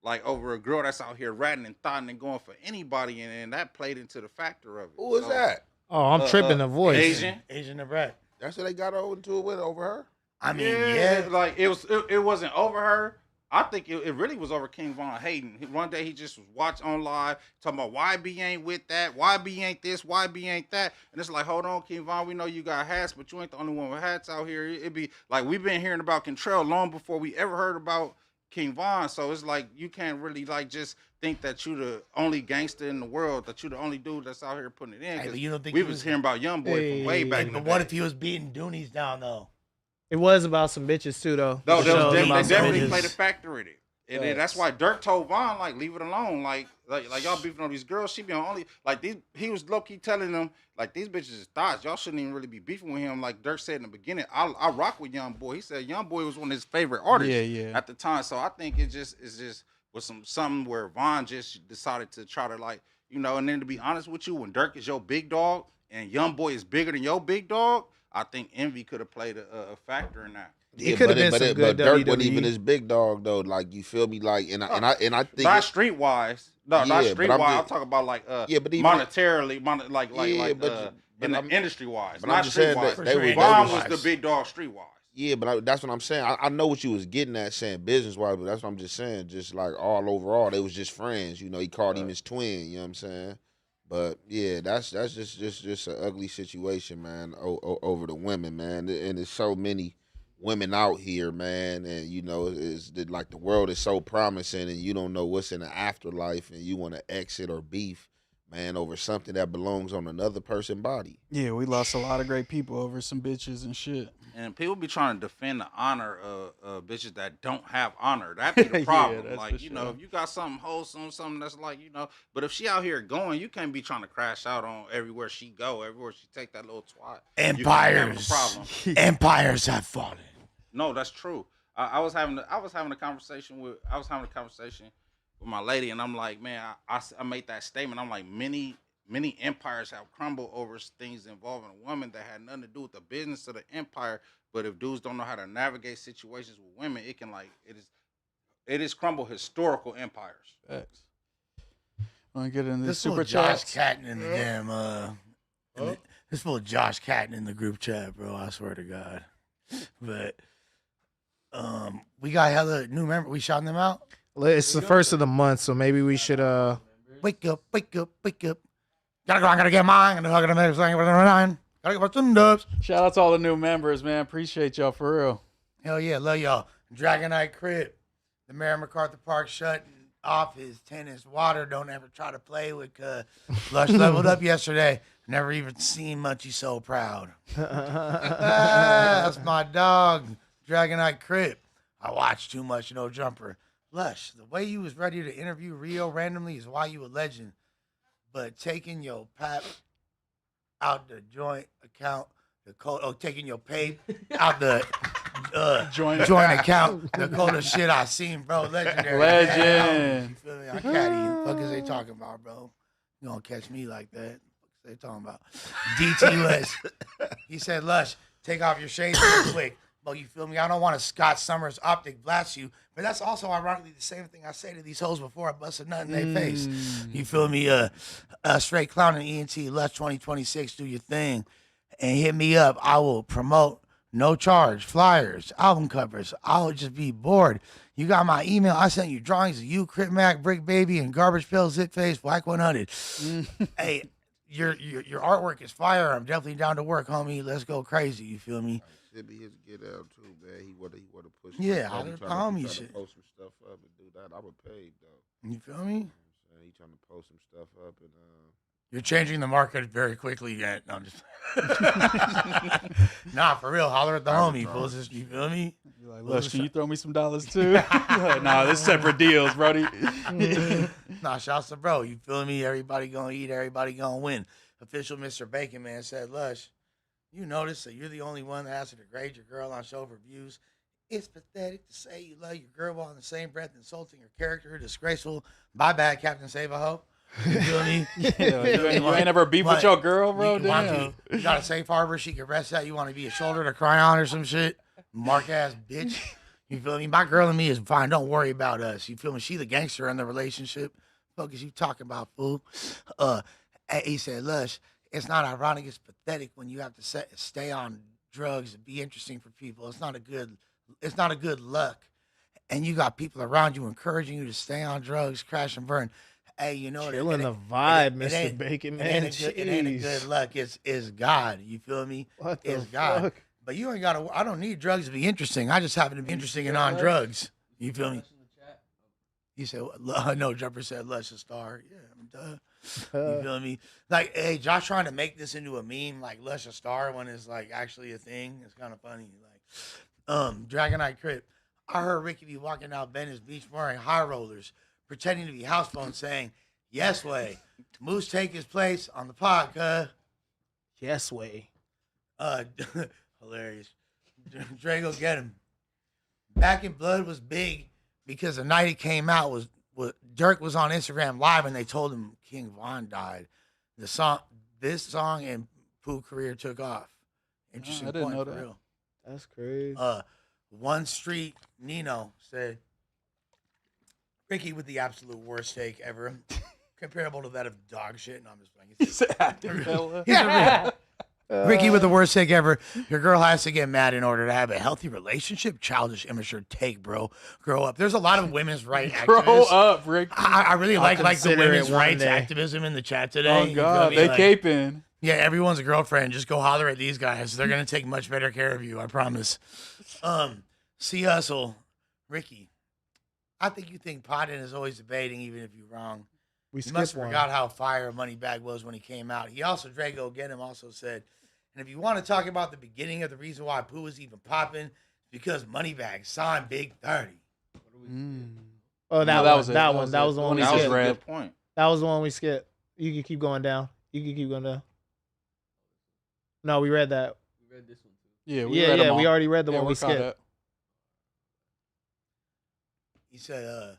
Like, over a girl that's out here ratting and thotting and going for anybody, and that played into the factor of it. Who is that? Oh, I'm tripping the voice. Asian the rat. That's what they got into it with over her? I mean, like, it wasn't over her. I think it really was over King Von Hayden. One day he just was watching on live talking about YB ain't with that, YB ain't this, YB ain't that. And it's like, hold on, King Von, we know you got hats, but you ain't the only one with hats out here. It'd be like we've been hearing about Contrell long before we ever heard about King Von. So it's like you can't really like just think that you the only gangster in the world, that you the only dude that's out here putting it in. Hey, but you don't think we he was was hearing about Young Boy from way back in the But what day. if he was beating Doonies down, though? It was about some bitches too, though. No, The show they was about some definitely bitches. played a factor in it. And then that's why Durk told Von, like, leave it alone. Like y'all beefing on these girls. She be on only, like, he was low-key telling them, like, these bitches is thoughts. Y'all shouldn't even really be beefing with him. Like Durk said in the beginning, I rock with Young Boy. He said Young Boy was one of his favorite artists at the time. So I think it's just was something where Von just decided to try to, like, you know, and then to be honest with you, when Durk is your big dog and Young Boy is bigger than your big dog, I think envy could have played a factor in that. It could have been some good Durk WWE. wasn't even his big dog though. Like, you feel me? Like, and I think Not streetwise. No, not Yeah, but streetwise. I'm I'm just- talking about like Yeah, but even- monetarily, in the I'm- industry wise, but not I'm just saying streetwise. that they were- Von they was was- the big dog streetwise. Yeah, but that's what I'm saying. I know what you was getting at saying business wise, but that's what I'm just saying. Just like all overall, they was just friends. You know, he called him his twin. You know what I'm saying? But yeah, that's just an ugly situation, man. Over the women, man, and there's so many women out here, man, and you know, is that like the world is so promising, and you don't know what's in the afterlife, and you want to exit or beef, man, over something that belongs on another person's body. Yeah, we lost a lot of great people over some bitches and shit. And people be trying to defend the honor of bitches that don't have honor. That be the problem. Yeah, like, you know, if you got something wholesome, something that's like, you know, but if she out here going, you can't be trying to crash out on everywhere she go, everywhere she take that little twat. Empires. Empires have fallen. No, that's true. I was having a conversation with my lady, and I'm like, man, I made that statement. I'm like, many empires have crumbled over things involving a woman that had nothing to do with the business of the empire. But if dudes don't know how to navigate situations with women, it can it is crumble historical empires. Facts. Want to get in this super Josh chat? Catton in the damn this full Josh Catton in the group chat, bro. I swear to God. But we got hella new members. We shouting them out. It's the first of the month, so maybe we should wake up. Gotta go, I gotta get mine. Gotta get my some dubs. Shout out to all the new members, man. Appreciate y'all for real. Hell yeah, love y'all. Dragonite Crib. The Mayor MacArthur Park shutting off his tennis water. Don't ever try to play with Lush leveled up yesterday. Never even seen Munchie so proud. That's my dog. Dragonite Crib. I watched too much No Jumper. Lush, the way you was ready to interview Rio randomly is why you a legend. But taking your pap out the joint account, taking your pay out the joint account, the coldest shit I seen, bro. Legendary. Legend. You feel me? I caddy. What the fuck is they talking about, bro? You gonna catch me like that? What they talking about? DT West. He said, Lush, take off your shades real quick. But you feel me? I don't want to Scott Summers optic blast you, but that's also ironically the same thing I say to these hoes before I bust a nut in their face. You feel me? Straight Clown and ENT, Lush 2026, do your thing. And hit me up. I will promote, no charge, flyers, album covers. I'll just be bored. You got my email. I sent you drawings of you, Crit Mac, Brick Baby, and Garbage Pail, Zit Face, Black 100. Hey, your artwork is fire. I'm definitely down to work, homie. Let's go crazy. You feel me? It'd be his get out too, man. He would push. Yeah, I don't homie shit. Post some stuff up and do that. I would pay though. You feel me? He trying to post some stuff up and. You're changing the market very quickly yet. No, I'm just. Nah, for real. Holler at the homie, fools. You feel me? You're like, Lush, can you throw me some dollars too? Nah, this separate deals, brody. Nah, shouts to bro. You feel me? Everybody gonna eat. Everybody gonna win. Official Mr. Bacon Man said, Lush, you notice that you're the only one that has to degrade your girl on show for views. It's pathetic to say you love your girl while in the same breath insulting her character. Disgraceful. My bad, Captain Save a Hoe. You feel me? You ain't ever beef with your girl, bro? Damn. You got a safe harbor she can rest at. You want to be a shoulder to cry on or some shit? Mark ass bitch. You feel me? My girl and me is fine. Don't worry about us. You feel me? She the gangster in the relationship. Fuck is you talking about, fool? He said, Lush, it's not ironic. It's pathetic when you have to stay on drugs and be interesting for people. It's not a good luck. And you got people around you encouraging you to stay on drugs, crash and burn. Hey, you know, killing the vibe, Mr. Bacon Man. It ain't a good luck. It's God. You feel me? It's God. Fuck? But you ain't got to. I don't need drugs to be interesting. I just happen to be interesting and on drugs. You feel me? You said no. Jumper said Lush a star. Yeah, you feel me? Like, hey, Josh trying to make this into a meme, like Lush a star when it's like actually a thing. It's kind of funny. Like, Dragonite Crip. I heard Ricky be walking out Venice Beach wearing high rollers, pretending to be house phone, saying, "Yes way." Moose take his place on the pod, Yes way. Hilarious. Drago get him. Back in Blood was big because the night it came out was Durk was on Instagram Live and they told him King Von died. This song and Pooh career took off. Interesting I didn't point know for that. real. That's crazy. One Street Nino said, Ricky with the absolute worst take ever. Comparable to that of dog shit. No, I'm just playing. Yeah. Ricky with the worst take ever. Your girl has to get mad in order to have a healthy relationship. Childish, immature take, bro. Grow up. There's a lot of women's rights activists. Grow up, Rick. I really like the consider women's it one rights day. activism in the chat today. Oh, God. They caping. Yeah, everyone's a girlfriend. Just go holler at these guys. They're gonna take much better care of you. I promise. C Hustle, Ricky. I think you think Podden is always debating, even if you're wrong. You must have forgot how fire Moneybag was when he came out. He also, Drago again, also said, and if you want to talk about the beginning of the reason why Pooh was even popping, because Moneybag signed Big 30. Oh, that was that one. That was the one we skipped. Good point. That was the one we skipped. You can keep going down. You can keep going down. No, we read that. We read this one too. Yeah, we already read the one we skipped. He said,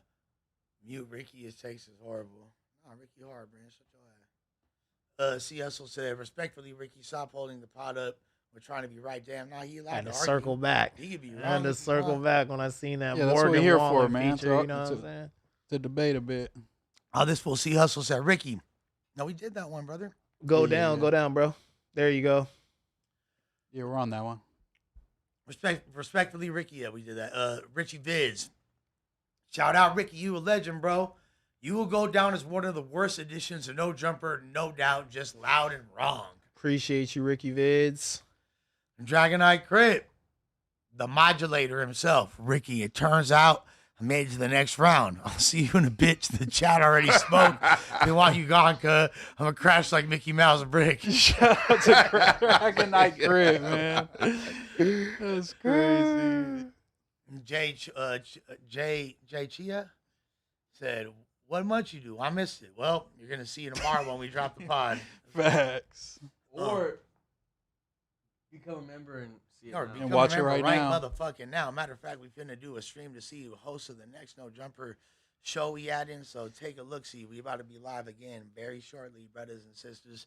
mute Ricky, his taste is horrible. Nah, Ricky hard, man. Shut your ass. C. Hustle said, respectfully, Ricky, stop holding the pot up. We're trying to be right. Damn, now he allowed had to circle back. He could be wrong. I had to circle back when I seen that Morgan Morgan that's what we're here Wallen for, man. feature, you know what I'm saying? To debate a bit. Oh, this fool C. Hustle said, Ricky. No, we did that one, brother. Go down, bro. There you go. Yeah, we're on that one. Respectfully, Ricky, yeah, we did that. Richie Viz. Shout out, Ricky. You a legend, bro. You will go down as one of the worst editions of No Jumper, no doubt, just loud and wrong. Appreciate you, Ricky Vids. Dragonite Crip, the modulator himself. Ricky, it turns out I made it to the next round. I'll see you in a bitch. The chat already spoke. They want you gone, cuz. I'm going to crash like Mickey Mouse brick. Shout out to Dragonite Crip, man. That's crazy. Jay Chia said, what much you do? I missed it. Well, you're going to see you tomorrow when we drop the pod. Facts. Or become a member and see it now. And watch it right now. Motherfucking now. Matter of fact, we finna do a stream to see who host of the next No Jumper show we add in. So take a look. See, we about to be live again very shortly, brothers and sisters,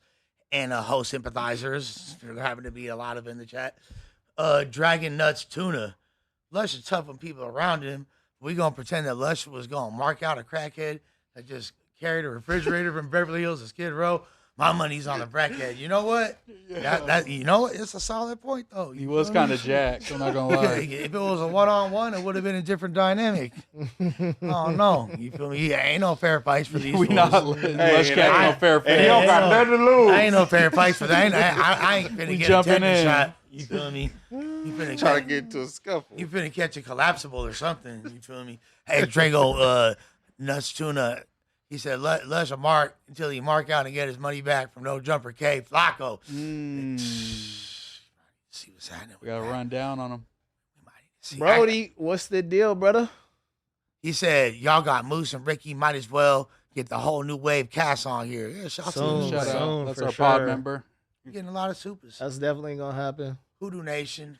and host sympathizers. There happen to be a lot of in the chat. Dragon Nuts Tuna. Lush is tough on people around him. We gonna pretend that Lush was gonna mark out a crackhead that just carried a refrigerator from Beverly Hills to Skid Row. My money's on the crackhead. You know what? Yeah. You know what? It's a solid point though. He was kind of jacked. I'm not gonna lie. If it was a one-on-one, it would have been a different dynamic. Oh no, you feel me? Yeah, ain't no fair fights for these. We fools. not Lush can't no fair fight. He don't got nothing to lose. I ain't no fair fights for that. I ain't finna get a tetanus shot. You feel me? You finna try to get into a scuffle. You finna catch a collapsible or something. You feel me? Hey, Drago, Nuts Tuna. He said, Lush a mark until he mark out and get his money back from No Jumper K. Flakko. See what's happening. We gotta run down on him. Brody, what's the deal, brother? He said, y'all got Moose and Ricky. Might as well get the whole new wave cast on here. Yeah, shout out. That's our pod member. You're getting a lot of supers. That's definitely gonna happen. Hoodoo Nation,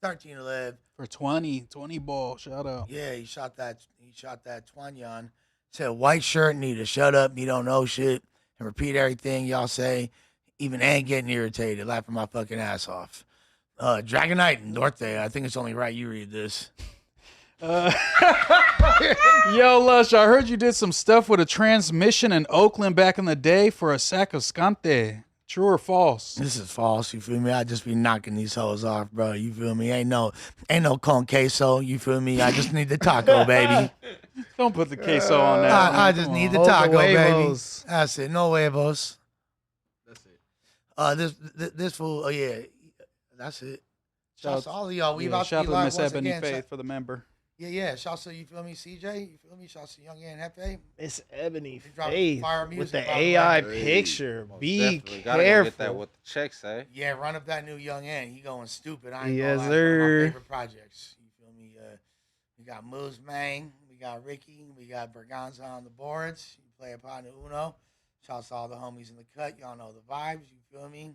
1311 for 20 ball. Shout out. Yeah, he shot that 20 on. Said white shirt need to shut up. You don't know shit and repeat everything y'all say. Even and getting irritated, laughing my fucking ass off. Dragonite and Norte. I think it's only right you read this. Yo, Lush, I heard you did some stuff with a transmission in Oakland back in the day for a sack of scante. True or false? This is false. You feel me? I just be knocking these hoes off, bro. You feel me? Ain't no con queso. You feel me? I just need the taco, baby. Don't put the queso on that. I just need the taco, baby. That's it. No huevos. That's it. This fool. Oh yeah, that's it. Shout out to all of y'all. We about to shout be out to live Miss once Ebony again. Faith for the member. Yeah. Shout out to, you feel me, CJ? You feel me? Shout out to Young and Hefe. Miss Ebony Faith with music, the AI picture. Be Gotta careful. get that what the check say. Yeah, run up that new Young N. He going stupid. I ain't Yes, gonna lie. sir. One of my favorite projects. You feel me? We got Moose Mang. We got Ricky. We got Berganza on the boards. You play a partner Uno. Shout out to all the homies in the cut. Y'all know the vibes. You feel me?